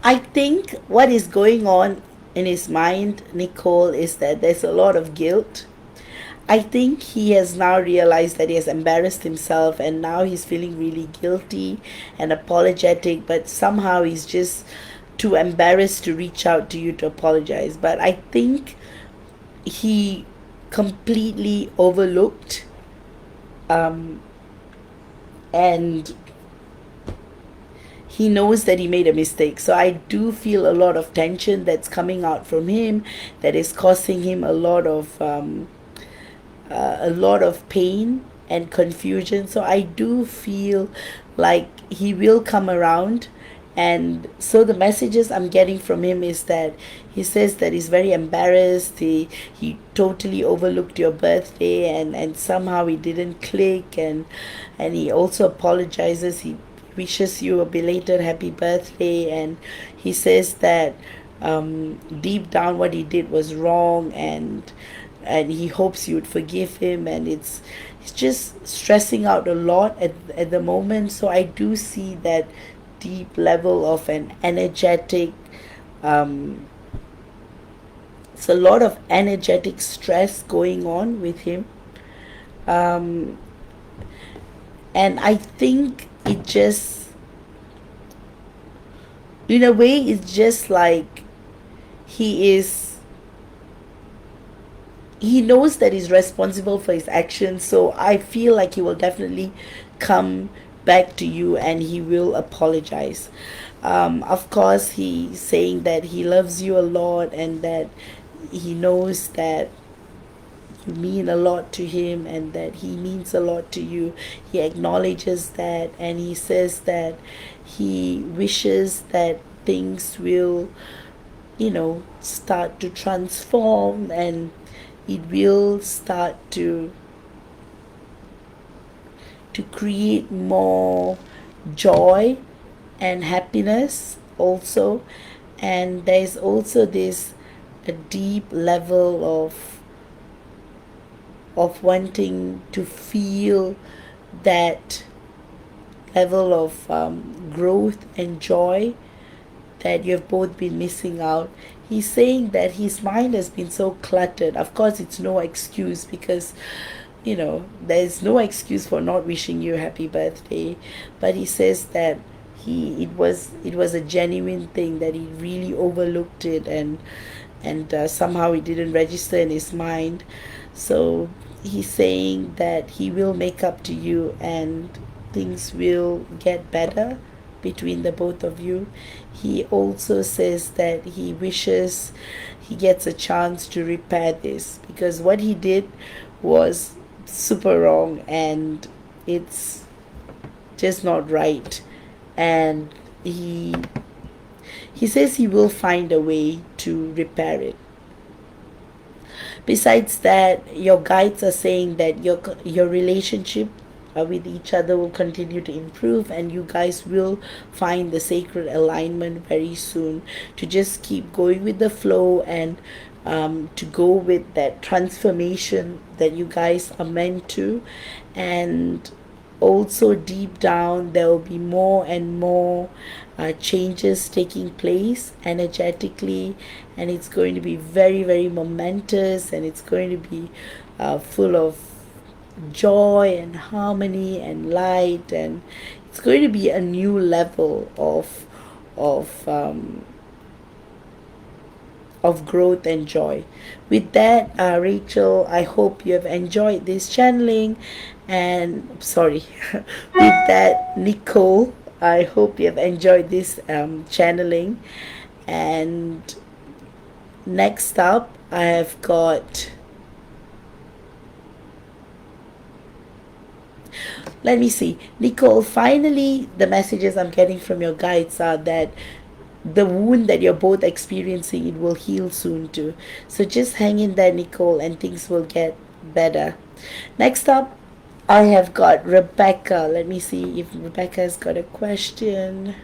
I think what is going on in his mind, Nicole, is that there's a lot of guilt. I think he has now realized that he has embarrassed himself and now he's feeling really guilty and apologetic, but somehow he's just too embarrassed to reach out to you to apologize. But I think he completely overlooked um, and he knows that he made a mistake. So I do feel a lot of tension that's coming out from him that is causing him a lot of pain and confusion. So I do feel like he will come around. And so the messages I'm getting from him is that he says that he's very embarrassed. He totally overlooked your birthday and somehow he didn't click, and he also apologizes. He wishes you a belated happy birthday, and he says that deep down what he did was wrong, and he hopes you would forgive him, and it's just stressing out a lot at the moment. So I do see that deep level of an energetic um it's a lot of energetic stress going on with him. um and I think it just, in a way, it's just like he is he knows that he's responsible for his actions. So I feel like he will definitely come back to you and he will apologize. Of course, he's saying that he loves you a lot and that he knows that you mean a lot to him and that he means a lot to you. He acknowledges that and he says that he wishes that things will, start to transform, and it will start to create more joy and happiness also. And there's also this a deep level of wanting to feel that level of growth and joy that you've both been missing out. He's saying that his mind has been so cluttered. Of course, it's no excuse because, there's no excuse for not wishing you a happy birthday. But he says that it was a genuine thing, that he really overlooked it, and somehow it didn't register in his mind. So he's saying that he will make up to you and things will get better between the both of you. He also says that he wishes he gets a chance to repair this, because what he did was super wrong and it's just not right. And he says he will find a way to repair it. Besides that, your guides are saying that your relationship with each other will continue to improve, and you guys will find the sacred alignment very soon, to just keep going with the flow and to go with that transformation that you guys are meant to. And also deep down there will be more and more changes taking place energetically, and it's going to be very very momentous, and it's going to be full of joy and harmony and light, and it's going to be a new level of growth and joy. With that, Rachel, I hope you have enjoyed this channeling. And sorry, with that, Nicole, I hope you have enjoyed this channeling. And next up, I have got, let me see, Nicole. Finally, the messages I'm getting from your guides are that the wound that you're both experiencing, it will heal soon too. So just hang in there, Nicole, and things will get better. Next up, I have got Rebecca. Let me see if Rebecca has got a question.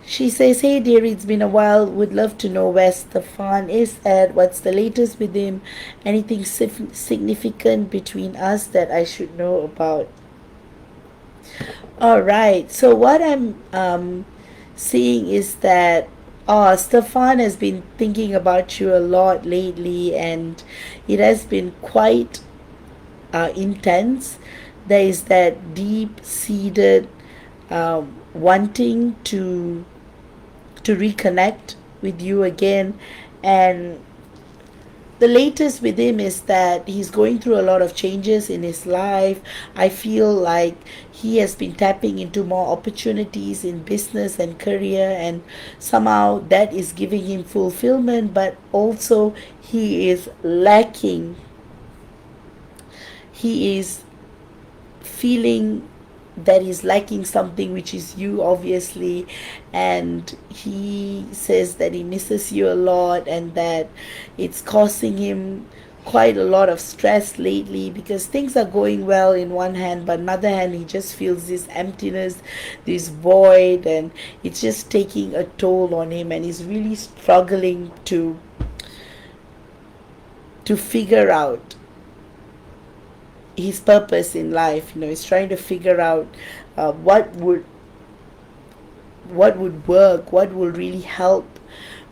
She says, "Hey dear, it's been a while. Would love to know where Stefan is at. What's the latest with him? Anything significant between us that I should know about?" All right. So what I'm seeing is that Stefan has been thinking about you a lot lately, and it has been quite intense. There is that deep seated wanting to reconnect with you again. And the latest with him is that he's going through a lot of changes in his life. I feel like he has been tapping into more opportunities in business and career, and somehow that is giving him fulfillment, but also he is lacking. He is feeling that he's lacking something, which is you, obviously. And he says that he misses you a lot, and that it's causing him quite a lot of stress lately, because things are going well in one hand, but another hand he just feels this emptiness, this void, and it's just taking a toll on him, and he's really struggling to figure out his purpose in life. He's trying to figure out what would work, what will really help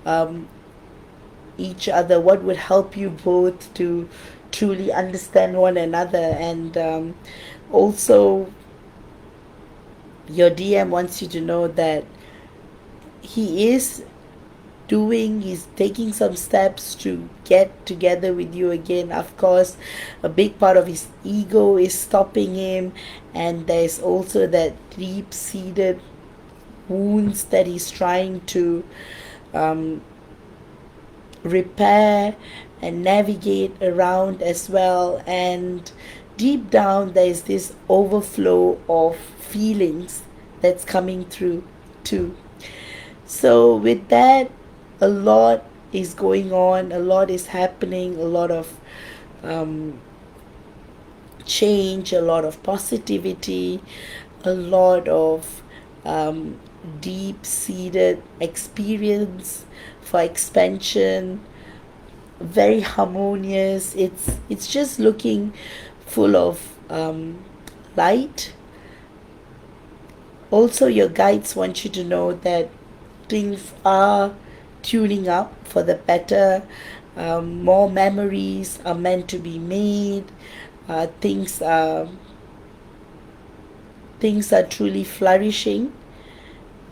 um, each other, what would help you both to truly understand one another. And also, your DM wants you to know that he is he's taking some steps to get together with you again. Of course, a big part of his ego is stopping him, and there's also that deep seated wounds that he's trying to um, repair and navigate around as well. And deep down, there's this overflow of feelings that's coming through too. So, with that, a lot is going on, a lot is happening, a lot of um, change, a lot of positivity, a lot of deep seated experience for expansion, very harmonious. It's just looking full of light. Also, your guides want you to know that things are tuning up for the better. More memories are meant to be made. Things are truly flourishing.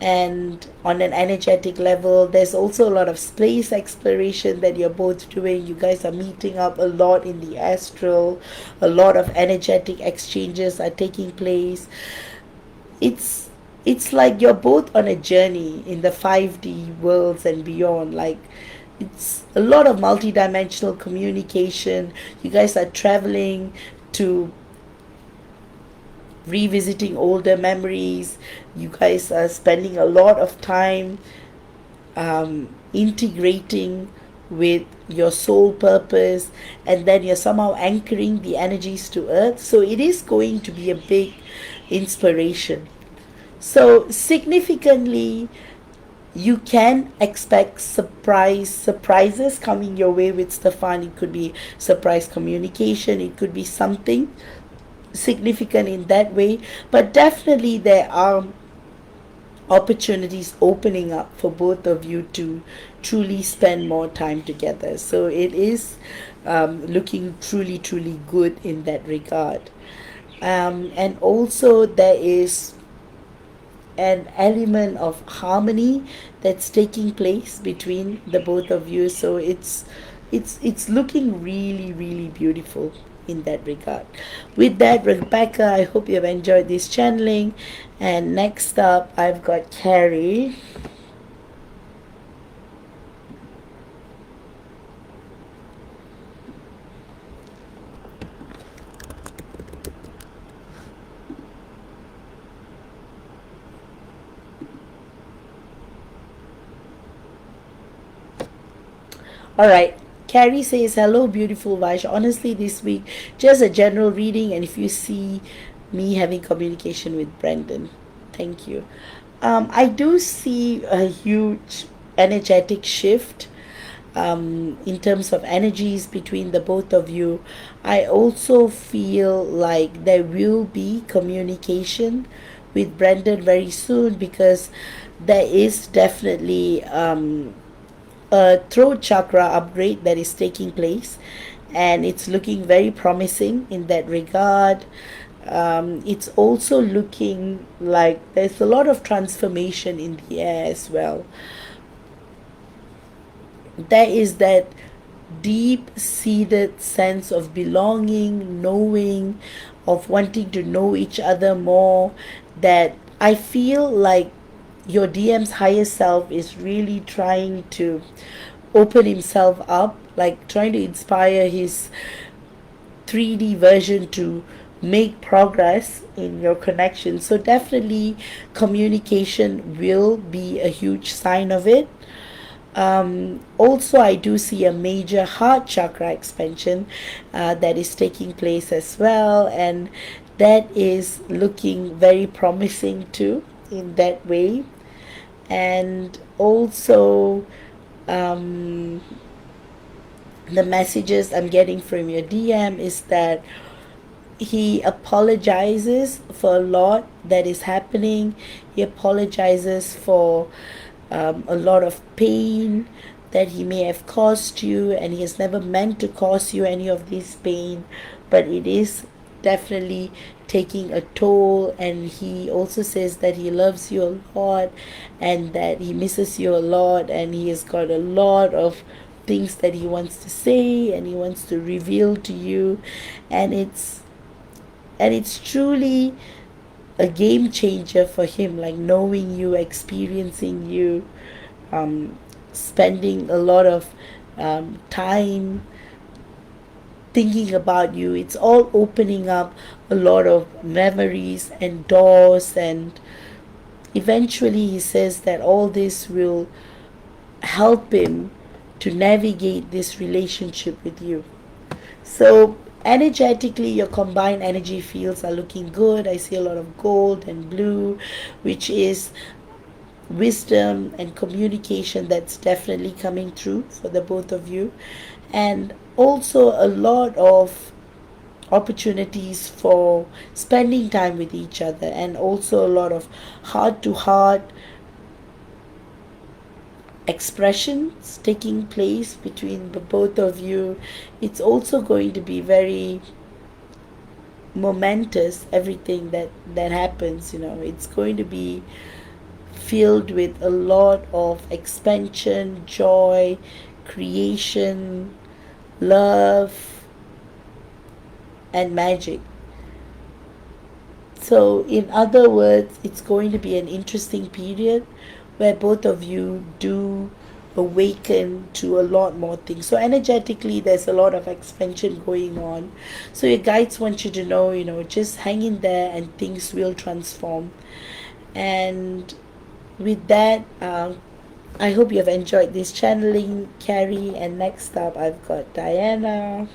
And on an energetic level, there's also a lot of space exploration that you're both doing. You guys are meeting up a lot in the astral. A lot of energetic exchanges are taking place. It's like you're both on a journey in the 5D worlds and beyond. Like, it's a lot of multidimensional communication. You guys are traveling to revisiting older memories. You guys are spending a lot of time integrating with your soul purpose, and then you're somehow anchoring the energies to earth. So it is going to be a big inspiration. So significantly, you can expect surprises coming your way with Stefan. It could be surprise communication, it could be something significant in that way, but definitely there are opportunities opening up for both of you to truly spend more time together. So it is looking truly, truly good in that regard. And also, there is an element of harmony that's taking place between the both of you. So it's looking really, really beautiful. in that regard. With that, Rebecca, I hope you have enjoyed this channeling. And next up, I've got Carrie. All right. Carrie says, "Hello, beautiful Vash. Honestly, this week, just a general reading, and if you see me having communication with Brendan, thank you." I do see a huge energetic shift in terms of energies between the both of you. I also feel like there will be communication with Brendan very soon because there is definitely a throat chakra upgrade that is taking place, and it's looking very promising in that regard. It's also looking like there's a lot of transformation in the air as well. There is that deep seated sense of belonging, knowing, of wanting to know each other more, that I feel like your DM's higher self is really trying to open himself up, like trying to inspire his 3D version to make progress in your connection. So, definitely, communication will be a huge sign of it. Also, I do see a major heart chakra expansion that is taking place as well, and that is looking very promising too in that way. And also, um, the messages I'm getting from your DM is that he apologizes for a lot that is happening. He apologizes for a lot of pain that he may have caused you, and he has never meant to cause you any of this pain, but it is definitely taking a toll. And he also says that he loves you a lot and that he misses you a lot, and he has got a lot of things that he wants to say and he wants to reveal to you. And it's truly a game changer for him, like knowing you, experiencing you, um, spending a lot of time thinking about you. It's all opening up a lot of memories and doors, and eventually he says that all this will help him to navigate this relationship with you. So, energetically, your combined energy fields are looking good. I see a lot of gold and blue, which is wisdom and communication that's definitely coming through for the both of you. And also a lot of opportunities for spending time with each other, and also a lot of heart to heart expressions taking place between the both of you. It's also going to be very momentous, everything that happens. It's going to be filled with a lot of expansion, joy, creation, love, and magic. So, in other words, it's going to be an interesting period where both of you do awaken to a lot more things. So, energetically, there's a lot of expansion going on. So, your guides want you to know, just hang in there and things will transform. And with that, I hope you have enjoyed this channeling, Carrie. And next up, I've got Diana.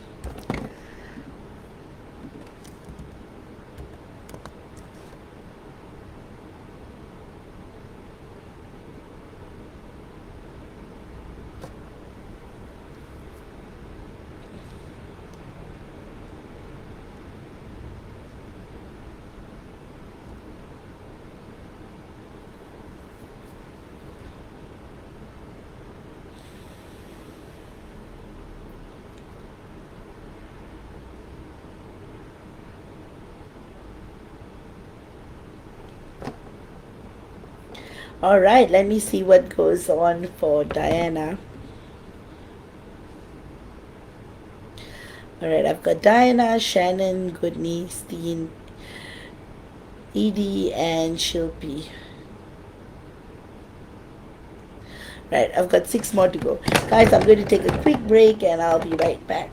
All right, let me see what goes on for Diana. All Alright, I've got Diana, Shannon, Goodney, Steen, Edie, and Shilpi. Right, I've got 6 more to go. Guys, I'm going to take a quick break and I'll be right back.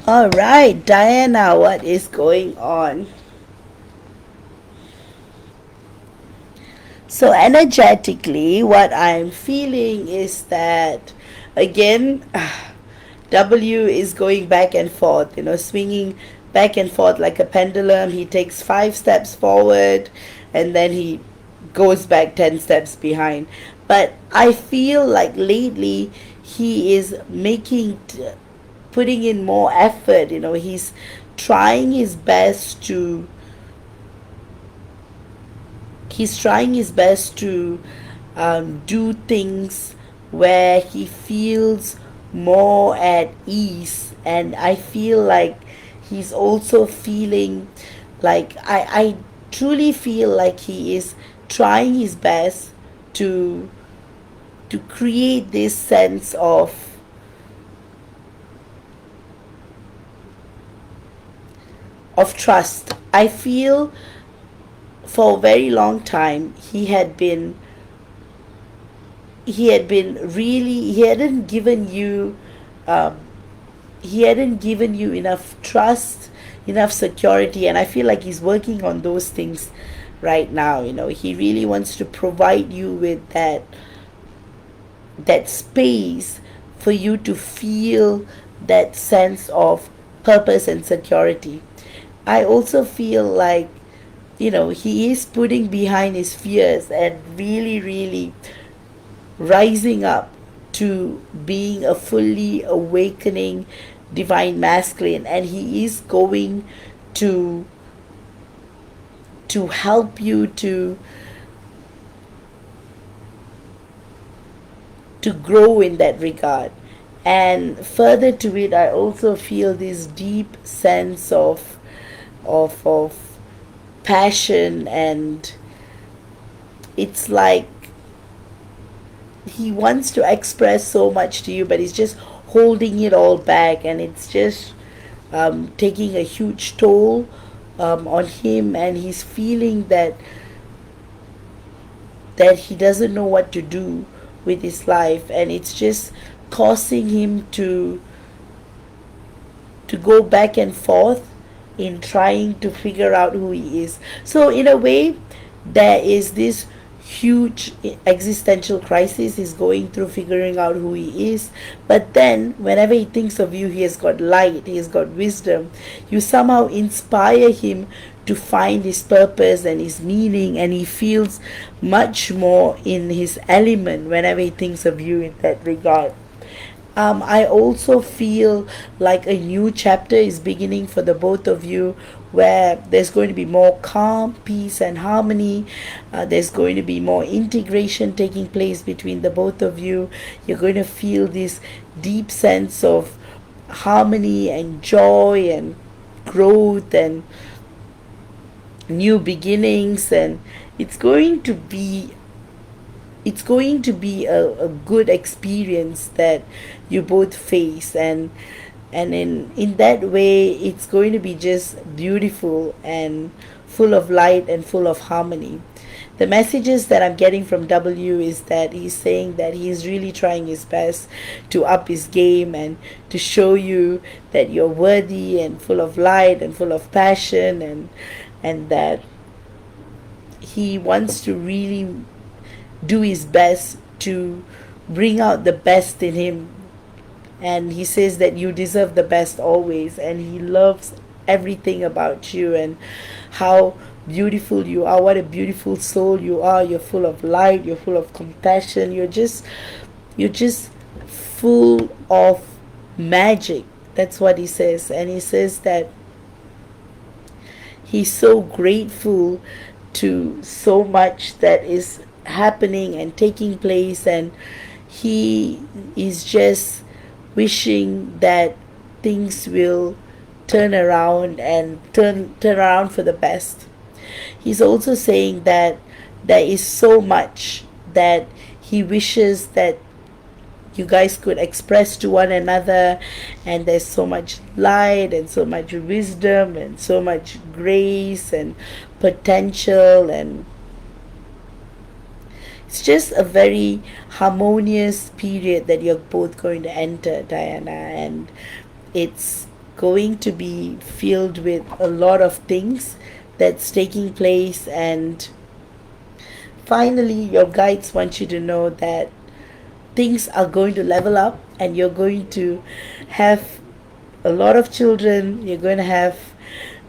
All right, Diana, what is going on? So, energetically, what I'm feeling is that, again, W is going back and forth, swinging back and forth like a pendulum. He takes 5 steps forward and then he goes back 10 steps behind. But I feel like lately he is putting in more effort. He's trying his best to do things where he feels more at ease, and I feel like he's also feeling like I truly feel like he is trying his best to create this sense of trust. I feel for a very long time he hadn't given you um, enough trust, enough security, and I feel like he's working on those things right now. He really wants to provide you with that space for you to feel that sense of purpose and security. I also feel like he is putting behind his fears and really, really rising up to being a fully awakening divine masculine, and he is going to help you to grow in that regard. And further to it, I also feel this deep sense of passion, and it's like he wants to express so much to you, but he's just holding it all back, and it's just taking a huge toll on him, and he's feeling that he doesn't know what to do with his life, and it's just causing him to go back and forth in trying to figure out who he is. So in a way, there is this huge existential crisis he's going through, figuring out who he is. But then whenever he thinks of you, he has got light, he has got wisdom. You somehow inspire him to find his purpose and his meaning, and he feels much more in his element whenever he thinks of you in that regard. I also feel like a new chapter is beginning for the both of you, where there's going to be more calm, peace, and harmony. There's going to be more integration taking place between the both of you. You're going to feel this deep sense of harmony and joy and growth and new beginnings, and it's going to be a good experience that you both face, and in that way it's going to be just beautiful and full of light and full of harmony. The messages that I'm getting from W is that he's saying that he's really trying his best to up his game and to show you that you're worthy and full of light and full of passion, and that he wants to really do his best to bring out the best in him. And he says that you deserve the best always, and he loves everything about you and how beautiful you are, what a beautiful soul you are. You're full of light, you're full of compassion, you're just full of magic. That's what he says. And he says that he's so grateful to so much that is happening and taking place, and he is just wishing that things will turn around and turn around for the best. He's also saying that there is so much that he wishes that you guys could express to one another, and there's so much light and so much wisdom and so much grace and potential, and it's just a very harmonious period that you're both going to enter, Diana, and it's going to be filled with a lot of things that's taking place. And finally, your guides want you to know that things are going to level up, and you're going to have a lot of children. You're going to have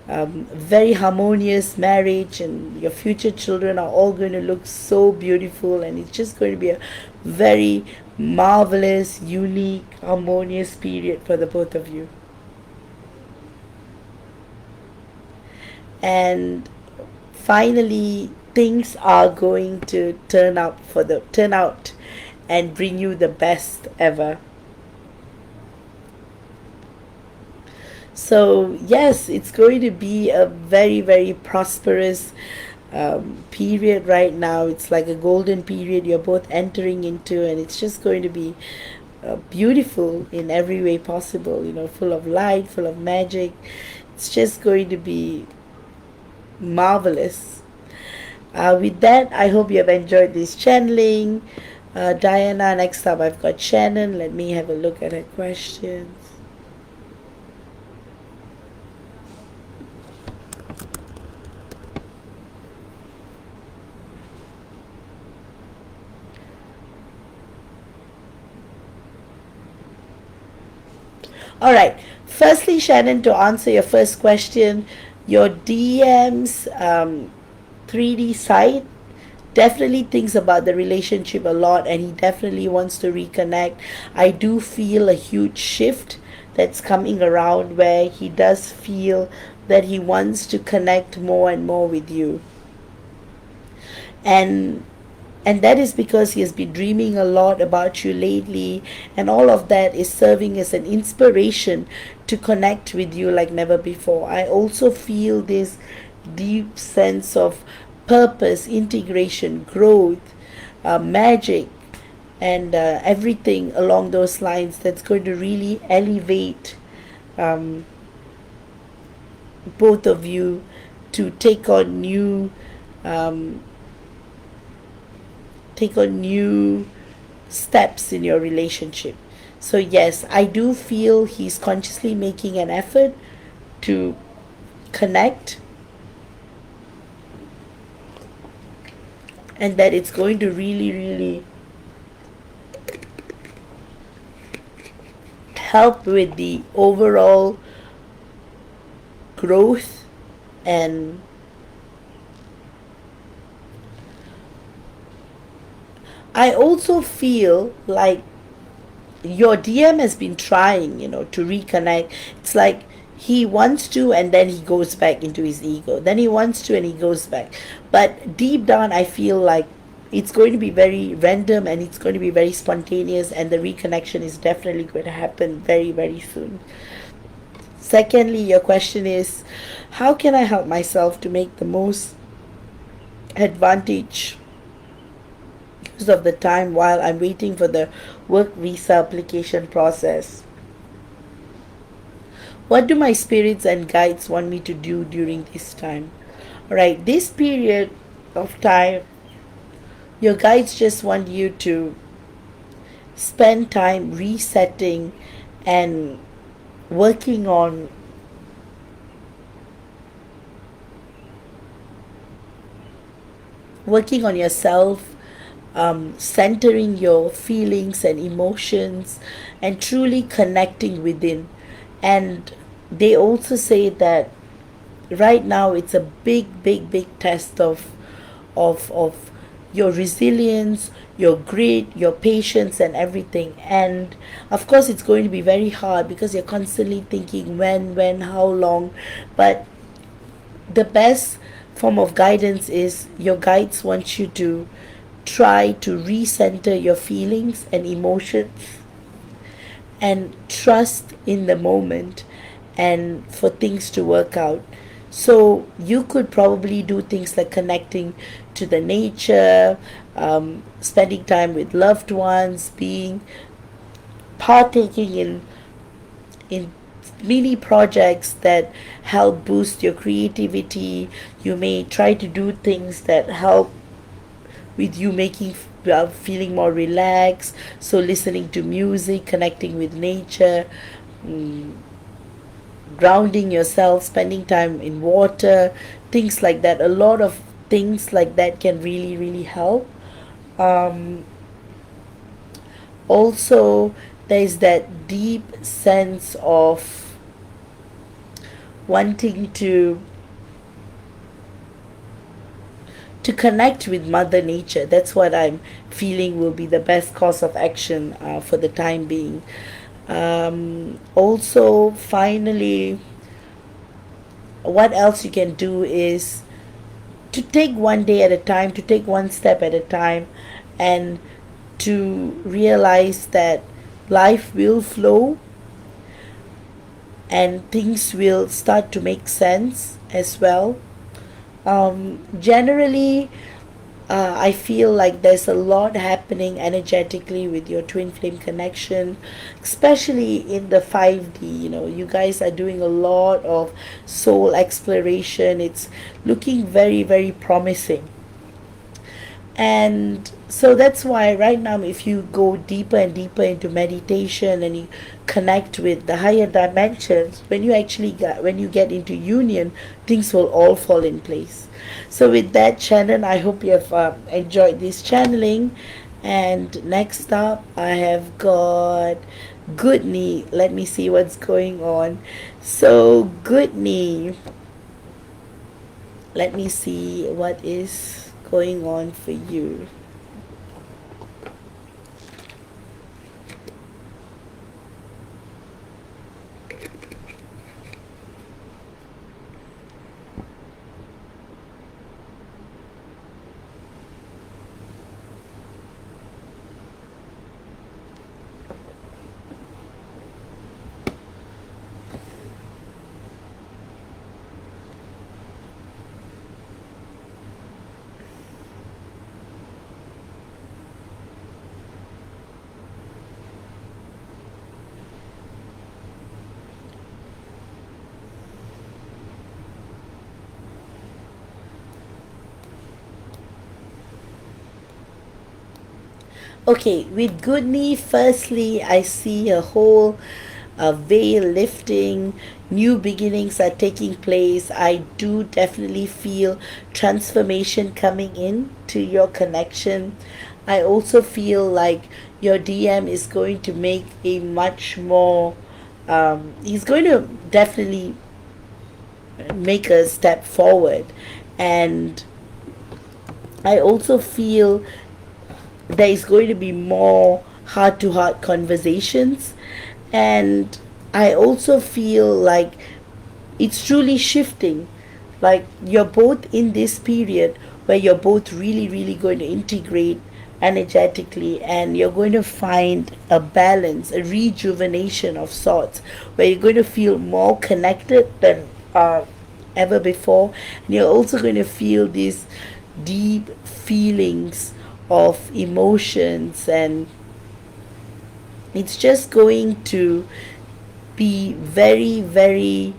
very harmonious marriage, and your future children are all going to look so beautiful, and it's just going to be a very marvelous, unique, harmonious period for the both of you. And finally, things are going to turn out and bring you the best ever. So yes, it's going to be a very, very prosperous period right now. It's like a golden period you're both entering into, and it's just going to be beautiful in every way possible, full of light, full of magic. It's just going to be marvelous. With that, I hope you have enjoyed this channeling. Diana, next up I've got Shannon. Let me have a look at her questions. All right. Firstly, Shannon, to answer your first question, your DM's 3D site definitely thinks about the relationship a lot, and he definitely wants to reconnect. I do feel a huge shift that's coming around where he does feel that he wants to connect more and more with you. And that is because he has been dreaming a lot about you lately, and all of that is serving as an inspiration to connect with you like never before. I also feel this deep sense of purpose, integration, growth, magic, and everything along those lines that's going to really elevate um, both of you to um, take on new steps in your relationship. So yes, I do feel he's consciously making an effort to connect, and that it's going to really, really help with the overall growth. And I also feel like your DM has been trying, to reconnect. It's like he wants to, and then he goes back into his ego. Then he wants to, and he goes back. But deep down, I feel like it's going to be very random, and it's going to be very spontaneous, and the reconnection is definitely going to happen very, very soon. Secondly, your question is, how can I help myself to make the most advantage use of the time while I'm waiting for the work visa application process? What do my spirits and guides want me to do during this time? Alright, this period of time, your guides just want you to spend time resetting and working on yourself, centering your feelings and emotions, and truly connecting within. And they also say that right now it's a big, big, big test of your resilience, your grit, your patience, and everything. And of course, it's going to be very hard because you're constantly thinking when, how long. But the best form of guidance is your guides want you to try to recenter your feelings and emotions and trust in the moment and for things to work out. So you could probably do things like connecting to the nature, spending time with loved ones, being partaking in mini projects that help boost your creativity. You may try to do things that help with you making feeling more relaxed. So listening to music, connecting with nature, mm, grounding yourself, spending time in water, things like that. A lot of things like that can really, really help. Um, Also, there is that deep sense of wanting to connect with Mother Nature. That's what I'm feeling will be the best course of action for the time being. Also, finally, what else you can do is to take one day at a time, to take one step at a time, and to realize that life will flow and things will start to make sense as well. Generally, I feel like there's a lot happening energetically with your twin flame connection, especially in the 5D. You know, you guys are doing a lot of soul exploration. It's looking very, very promising. And so that's why right now, if you go deeper and deeper into meditation and you connect with the higher dimensions, when you get into union, things will all fall in place. So with that, Shannon, I hope you have enjoyed this channeling. And next up, I have got Goodney. Let me see what's going on. So Goodney, let me see what is going on for you. Okay, with Goodney, firstly, I see a whole veil lifting, new beginnings are taking place. I do definitely feel transformation coming in to your connection. I also feel like your DM is going to make a much more, he's going to definitely make a step forward. And I also feel there is going to be more heart to heart conversations. And I also feel like it's truly shifting. Like you're both in this period where you're both really, really going to integrate energetically, and you're going to find a balance, a rejuvenation of sorts, where you're going to feel more connected than ever before. And you're also going to feel these deep feelings of emotions, and it's just going to be very, very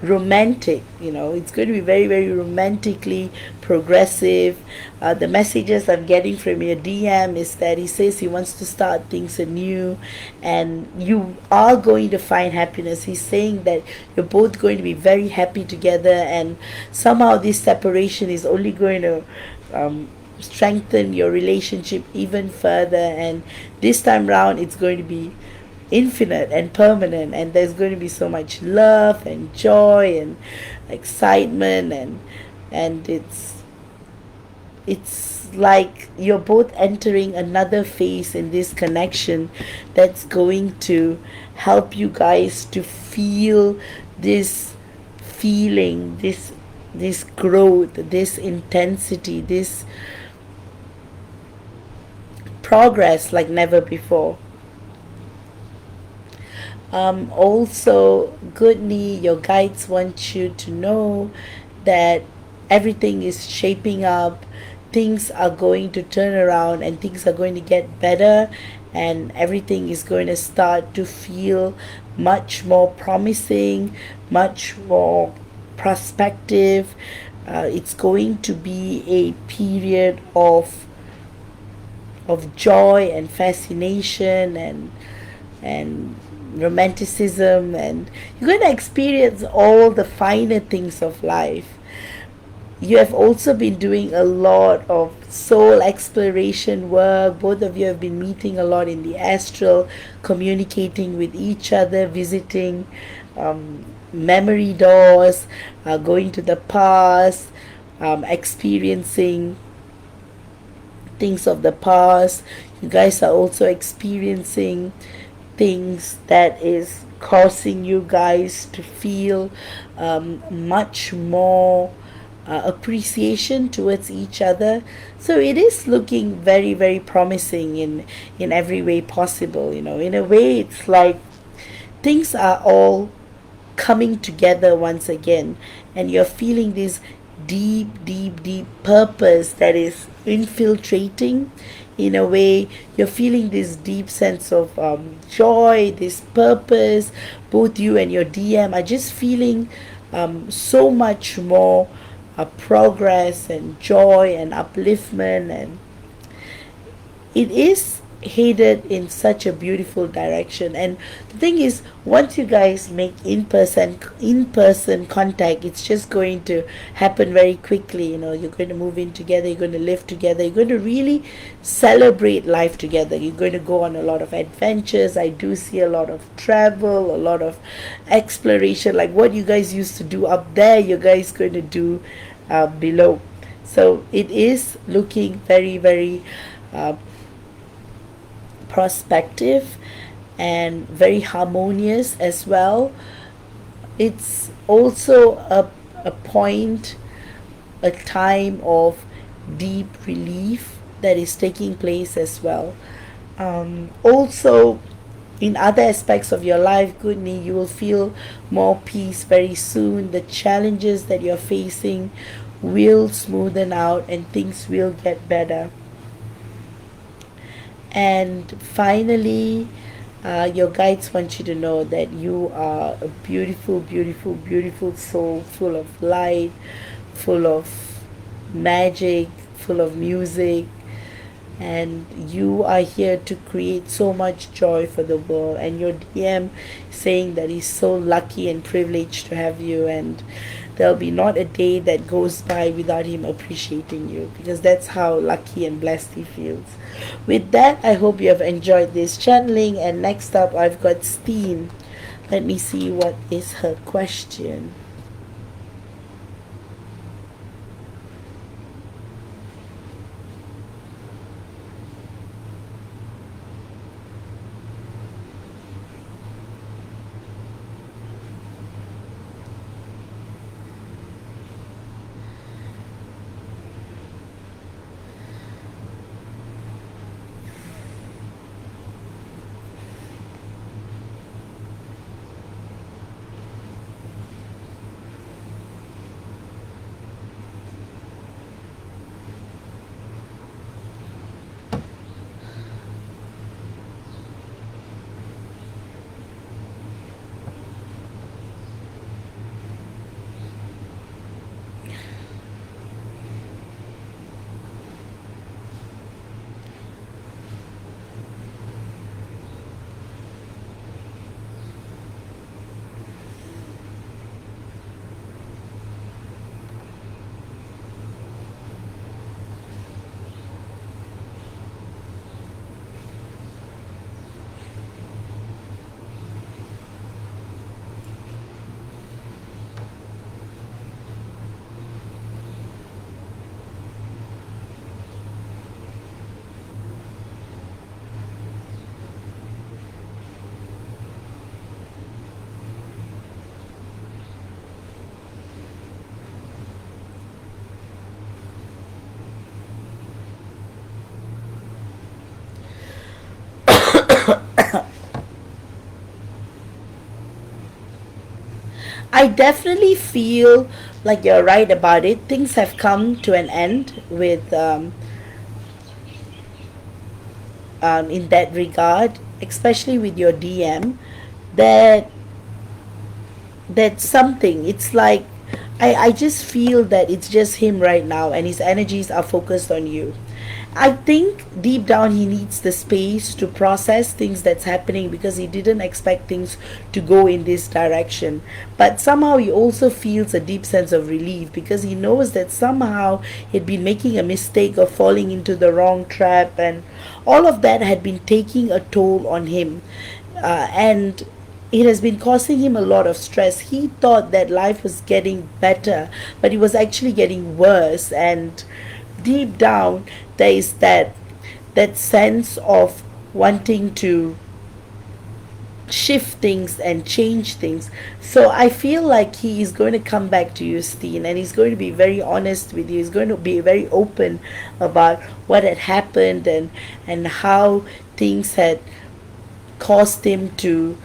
romantic. You know, it's going to be very, very romantically progressive. The messages I'm getting from your DM is that he says he wants to start things anew, and you are going to find happiness. He's saying that you're both going to be very happy together, and somehow this separation is only going to strengthen your relationship even further. And this time round, it's going to be infinite and permanent, and there's going to be so much love and joy and excitement, and it's like you're both entering another phase in this connection that's going to help you guys to feel this feeling, this growth, this intensity, this progress like never before. Also, Goodney, your guides want you to know that everything is shaping up, things are going to turn around, and things are going to get better, and everything is going to start to feel much more promising, much more prospective. It's going to be a period of joy and fascination and romanticism, and you're going to experience all the finer things of life. You have also been doing a lot of soul exploration work. Both of you have been meeting a lot in the astral, communicating with each other, visiting memory doors, going to the past, experiencing things of the past. You guys are also experiencing things that is causing you guys to feel much more appreciation towards each other. So it is looking very, very promising in every way possible. You know, in a way, it's like things are all coming together once again, and you're feeling this deep, deep, deep purpose that is infiltrating. In a way, you're feeling this deep sense of joy, this purpose. Both you and your DM are just feeling so much more progress and joy and upliftment, and it is headed in such a beautiful direction. And the thing is, once you guys make in person contact, it's just going to happen very quickly. You know, you're going to move in together, you're going to live together, you're going to really celebrate life together, you're going to go on a lot of adventures. I do see a lot of travel, a lot of exploration, like what you guys used to do up there, you guys going to do below. So it is looking very, very uh, prospective and very harmonious as well. It's also a point, a time of deep relief that is taking place as well. Also, in other aspects of your life, Goodney, you will feel more peace very soon. The challenges that you're facing will smoothen out and things will get better. And finally, your guides want you to know that you are a beautiful, beautiful, beautiful soul, full of light, full of magic, full of music, and you are here to create so much joy for the world. And your DM saying that he's so lucky and privileged to have you, and there'll be not a day that goes by without him appreciating you, because that's how lucky and blessed he feels. With that, I hope you have enjoyed this channeling. And next up, I've got Steen. Let me see what is her question. I definitely feel like you're right about it. Things have come to an end with in that regard, especially with your DM. That that's something. It's like I just feel that it's just him right now, and his energies are focused on you. I think deep down he needs the space to process things that's happening because he didn't expect things to go in this direction. But somehow he also feels a deep sense of relief because he knows that somehow he'd been making a mistake of falling into the wrong trap, and all of that had been taking a toll on him. And it has been causing him a lot of stress. He thought that life was getting better, but it was actually getting worse. And deep down, there is that sense of wanting to shift things and change things. So I feel like he is going to come back to you, Steen, and he's going to be very honest with you. He's going to be very open about what had happened, and how things had caused him to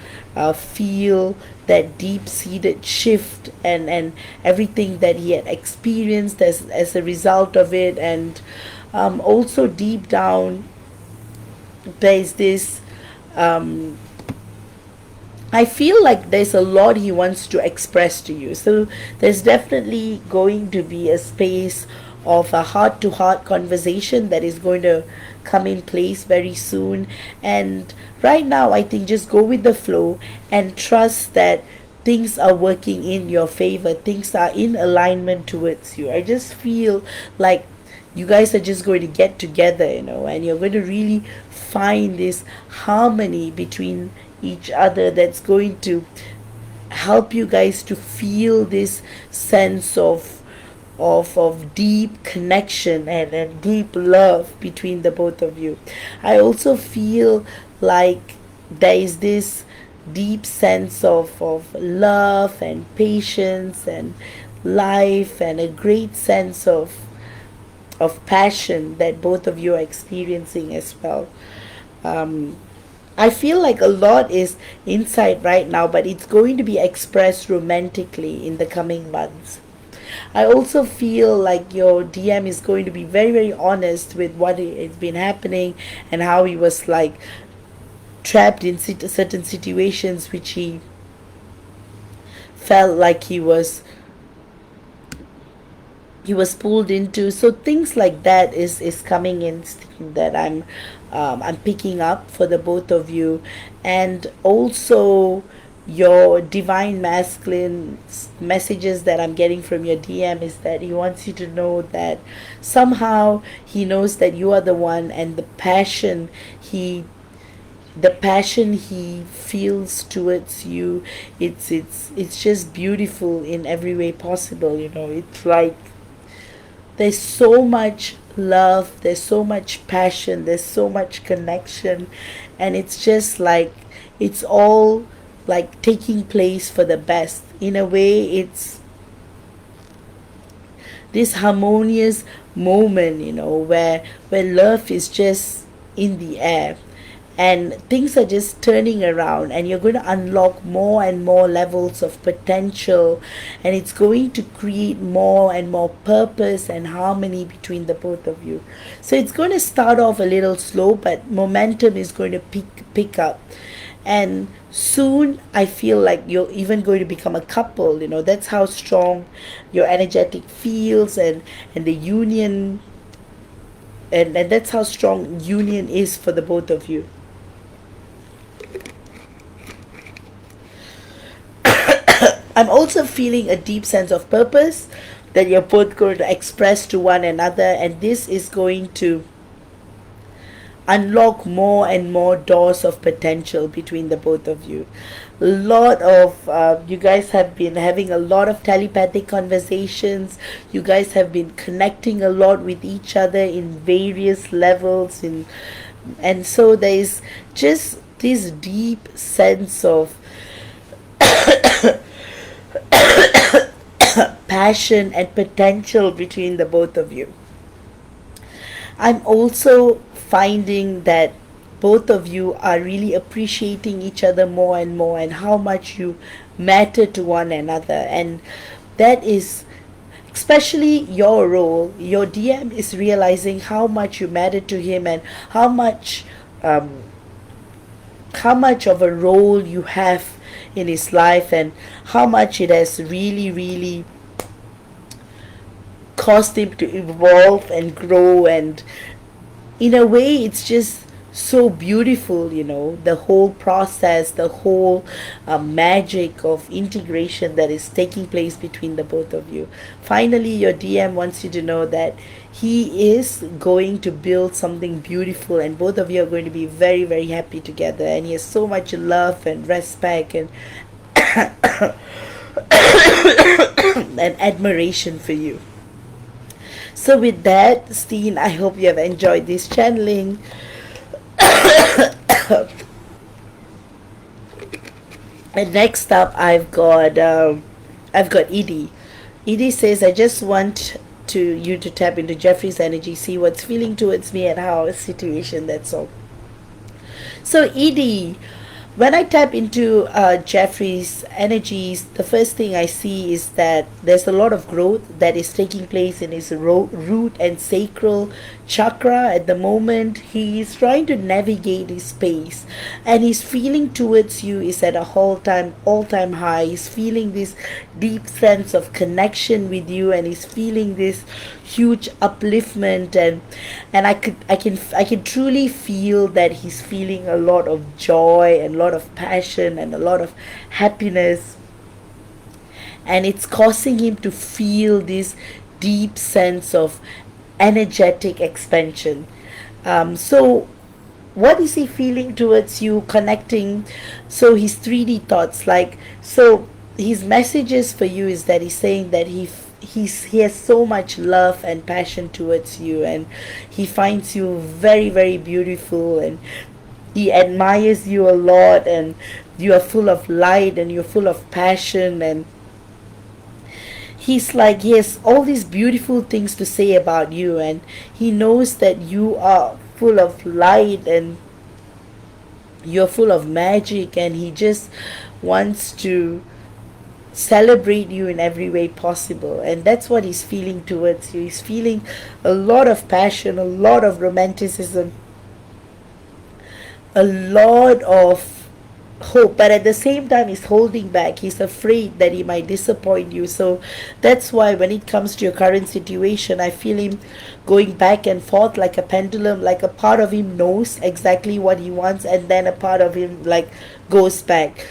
feel that deep seated shift, and everything that he had experienced as a result of it. And also deep down, there's this. I feel like there's a lot he wants to express to you. So there's definitely going to be a space of a heart to heart conversation that is going to come in place very soon. And right now, I think just go with the flow and trust that things are working in your favor, things are in alignment towards you. I just feel like you guys are just going to get together, and you're going to really find this harmony between each other that's going to help you guys to feel this sense of deep connection, and deep love between the both of you. I also feel like there is this deep sense of love and patience and life, and a great sense of passion that both of you are experiencing as well. Um, I feel like a lot is inside right now, but it's going to be expressed romantically in the coming months. I also feel like your DM is going to be very, very honest with what has been happening, and how he was like trapped in certain situations which he felt like he was pulled into. So things like that is coming in, that I'm picking up for the both of you. And also your divine masculine messages that I'm getting from your DM is that he wants you to know that somehow he knows that you are the one, and the passion he feels towards you, it's just beautiful in every way possible. It's like there's so much love, there's so much passion, there's so much connection, and it's just like it's all like taking place for the best. In a way, it's this harmonious moment, where love is just in the air, and things are just turning around, and you're going to unlock more and more levels of potential, and it's going to create more and more purpose and harmony between the both of you. So it's going to start off a little slow, but momentum is going to pick up, and soon I feel like you're even going to become a couple. That's how strong your energetic feels, and the union, and that's how strong union is for the both of you. I'm also feeling a deep sense of purpose that you're both going to express to one another, and this is going to unlock more and more doors of potential between the both of you. A lot of you guys have been having a lot of telepathic conversations. You guys have been connecting a lot with each other in various levels, and so there is just this deep sense of passion and potential between the both of you. I'm also finding that both of you are really appreciating each other more and more, and how much you matter to one another. And that is especially your role. Your DM is realizing how much you matter to him, and um, how much of a role you have in his life, and how much it has really, really caused him to evolve and grow, and in a way it's just so beautiful, the whole process, the whole magic of integration that is taking place between the both of you. Finally, your DM wants you to know that he is going to build something beautiful, and both of you are going to be very, very happy together, and he has so much love and respect and admiration for you. So with that, Steen, I hope you have enjoyed this channeling. And next up, I've got Edie. Edie says, I just want to you to tap into Jeffrey's energy, see what's feeling towards me and how a situation. That's all. So Edie, when I tap into Jeffrey's energies, the first thing I see is that there's a lot of growth that is taking place in his root and sacral chakra at the moment. He's trying to navigate his space, and his feeling towards you is at a all time high. He's feeling this deep sense of connection with you, and he's feeling this huge upliftment, and I can truly feel that he's feeling a lot of joy and a lot of passion and a lot of happiness, and it's causing him to feel this deep sense of energetic expansion. So what is he feeling towards you, connecting? So his 3D thoughts, like, so his messages for you is that he's saying that he has so much love and passion towards you, and he finds you very, very beautiful, and he admires you a lot, and you are full of light and you're full of passion, and he's like, he has all these beautiful things to say about you, and he knows that you are full of light and you're full of magic, and he just wants to celebrate you in every way possible. And that's what he's feeling towards you. He's feeling a lot of passion, a lot of romanticism, a lot of hope, but at the same time he's holding back. He's afraid that he might disappoint you. So that's why when it comes to your current situation, I feel him going back and forth like a pendulum. Like a part of him knows exactly what he wants, and then a part of him like goes back.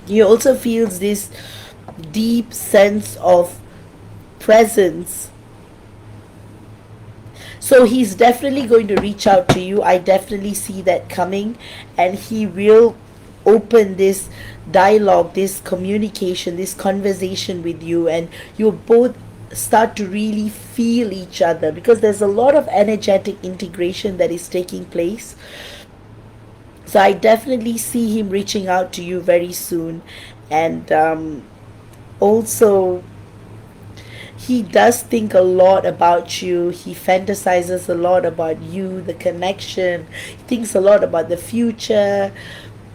He also feels this deep sense of presence. So he's definitely going to reach out to you. I definitely see that coming, and he will open this dialogue, this communication, this conversation with you, and you both start to really feel each other, because there's a lot of energetic integration that is taking place. So I definitely see him reaching out to you very soon, and also he does think a lot about you. He fantasizes a lot about you, the connection. He thinks a lot about the future.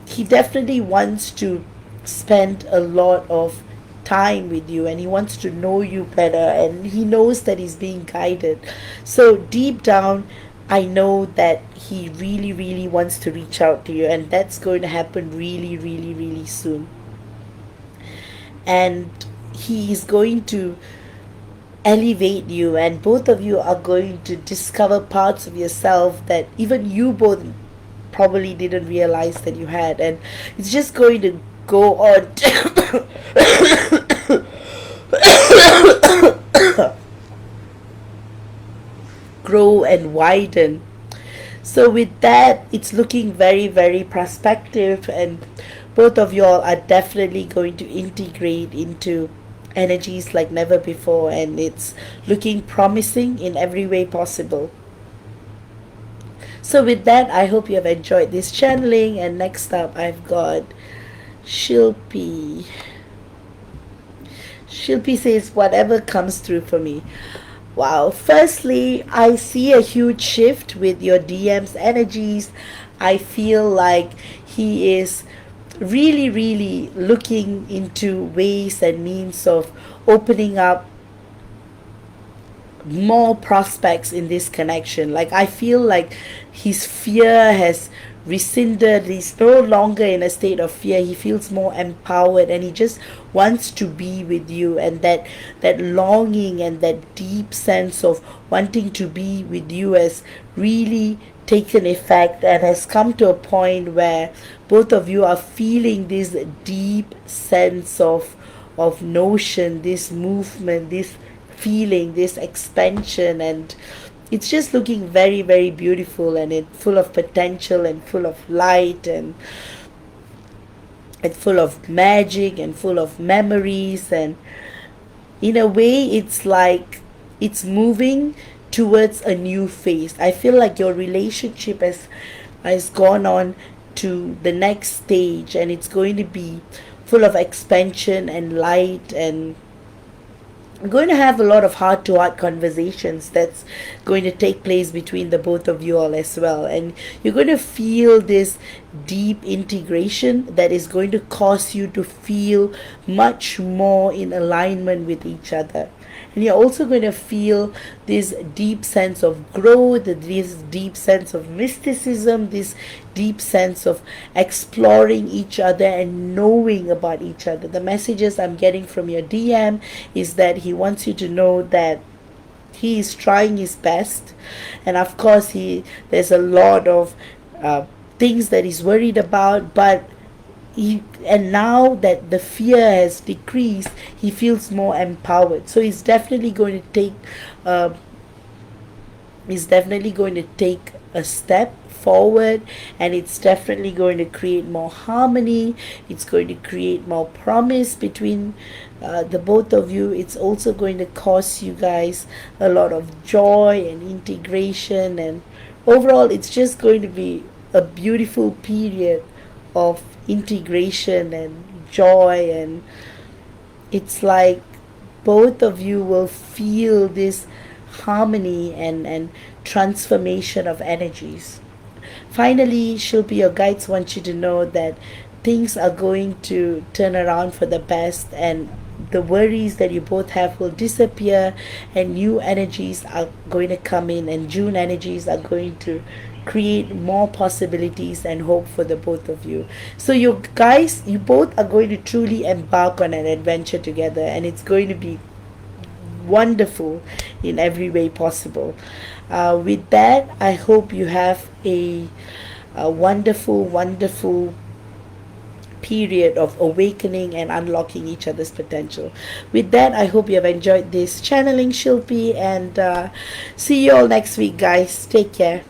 He definitely wants to spend a lot of time with you, and he wants to know you better, and he knows that he's being guided. So deep down, I know that he really, really wants to reach out to you, and that's going to happen really, really, really soon. And he is going to elevate you, and both of you are going to discover parts of yourself that even you both probably didn't realize that you had, and it's just going to go on grow and widen. So with that, it's looking very, very prospective, and both of y'all are definitely going to integrate into energies like never before, and it's looking promising in every way possible. So with that, I hope you have enjoyed this channeling, and next up I've got Shilpi. Shilpi says, whatever comes through for me. Wow. Firstly, I see a huge shift with your DM's energies. I feel like he is really, really looking into ways and means of opening up more prospects in this connection. Like, I feel like his fear has rescinded. He's no longer in a state of fear. He feels more empowered, and he just wants to be with you. And that longing and that deep sense of wanting to be with you has really taken effect and has come to a point where both of you are feeling this deep sense of notion, this movement, this feeling, this expansion, and it's just looking very, very beautiful, and it full of potential and full of light, and it's full of magic and full of memories. And in a way, it's like it's moving towards a new phase. I feel like your relationship has gone on to the next stage, and it's going to be full of expansion and light, and I'm going to have a lot of heart to heart conversations that's going to take place between the both of you all as well. And you're going to feel this deep integration that is going to cause you to feel much more in alignment with each other. And you're also going to feel this deep sense of growth, this deep sense of mysticism, this deep sense of exploring each other and knowing about each other. The messages I'm getting from your DM is that he wants you to know that he is trying his best, and of course there's a lot of things that he's worried about, but and now that the fear has decreased, he feels more empowered. So uh, he's definitely going to take a step forward, and it's definitely going to create more harmony. It's going to create more promise between the both of you. It's also going to cause you guys a lot of joy and integration, and overall it's just going to be a beautiful period of integration and joy. And it's like both of you will feel this harmony and transformation of energies. Finally, Shilpi, your guides want you to know that things are going to turn around for the best, and the worries that you both have will disappear, and new energies are going to come in, and June energies are going to create more possibilities and hope for the both of you. So you guys, you both are going to truly embark on an adventure together, and it's going to be wonderful in every way possible. With that, I hope you have a wonderful, wonderful period of awakening and unlocking each other's potential. With that, I hope you have enjoyed this channeling, Shilpi, and see you all next week, guys. Take care.